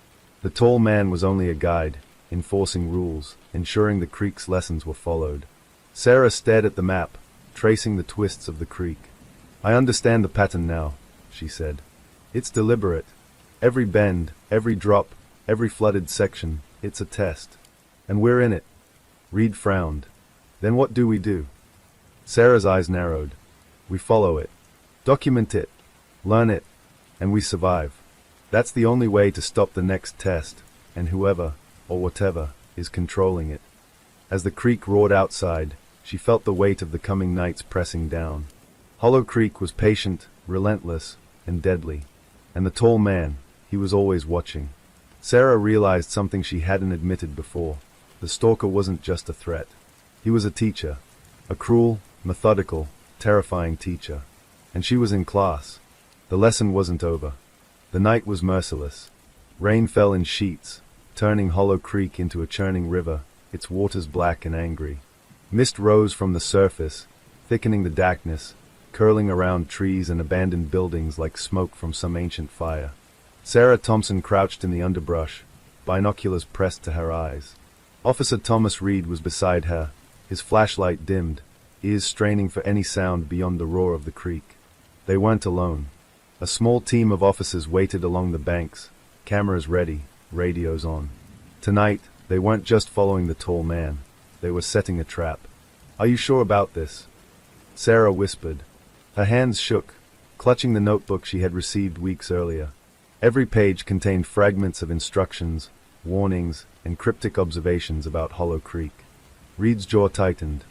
The tall man was only a guide, enforcing rules, ensuring the creek's lessons were followed. Sarah stared at the map, tracing the twists of the creek. I understand the pattern now, she said. It's deliberate. Every bend, every drop, every flooded section, it's a test. And we're in it. Reed frowned. Then what do we do? Sarah's eyes narrowed. We follow it. Document it. Learn it. And we survive. That's the only way to stop the next test, and whoever, or whatever, is controlling it. As the creek roared outside, she felt the weight of the coming nights pressing down. Hollow Creek was patient, relentless, and deadly. And the tall man, he was always watching. Sarah realized something she hadn't admitted before. The stalker wasn't just a threat. He was a teacher. A cruel, methodical, terrifying teacher. And she was in class. The lesson wasn't over. The night was merciless. Rain fell in sheets, turning Hollow Creek into a churning river, its waters black and angry. Mist rose from the surface, thickening the darkness, curling around trees and abandoned buildings like smoke from some ancient fire. Sarah Thompson crouched in the underbrush, binoculars pressed to her eyes. Officer Thomas Reed was beside her, his flashlight dimmed, ears straining for any sound beyond the roar of the creek. They weren't alone. A small team of officers waited along the banks, cameras ready, radios on. Tonight, they weren't just following the tall man. They were setting a trap. Are you sure about this? Sarah whispered. Her hands shook, clutching the notebook she had received weeks earlier. Every page contained fragments of instructions, warnings, and cryptic observations about Hollow Creek. Reed's jaw tightened.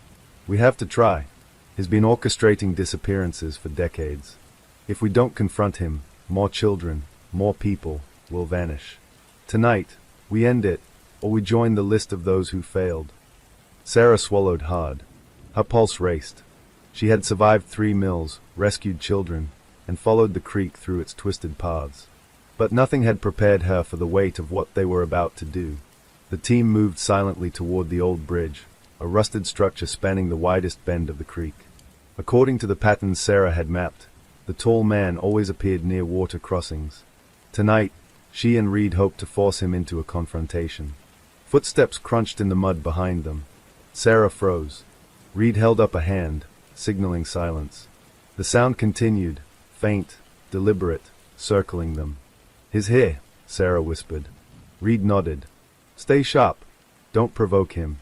We have to try. He's been orchestrating disappearances for decades. If we don't confront him, more children, more people, will vanish. Tonight, we end it, or we join the list of those who failed. Sarah swallowed hard. Her pulse raced. She had survived 3 mills, rescued children, and followed the creek through its twisted paths. But nothing had prepared her for the weight of what they were about to do. The team moved silently toward the old bridge, a rusted structure spanning the widest bend of the creek. According to the patterns Sarah had mapped, the tall man always appeared near water crossings. Tonight, she and Reed hoped to force him into a confrontation. Footsteps crunched in the mud behind them. Sarah froze. Reed held up a hand, signaling silence. The sound continued, faint, deliberate, circling them. "He's here," Sarah whispered. Reed nodded. "Stay sharp. Don't provoke him."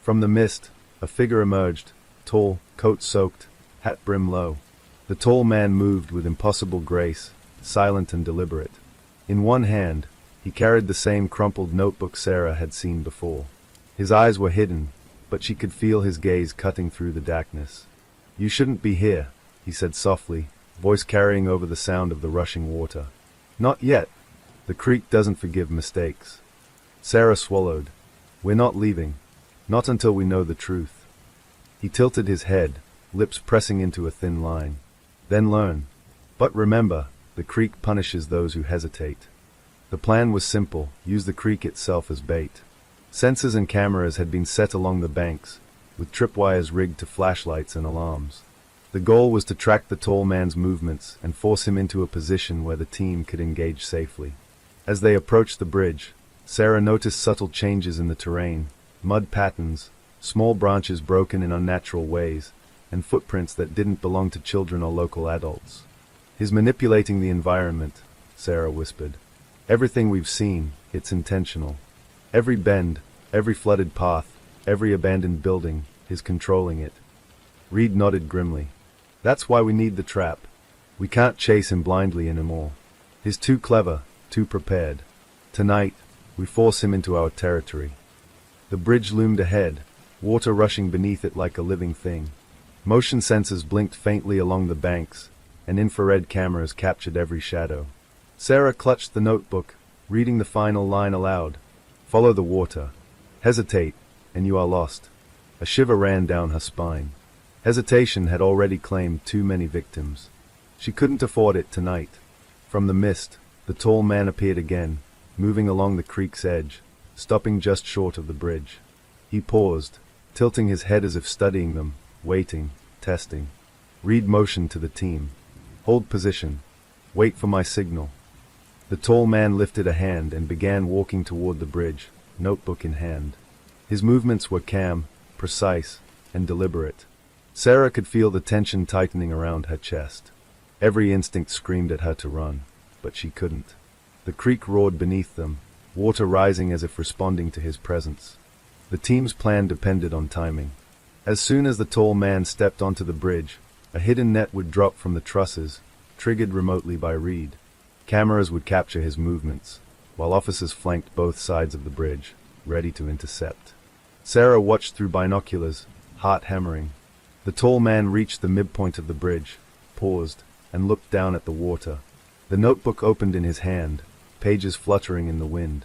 From the mist, a figure emerged, tall, coat soaked, hat brim low. The tall man moved with impossible grace, silent and deliberate. In one hand, he carried the same crumpled notebook Sarah had seen before. His eyes were hidden, but she could feel his gaze cutting through the darkness. "You shouldn't be here," he said softly, voice carrying over the sound of the rushing water. "Not yet. The creek doesn't forgive mistakes." Sarah swallowed. "We're not leaving. Not until we know the truth." He tilted his head, lips pressing into a thin line. "Then learn. But remember, the creek punishes those who hesitate." The plan was simple: use the creek itself as bait. Sensors and cameras had been set along the banks, with tripwires rigged to flashlights and alarms. The goal was to track the tall man's movements and force him into a position where the team could engage safely. As they approached the bridge, Sarah noticed subtle changes in the terrain, mud patterns, small branches broken in unnatural ways, and footprints that didn't belong to children or local adults. "He's manipulating the environment," Sarah whispered. "Everything we've seen, it's intentional. Every bend, every flooded path, every abandoned building, is controlling it." Reed nodded grimly. "That's why we need the trap. We can't chase him blindly anymore. He's too clever, too prepared. Tonight, we force him into our territory." The bridge loomed ahead, water rushing beneath it like a living thing. Motion sensors blinked faintly along the banks, and infrared cameras captured every shadow. Sarah clutched the notebook, reading the final line aloud. "Follow the water. Hesitate, and you are lost." A shiver ran down her spine. Hesitation had already claimed too many victims. She couldn't afford it tonight. From the mist, the tall man appeared again, moving along the creek's edge, stopping just short of the bridge. He paused, tilting his head as if studying them, waiting, testing. Reed motioned to the team. "Hold position. Wait for my signal." The tall man lifted a hand and began walking toward the bridge, notebook in hand. His movements were calm, precise, and deliberate. Sarah could feel the tension tightening around her chest. Every instinct screamed at her to run, but she couldn't. The creek roared beneath them, water rising as if responding to his presence. The team's plan depended on timing. As soon as the tall man stepped onto the bridge, a hidden net would drop from the trusses, triggered remotely by Reed. Cameras would capture his movements, while officers flanked both sides of the bridge, ready to intercept. Sarah watched through binoculars, heart hammering. The tall man reached the midpoint of the bridge, paused, and looked down at the water. The notebook opened in his hand, pages fluttering in the wind.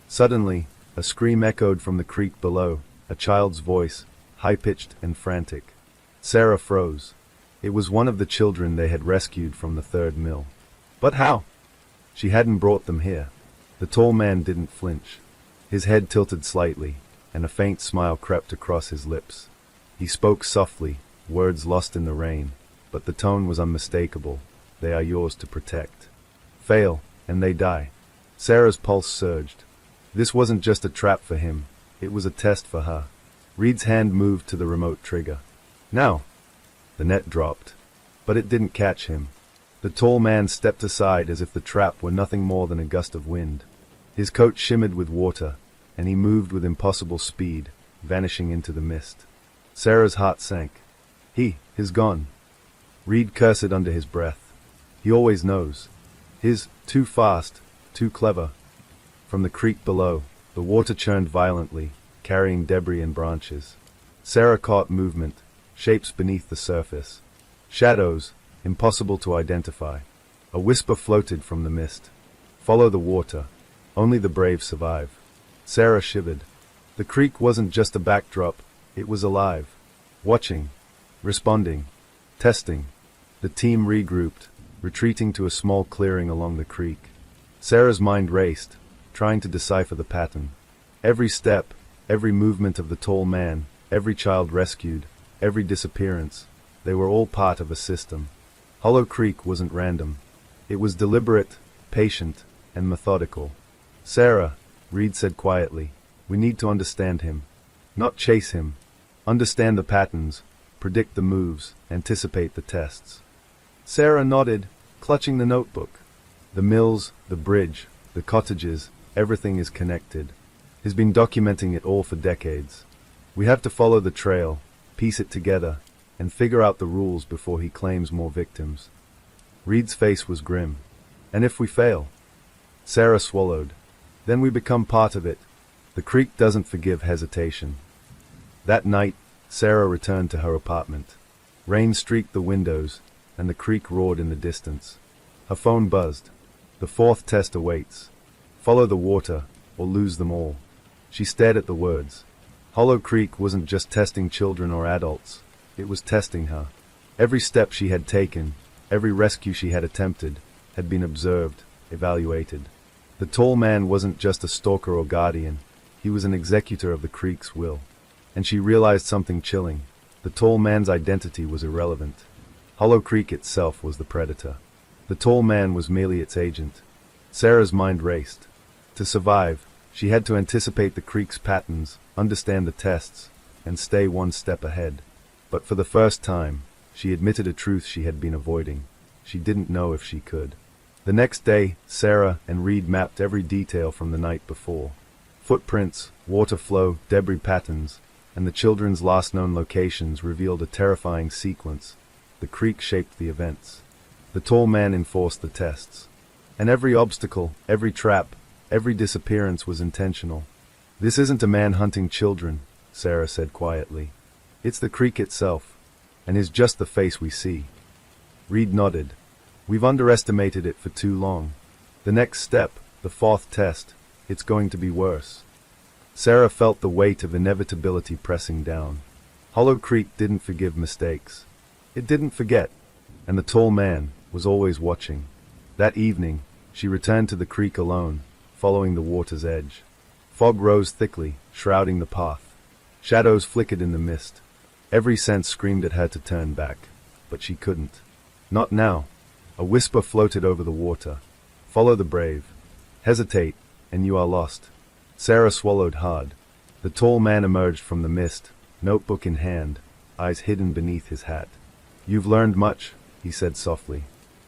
Suddenly, a scream echoed from the creek below, a child's voice, high-pitched and frantic. Sarah froze. It was one of the children they had rescued from the third mill. But how? She hadn't brought them here. The tall man didn't flinch. His head tilted slightly, and a faint smile crept across his lips. He spoke softly, words lost in the rain, but the tone was unmistakable. "They are yours to protect. Fail, and they die." Sarah's pulse surged. This wasn't just a trap for him, it was a test for her. Reed's hand moved to the remote trigger. Now! The net dropped, but it didn't catch him. The tall man stepped aside as if the trap were nothing more than a gust of wind. His coat shimmered with water, and he moved with impossible speed, vanishing into the mist. Sarah's heart sank. He's gone. Reed cursed under his breath. He always knows. He's too fast, too clever. From the creek below, the water churned violently, carrying debris and branches. Sarah caught movement, shapes beneath the surface. Shadows, impossible to identify. A whisper floated from the mist. "Follow the water. Only the brave survive." Sarah shivered. The creek wasn't just a backdrop, it was alive. Watching, responding, testing. The team regrouped, retreating to a small clearing along the creek. Sarah's mind raced, trying to decipher the pattern. Every step, every movement of the tall man, every child rescued, every disappearance, they were all part of a system. Hollow Creek wasn't random. It was deliberate, patient, and methodical. Sarah, Reed said quietly, we need to understand him. Not chase him. Understand the patterns, predict the moves, anticipate the tests. Sarah nodded, clutching the notebook. The mills, the bridge, the cottages, everything is connected. He's been documenting it all for decades. We have to follow the trail, piece it together, and figure out the rules before he claims more victims. Reed's face was grim. And if we fail? Sarah swallowed. Then we become part of it. The creek doesn't forgive hesitation. That night, Sarah returned to her apartment. Rain streaked the windows, and the creek roared in the distance. Her phone buzzed. The fourth test awaits. Follow the water, or lose them all. She stared at the words. Hollow Creek wasn't just testing children or adults. It was testing her. Every step she had taken, every rescue she had attempted, had been observed, evaluated. The tall man wasn't just a stalker or guardian. He was an executor of the creek's will. And she realized something chilling. The tall man's identity was irrelevant. Hollow Creek itself was the predator. The tall man was merely its agent. Sarah's mind raced. To survive, she had to anticipate the creek's patterns, understand the tests, and stay one step ahead. But for the first time, she admitted a truth she had been avoiding. She didn't know if she could. The next day, Sarah and Reed mapped every detail from the night before. Footprints, water flow, debris patterns, and the children's last known locations revealed a terrifying sequence. The creek shaped the events. The tall man enforced the tests. And every obstacle, every trap, every disappearance was intentional. This isn't a man hunting children, Sarah said quietly. It's the creek itself, and is just the face we see. Reed nodded. We've underestimated it for too long. The next step, the fourth test, it's going to be worse. Sarah felt the weight of inevitability pressing down. Hollow Creek didn't forgive mistakes. It didn't forget, and the tall man was always watching. That evening, she returned to the creek alone, following the water's edge. Fog rose thickly, shrouding the path. Shadows flickered in the mist. Every sense screamed at her to turn back, but she couldn't. Not now. A whisper floated over the water. Follow the brave. Hesitate, and you are lost. Sarah swallowed hard. The tall man emerged from the mist, notebook in hand, eyes hidden beneath his hat. You've learned much, he said softly.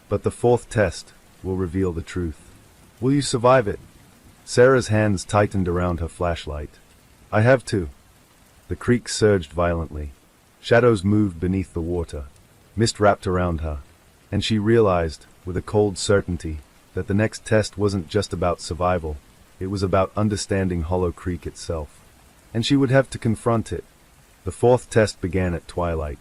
But the fourth test will reveal the truth. Will you survive it? Sarah's hands tightened around her flashlight. I have to. The creek surged violently. Shadows moved beneath the water. Mist wrapped around her. And she realized, with a cold certainty, that the next test wasn't just about survival. It was about understanding Hollow Creek itself. And she would have to confront it. The fourth test began at twilight.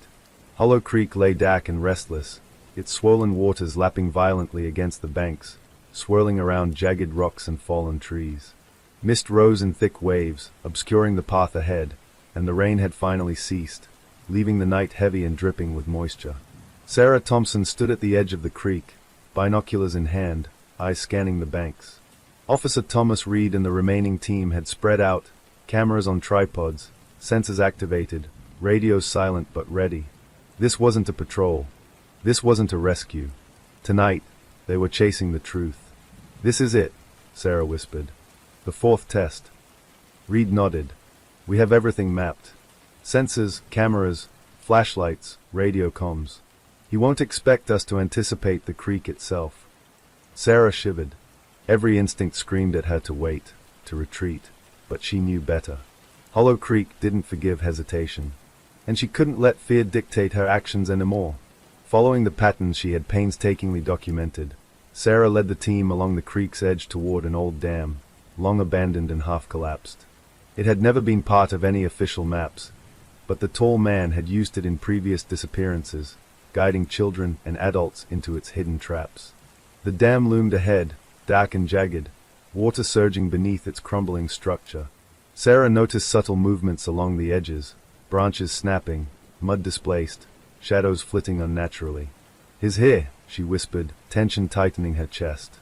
Hollow Creek lay dark and restless, its swollen waters lapping violently against the banks, swirling around jagged rocks and fallen trees. Mist rose in thick waves, obscuring the path ahead, and the rain had finally ceased, leaving the night heavy and dripping with moisture. Sarah Thompson stood at the edge of the creek, binoculars in hand, eyes scanning the banks. Officer Thomas Reed and the remaining team had spread out, cameras on tripods, sensors activated, radios silent but ready. This wasn't a patrol. This wasn't a rescue. Tonight, they were chasing the truth. This is it, Sarah whispered. The fourth test. Reed nodded. We have everything mapped. Sensors, cameras, flashlights, radio comms. He won't expect us to anticipate the creek itself. Sarah shivered. Every instinct screamed at her to wait, to retreat, but she knew better. Hollow Creek didn't forgive hesitation, and she couldn't let fear dictate her actions anymore. Following the patterns she had painstakingly documented, Sarah led the team along the creek's edge toward an old dam, long abandoned and half-collapsed. It had never been part of any official maps, but the tall man had used it in previous disappearances, guiding children and adults into its hidden traps. The dam loomed ahead, dark and jagged, water surging beneath its crumbling structure. Sarah noticed subtle movements along the edges, branches snapping, mud displaced, shadows flitting unnaturally. He's here, she whispered, tension tightening her chest.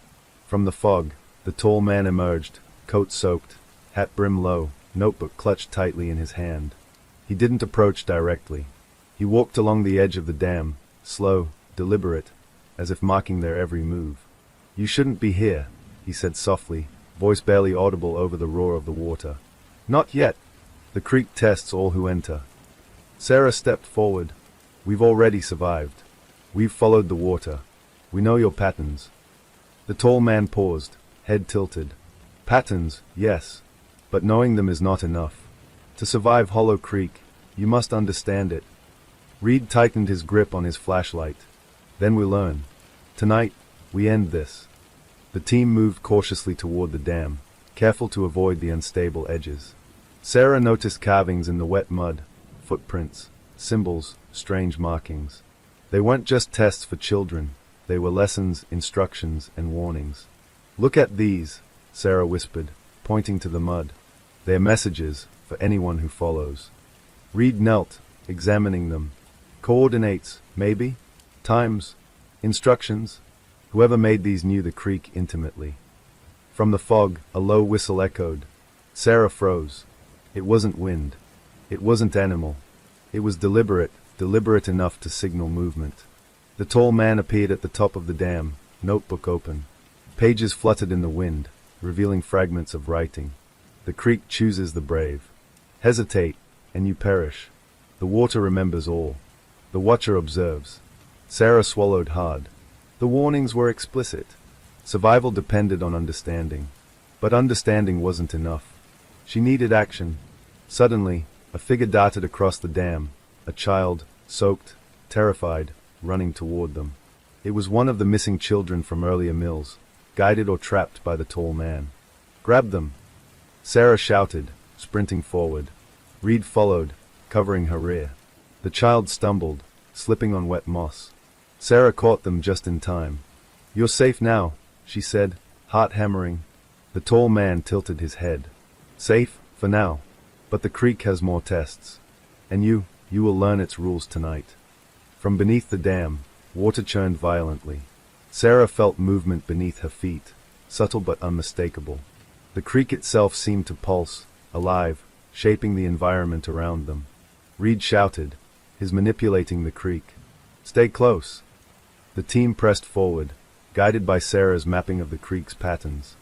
From the fog, the tall man emerged, coat soaked, hat brim low, notebook clutched tightly in his hand. He didn't approach directly. He walked along the edge of the dam, slow, deliberate, as if marking their every move. "You shouldn't be here," he said softly, voice barely audible over the roar of the water. "Not yet. The creek tests all who enter." Sarah stepped forward. "We've already survived. We've followed the water. We know your patterns." The tall man paused, head tilted. "Patterns, yes, but knowing them is not enough. To survive Hollow Creek, you must understand it." Reed tightened his grip on his flashlight. "Then we learn. Tonight, we end this." The team moved cautiously toward the dam, careful to avoid the unstable edges. Sarah noticed carvings in the wet mud, footprints, symbols, strange markings. They weren't just tests for children, they were lessons, instructions, and warnings. "Look at these," Sarah whispered, pointing to the mud. "They're messages for anyone who follows." Reed knelt, examining them. "Coordinates, maybe? Times? Instructions?" Whoever made these knew the creek intimately. From the fog, a low whistle echoed. Sarah froze. It wasn't wind. It wasn't animal. It was deliberate, deliberate enough to signal movement. The tall man appeared at the top of the dam, notebook open. Pages fluttered in the wind, revealing fragments of writing. "The creek chooses the brave. Hesitate, and you perish. The water remembers all. The watcher observes." Sarah swallowed hard. The warnings were explicit. Survival depended on understanding. But understanding wasn't enough. She needed action. Suddenly, a figure darted across the dam, a child, soaked, terrified, running toward them. It was one of the missing children from earlier mills, guided or trapped by the tall man. "Grab them!" Sarah shouted, sprinting forward. Reed followed, covering her rear. The child stumbled, slipping on wet moss. Sarah caught them just in time. "You're safe now," she said, heart hammering. The tall man tilted his head. "Safe, for now. But the creek has more tests. And you will learn its rules tonight." From beneath the dam, water churned violently. Sarah felt movement beneath her feet, subtle but unmistakable. The creek itself seemed to pulse, alive, shaping the environment around them. Reed shouted, his manipulating the creek. "Stay close." The team pressed forward, guided by Sarah's mapping of the creek's patterns.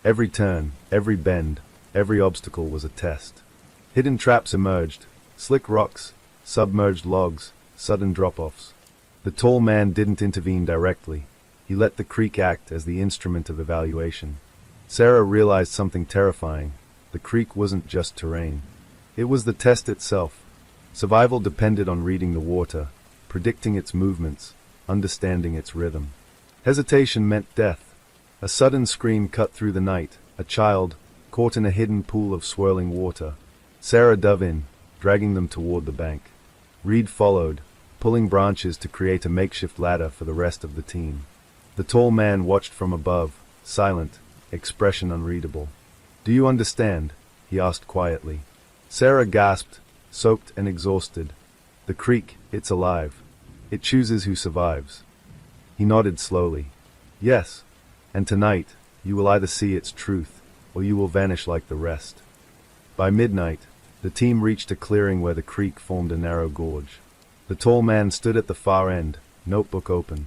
Every turn, every bend, every obstacle was a test. Hidden traps emerged, slick rocks, submerged logs, sudden drop-offs. The tall man didn't intervene directly. He let the creek act as the instrument of evaluation. Sarah realized something terrifying. The creek wasn't just terrain. It was the test itself. Survival depended on reading the water, predicting its movements, understanding its rhythm. Hesitation meant death. A sudden scream cut through the night, a child, caught in a hidden pool of swirling water. Sarah dove in, dragging them toward the bank. Reed followed, pulling branches to create a makeshift ladder for the rest of the team. The tall man watched from above, silent, expression unreadable. "Do you understand?" he asked quietly. Sarah gasped, soaked and exhausted. "The creek, it's alive. It chooses who survives." He nodded slowly. "Yes, and tonight, you will either see its truth, or you will vanish like the rest." By midnight, the team reached a clearing where the creek formed a narrow gorge. The tall man stood at the far end, notebook open.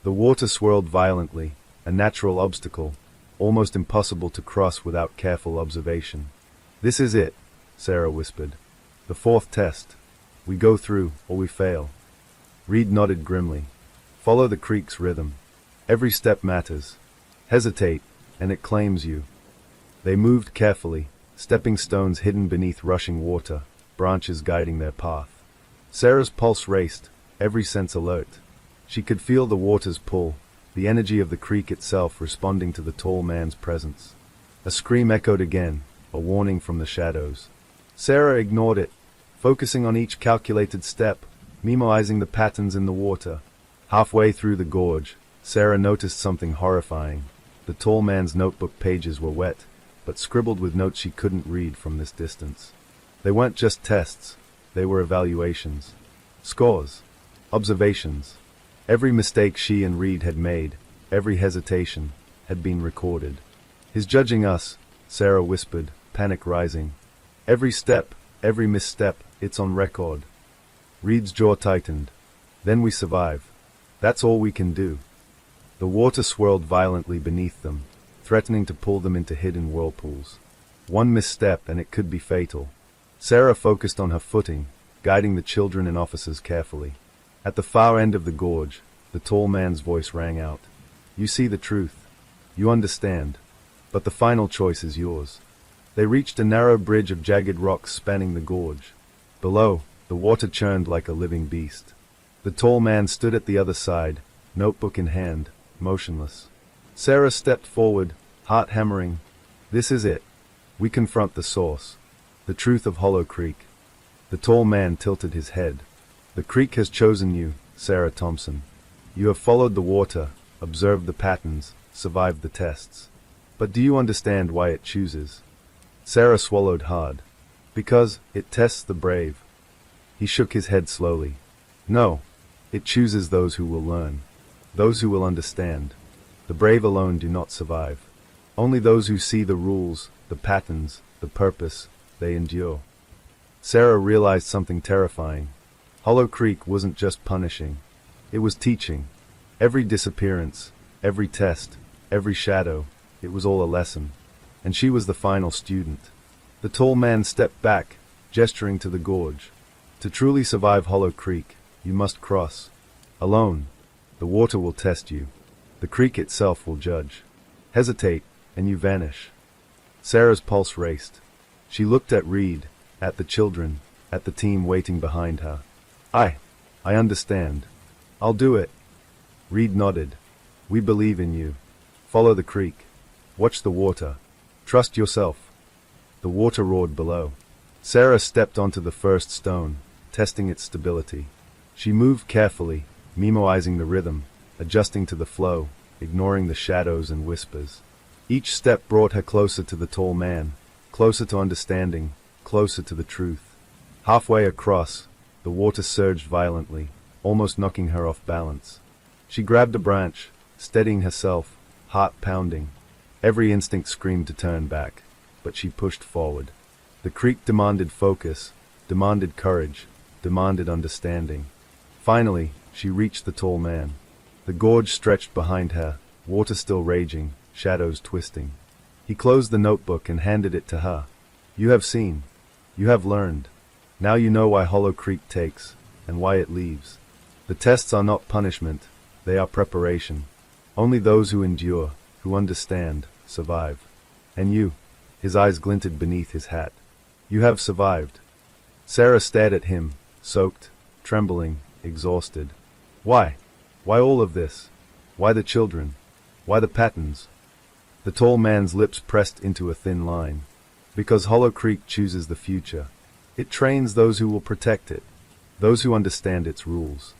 The water swirled violently, a natural obstacle, almost impossible to cross without careful observation. "This is it," Sarah whispered. "The fourth test. We go through, or we fail." Reed nodded grimly. "Follow the creek's rhythm. Every step matters. Hesitate, and it claims you." They moved carefully, stepping stones hidden beneath rushing water, branches guiding their path. Sarah's pulse raced, every sense alert. She could feel the water's pull, the energy of the creek itself responding to the tall man's presence. A scream echoed again, a warning from the shadows. Sarah ignored it, focusing on each calculated step, memoizing the patterns in the water. Halfway through the gorge, Sarah noticed something horrifying. The tall man's notebook pages were wet, but scribbled with notes she couldn't read from this distance. They weren't just tests, they were evaluations. Scores. Observations. Every mistake she and Reed had made, every hesitation, had been recorded. "He's judging us," Sarah whispered, panic rising. "Every step, every misstep, it's on record." Reed's jaw tightened. "Then we survive. That's all we can do." The water swirled violently beneath them, threatening to pull them into hidden whirlpools. One misstep and it could be fatal. Sarah focused on her footing, guiding the children and officers carefully. At the far end of the gorge, the tall man's voice rang out. "You see the truth. You understand. But the final choice is yours." They reached a narrow bridge of jagged rocks spanning the gorge. Below, the water churned like a living beast. The tall man stood at the other side, notebook in hand, motionless. Sarah stepped forward, heart hammering. "This is it. We confront the source. The truth of Hollow Creek." The tall man tilted his head. "The creek has chosen you, Sarah Thompson. You have followed the water, observed the patterns, survived the tests. But do you understand why it chooses?" Sarah swallowed hard. "Because it tests the brave." He shook his head slowly. "No, it chooses those who will learn, those who will understand. The brave alone do not survive. Only those who see the rules, the patterns, the purpose, they endure." Sarah realized something terrifying. Hollow Creek wasn't just punishing. It was teaching. Every disappearance, every test, every shadow, it was all a lesson. And she was the final student. The tall man stepped back, gesturing to the gorge. "To truly survive Hollow Creek, you must cross. Alone. The water will test you. The creek itself will judge. Hesitate, and you vanish." Sarah's pulse raced. She looked at Reed, at the children, at the team waiting behind her. I understand. I'll do it." Reed nodded. "We believe in you. Follow the creek. Watch the water. Trust yourself." The water roared below. Sarah stepped onto the first stone, testing its stability. She moved carefully, memoizing the rhythm, adjusting to the flow, ignoring the shadows and whispers. Each step brought her closer to the tall man, closer to understanding, closer to the truth. Halfway across, the water surged violently, almost knocking her off balance. She grabbed a branch, steadying herself, heart pounding. Every instinct screamed to turn back, but she pushed forward. The creek demanded focus, demanded courage, demanded understanding. Finally, she reached the tall man. The gorge stretched behind her, water still raging, shadows twisting. He closed the notebook and handed it to her. "You have seen. You have learned. Now you know why Hollow Creek takes, and why it leaves. The tests are not punishment, they are preparation. Only those who endure, who understand, survive. And you," his eyes glinted beneath his hat, "you have survived." Sarah stared at him, soaked, trembling, exhausted. "Why? Why all of this? Why the children? Why the patterns?" The tall man's lips pressed into a thin line. "Because Hollow Creek chooses the future. It trains those who will protect it, those who understand its rules.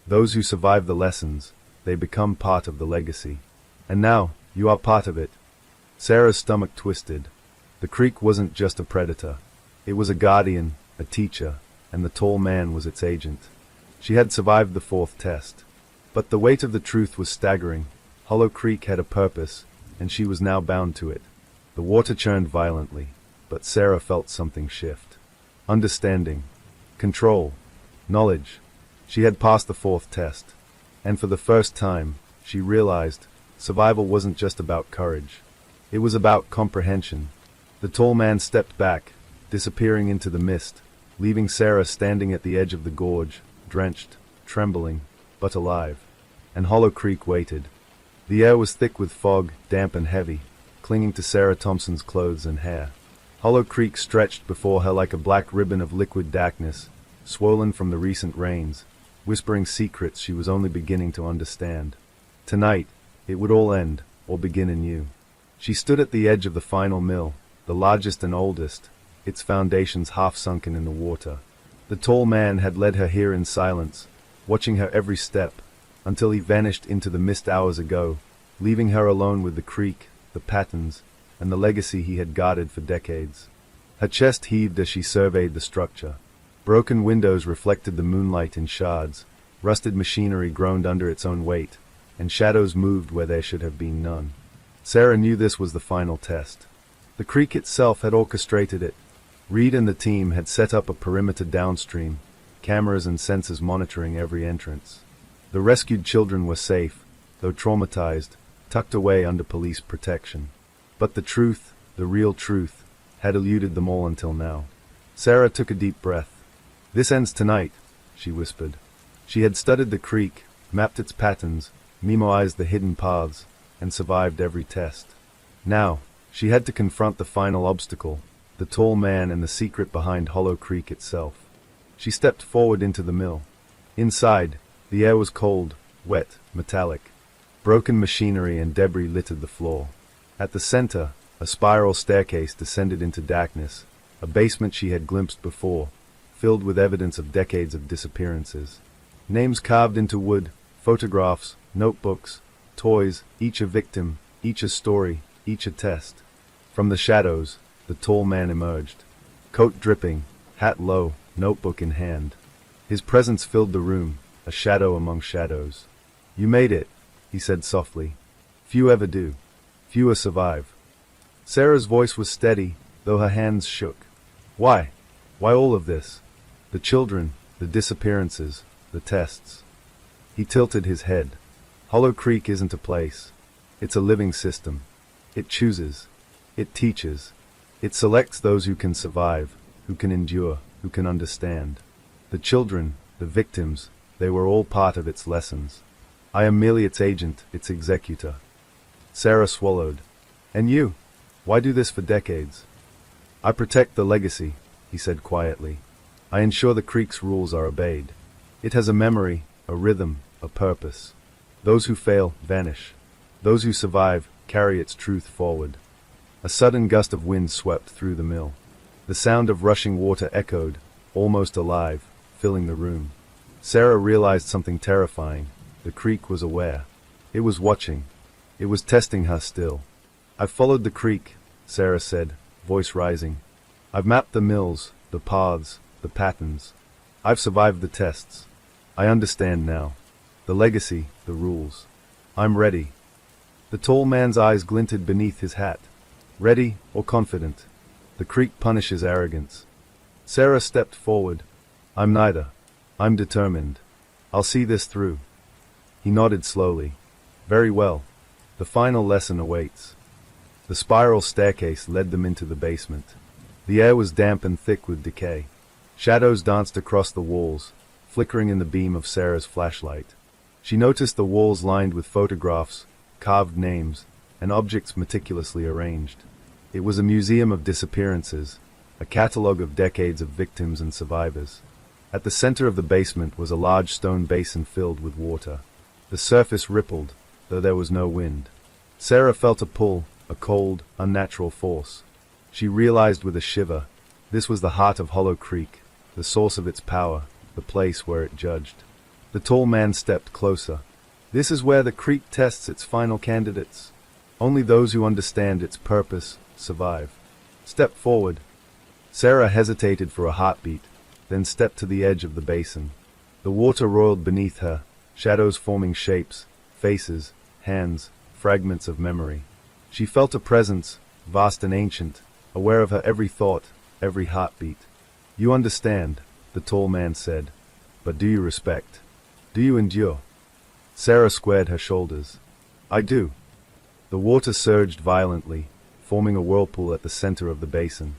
Those who survive the lessons, they become part of the legacy. And now, you are part of it." Sarah's stomach twisted. The creek wasn't just a predator. It was a guardian, a teacher, and the tall man was its agent. She had survived the fourth test. But the weight of the truth was staggering. Hollow Creek had a purpose, and she was now bound to it. The water churned violently, but Sarah felt something shift. Understanding. Control. Knowledge. She had passed the fourth test. And for the first time, she realized, survival wasn't just about courage. It was about comprehension. The tall man stepped back, disappearing into the mist, leaving Sarah standing at the edge of the gorge, drenched, trembling, but alive. And Hollow Creek waited. The air was thick with fog, damp and heavy, clinging to Sarah Thompson's clothes and hair. Hollow Creek stretched before her like a black ribbon of liquid darkness, swollen from the recent rains, whispering secrets she was only beginning to understand. Tonight, it would all end, or begin anew. She stood at the edge of the final mill, the largest and oldest, its foundations half sunken in the water. The tall man had led her here in silence, watching her every step, until he vanished into the mist hours ago, leaving her alone with the creek, the patterns, and the legacy he had guarded for decades. Her chest heaved as she surveyed the structure. Broken windows reflected the moonlight in shards, rusted machinery groaned under its own weight, and shadows moved where there should have been none. Sarah knew this was the final test. The creek itself had orchestrated it. Reed and the team had set up a perimeter downstream, cameras and sensors monitoring every entrance. The rescued children were safe, though traumatized, tucked away under police protection. But the truth, the real truth, had eluded them all until now. Sarah took a deep breath. "This ends tonight," she whispered. She had studied the creek, mapped its patterns, memoized the hidden paths, and survived every test. Now, she had to confront the final obstacle, the tall man and the secret behind Hollow Creek itself. She stepped forward into the mill. Inside, the air was cold, wet, metallic. Broken machinery and debris littered the floor. At the center, a spiral staircase descended into darkness, a basement she had glimpsed before, filled with evidence of decades of disappearances. Names carved into wood, photographs, notebooks, toys, each a victim, each a story, each a test. From the shadows, the tall man emerged. Coat dripping, hat low, notebook in hand. His presence filled the room, a shadow among shadows. "You made it," he said softly. "Few ever do. Fewer survive." Sarah's voice was steady, though her hands shook. "Why? Why all of this? The children, the disappearances, the tests." He tilted his head. "Hollow Creek isn't a place. It's a living system. It chooses. It teaches. It selects those who can survive, who can endure, who can understand. The children, the victims, they were all part of its lessons. I am merely its agent, its executor." Sarah swallowed. "And you? Why do this for decades?" "I protect the legacy," he said quietly. "I ensure the creek's rules are obeyed. It has a memory, a rhythm, a purpose. Those who fail vanish. Those who survive carry its truth forward." A sudden gust of wind swept through the mill. The sound of rushing water echoed, almost alive, filling the room. Sarah realized something terrifying. The creek was aware. It was watching. It was testing her still. "I've followed the creek," Sarah said, voice rising. "I've mapped the mills, the paths, the patterns. I've survived the tests. I understand now. The legacy, the rules. I'm ready." The tall man's eyes glinted beneath his hat. "Ready or confident? The creek punishes arrogance." Sarah stepped forward. "I'm neither. I'm determined. I'll see this through." He nodded slowly. "Very well. The final lesson awaits." The spiral staircase led them into the basement. The air was damp and thick with decay. Shadows danced across the walls, flickering in the beam of Sarah's flashlight. She noticed the walls lined with photographs, carved names, and objects meticulously arranged. It was a museum of disappearances, a catalogue of decades of victims and survivors. At the center of the basement was a large stone basin filled with water. The surface rippled, though there was no wind. Sarah felt a pull, a cold, unnatural force. She realized with a shiver, this was the heart of Hollow Creek, the source of its power, the place where it judged. The tall man stepped closer. "This is where the creek tests its final candidates. Only those who understand its purpose survive. Step forward." Sarah hesitated for a heartbeat, then stepped to the edge of the basin. The water roiled beneath her, shadows forming shapes, faces, hands, fragments of memory. She felt a presence, vast and ancient, aware of her every thought, every heartbeat. "You understand," the tall man said, "but do you respect? Do you endure?" Sarah squared her shoulders. "I do." The water surged violently, forming a whirlpool at the center of the basin.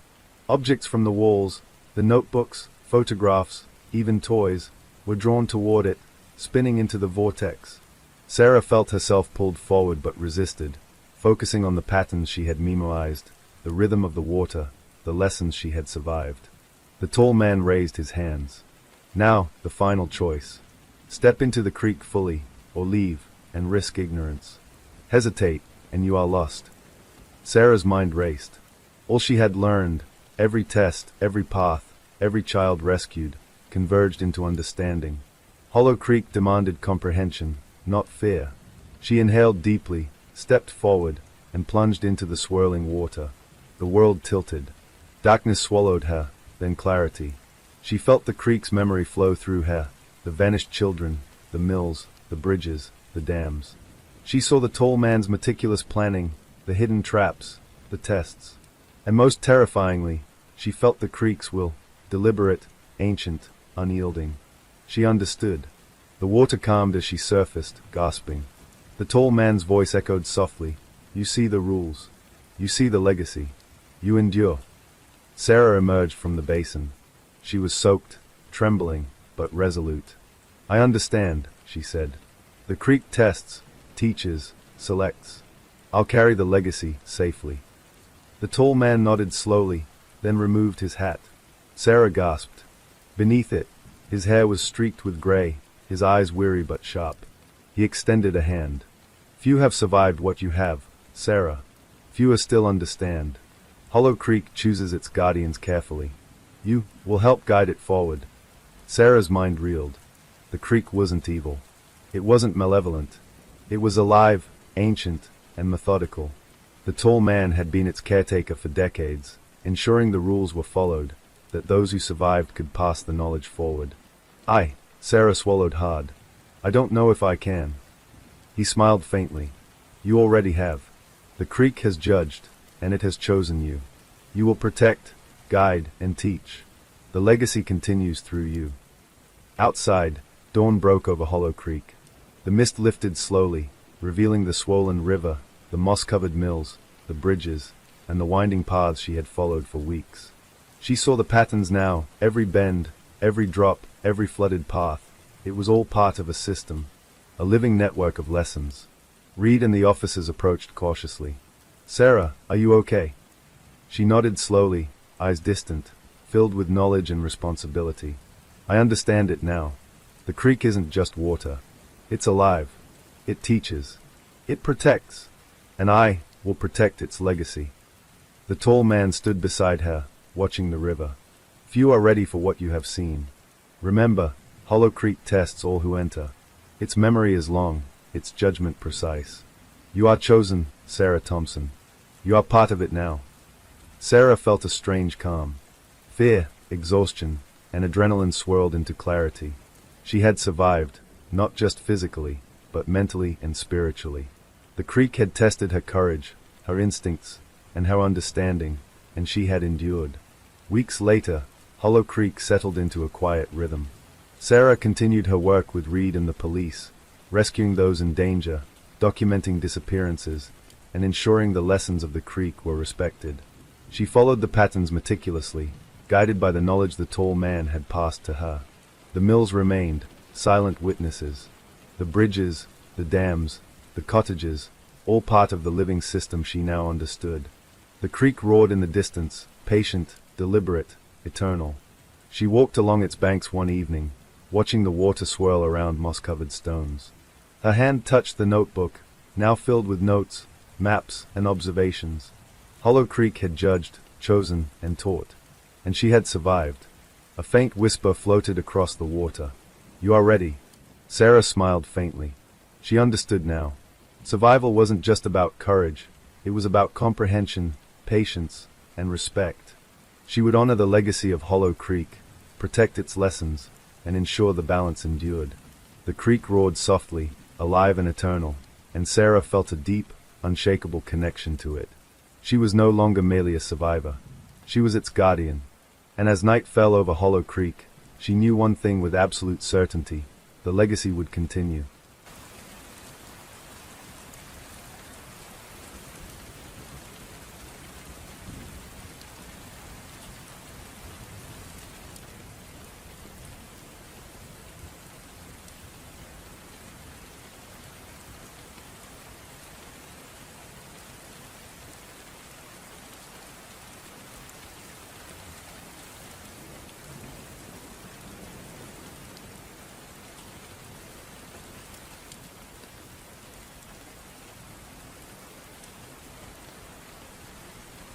Objects from the walls, the notebooks, photographs, even toys, were drawn toward it, spinning into the vortex. Sarah felt herself pulled forward but resisted, focusing on the patterns she had memoized, the rhythm of the water, the lessons she had survived. The tall man raised his hands. "Now, the final choice. Step into the creek fully, or leave, and risk ignorance. Hesitate, and you are lost." Sarah's mind raced. All she had learned, every test, every path, every child rescued, converged into understanding. Hollow Creek demanded comprehension, not fear. She inhaled deeply, stepped forward, and plunged into the swirling water. The world tilted. Darkness swallowed her, then clarity. She felt the creek's memory flow through her, the vanished children, the mills, the bridges, the dams. She saw the tall man's meticulous planning, the hidden traps, the tests. And most terrifyingly, she felt the creek's will, deliberate, ancient, unyielding. She understood. The water calmed as she surfaced, gasping. The tall man's voice echoed softly, "You see the rules. You see the legacy. You endure." Sarah emerged from the basin. She was soaked, trembling, but resolute. "I understand," she said. "The creek tests, teaches, selects. I'll carry the legacy safely." The tall man nodded slowly, then removed his hat. Sarah gasped. Beneath it, his hair was streaked with gray, his eyes weary but sharp. He extended a hand. "Few have survived what you have, Sarah. Fewer still understand. Hollow Creek chooses its guardians carefully. You will help guide it forward." Sarah's mind reeled. The creek wasn't evil. It wasn't malevolent. It was alive, ancient, and methodical. The tall man had been its caretaker for decades, ensuring the rules were followed, that those who survived could pass the knowledge forward. Sarah swallowed hard. "I don't know if I can." He smiled faintly. "You already have. The creek has judged, and it has chosen you. You will protect, guide, and teach. The legacy continues through you." Outside, dawn broke over Hollow Creek. The mist lifted slowly, revealing the swollen river, the moss-covered mills, the bridges, and the winding paths she had followed for weeks. She saw the patterns now, every bend, every drop, every flooded path. It was all part of a system, a living network of lessons. Reed and the officers approached cautiously. "Sarah, are you okay?" She nodded slowly, eyes distant, filled with knowledge and responsibility. "I understand it now. The creek isn't just water. It's alive. It teaches. It protects. And I will protect its legacy." The tall man stood beside her, watching the river. "Few are ready for what you have seen. Remember, Hollow Creek tests all who enter. Its memory is long, its judgment precise. You are chosen, Sarah Thompson. You are part of it now." Sarah felt a strange calm. Fear, exhaustion, and adrenaline swirled into clarity. She had survived, not just physically, but mentally and spiritually. The creek had tested her courage, her instincts, and her understanding, and she had endured. Weeks later, Hollow Creek settled into a quiet rhythm. Sarah continued her work with Reed and the police, rescuing those in danger, documenting disappearances, and ensuring the lessons of the creek were respected. She followed the patterns meticulously, guided by the knowledge the tall man had passed to her. The mills remained, silent witnesses. The bridges, the dams, the cottages, all part of the living system she now understood. The creek roared in the distance, patient, deliberate, eternal. She walked along its banks one evening, watching the water swirl around moss-covered stones. Her hand touched the notebook, now filled with notes, maps, and observations. Hollow Creek had judged, chosen, and taught. And she had survived. A faint whisper floated across the water. "You are ready." Sarah smiled faintly. She understood now. Survival wasn't just about courage. It was about comprehension, patience, and respect. She would honor the legacy of Hollow Creek, protect its lessons, and ensure the balance endured. The creek roared softly, alive and eternal, and Sarah felt a deep, unshakable connection to it. She was no longer merely a survivor. She was its guardian. And as night fell over Hollow Creek, she knew one thing with absolute certainty: the legacy would continue.